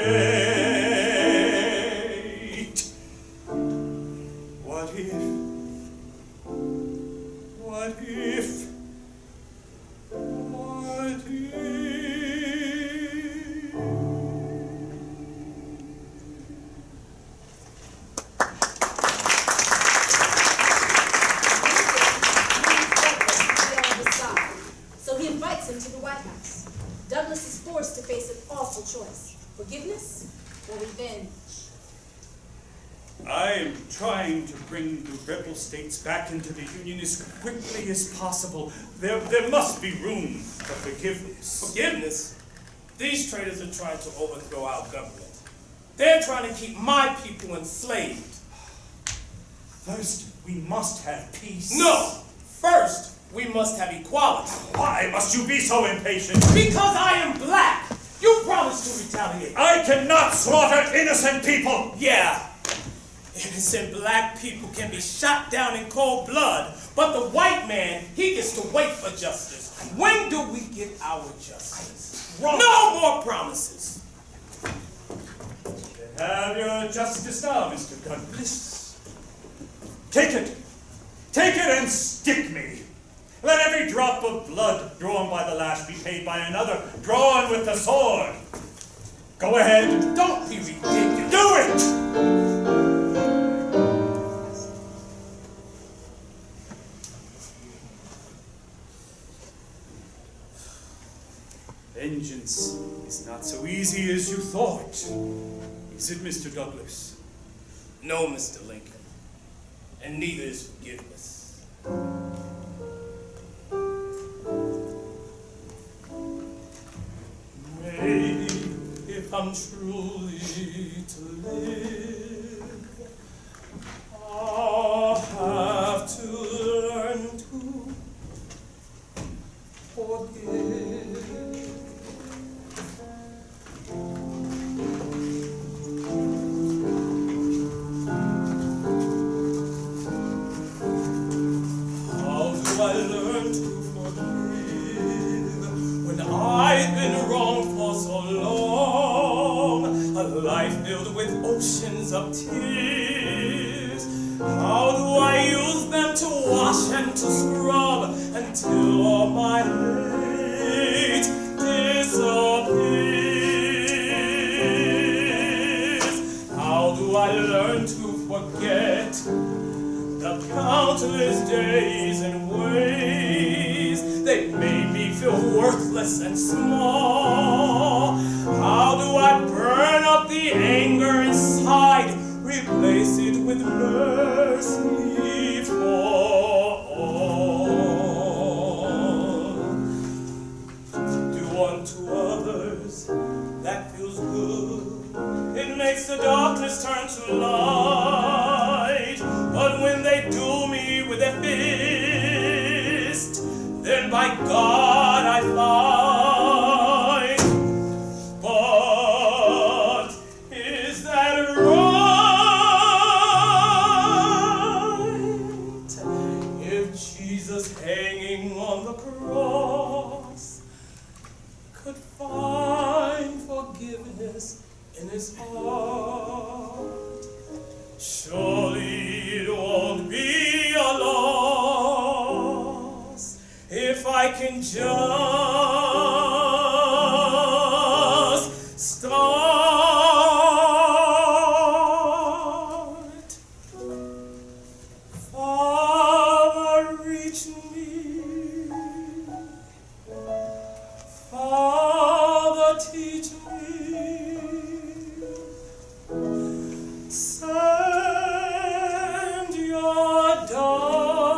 What if? So he invites him to the White House. Douglas is forced to face an awful choice: forgiveness or revenge. I am trying to bring the rebel states back into the Union as quickly as possible. There must be room for forgiveness. Forgiveness? These traitors are trying to overthrow our government. They're trying to keep my people enslaved. First, we must have peace. No! First, we must have equality. Why must you be so impatient? Because I am black! You promised to retaliate. I cannot slaughter innocent people! Yeah. Innocent black people can be shot down in cold blood, but the white man, he gets to wait for justice. When do we get our justice? Wrong. No more promises. Have your justice now, Mr. Douglas. Take it. Take it and stick me. Let every drop of blood drawn by the lash be paid by another drawn with the sword. Go ahead. Don't be ridiculous. Do it! Vengeance is not so easy as you thought. Is it, Mr. Douglas? No, Mr. Lincoln. And neither is forgiveness. Maybe if I'm truly to live, I'll have to learn to forgive. How do I learn to forgive when I've been wrong for so long? A life filled with oceans of tears. How do I use them to wash and to scrub until all my hate disappears? How do I learn to forget the countless days and ways that made me feel worthless and small? How do I burn up the anger inside, replace it with mercy for all? Do unto others, that feels good. It makes the darkness turn to light. But when they do me with their fist, then by God I fight. But is that right? Jesus hanging on the cross could find forgiveness in his heart, surely it won't be a loss if I can just start. Father, reach me. Father, teach me. Send your dove,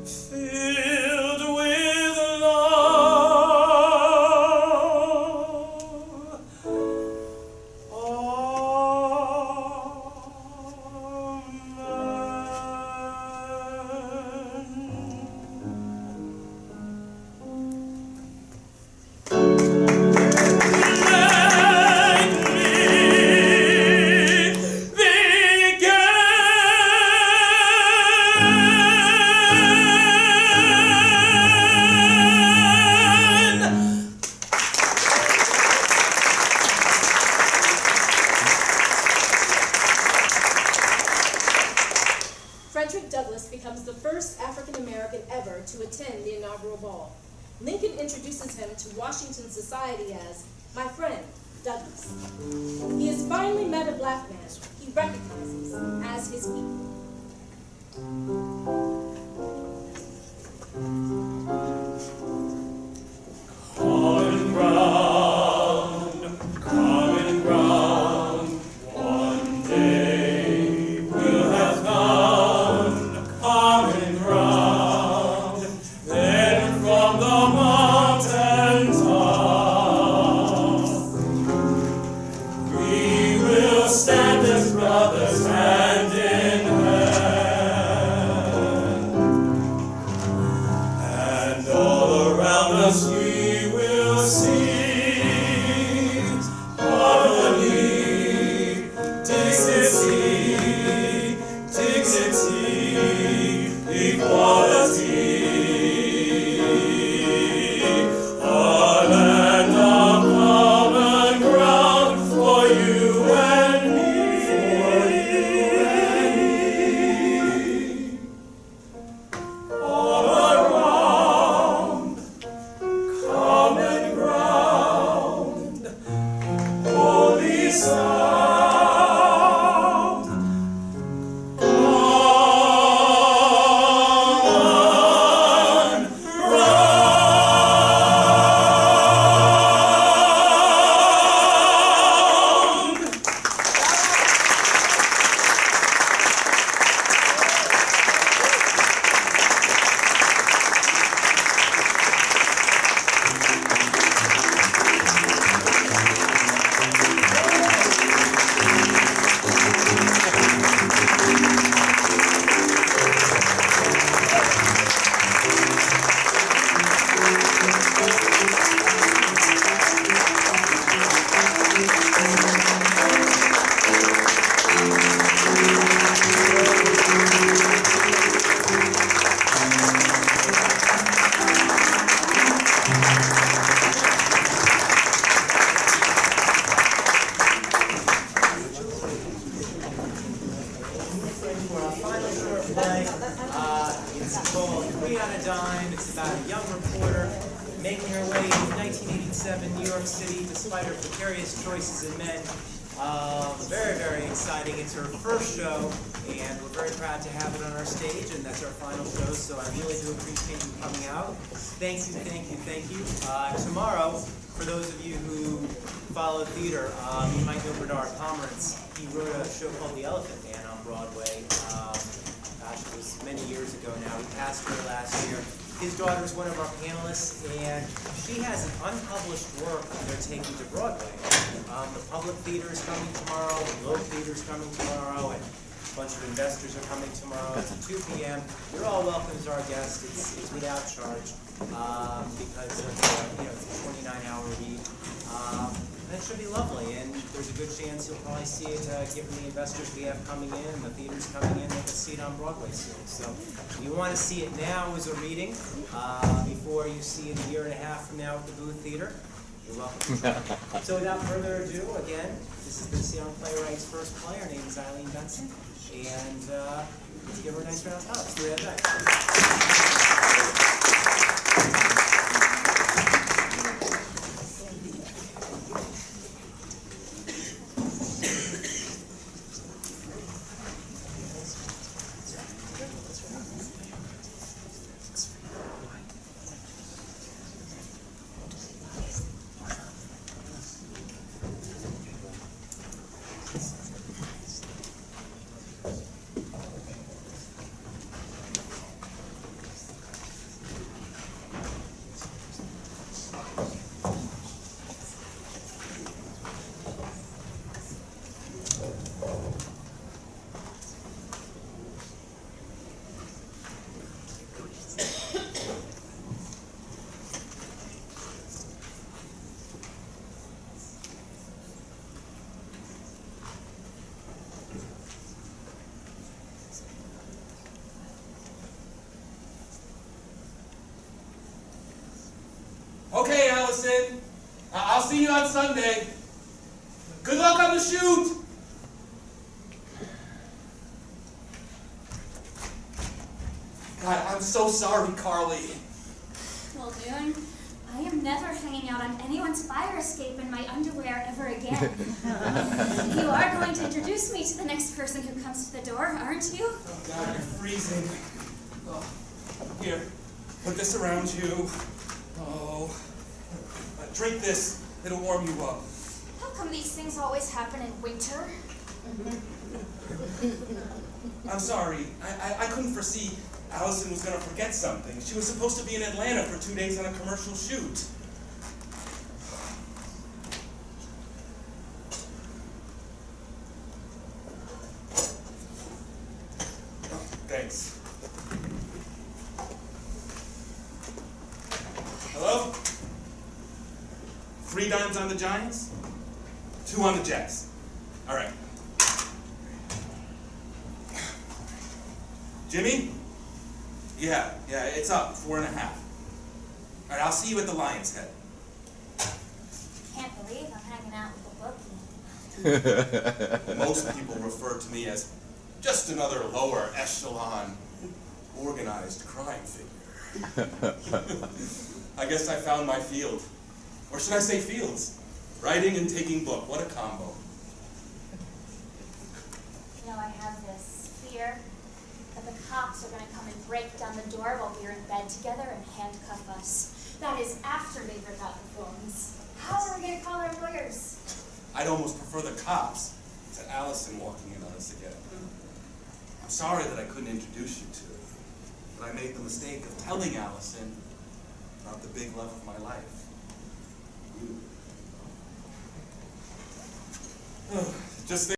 filled with love. Frederick Douglass becomes the first African American ever to attend the inaugural ball. Lincoln introduces him to Washington society as my friend, Douglass. He has finally met a black man he recognizes as his equal. Common ground, one day we'll have found common ground. Then from the mountain top, we will stand as brothers hand in hand, and all around us we will sing harmony, dignity, equality. A land of common ground for you and me. All around, common ground, holy sound, common ground. For our final short play, it's called Queen on a Dime. It's about a young reporter making her way in 1987 New York City despite her precarious choices in men. Very, very exciting. It's her first show, and we're very proud to have it on our stage, and that's our final show, so I really do appreciate you coming out. Thank you, thank you, thank you. Tomorrow, for those of you who follow theater, you might know Bernard Pomerantz. He wrote a show called The Elephant Man on Broadway. Gosh, it was many years ago now. We passed her last year. His daughter is one of our panelists, and she has an unpublished work they're taking to Broadway. The Public Theater is coming tomorrow, the Globe Theater is coming tomorrow, and a bunch of investors are coming tomorrow at 2 p.m. You're all welcome as our guests. It's without charge because of, it's a 29-hour week. And it should be lovely, and there's a good chance you'll probably see it given the investors we have coming in, the theaters coming in, they can see it it on Broadway soon. So if you want to see it now as a reading, before you see it a year and a half from now at the Booth Theater, you're welcome. So without further ado, again, this has been Young Playwright's first play. Her name is Eileen Benson. And let's give her a nice round of applause. Do that Okay, Allison. I'll see you on Sunday. Good luck on the shoot. God, I'm so sorry, Carly. Well, Dune, I am never hanging out on anyone's fire escape in my underwear ever again. You are going to introduce me to the next person who comes to the door, aren't you? Oh, God, you're freezing. Oh, here, put this around you. Oh, drink this. It'll warm you up. How come these things always happen in winter? I'm sorry. I couldn't foresee Allison was going to forget something. She was supposed to be in Atlanta for 2 days on a commercial shoot. Thanks. Hello? 3 dimes on the Giants? 2 on the Jets. All right. Jimmy? Yeah, it's up, 4.5. All right, I'll see you at the Lion's Head. Can't believe I'm hanging out with the bookie. Most people refer to me as just another lower echelon organized crime figure. I guess I found my field. Or should I say fields? Writing and taking book, what a combo. You know, I have this fear that the cops are going to come and break down the door while we're in bed together and handcuff us. That is after they rip out the phones. How are we going to call our lawyers? I'd almost prefer the cops to Allison walking in on us again. I'm sorry that I couldn't introduce you to her, but I made the mistake of telling Allison about the big love of my life. You. Just think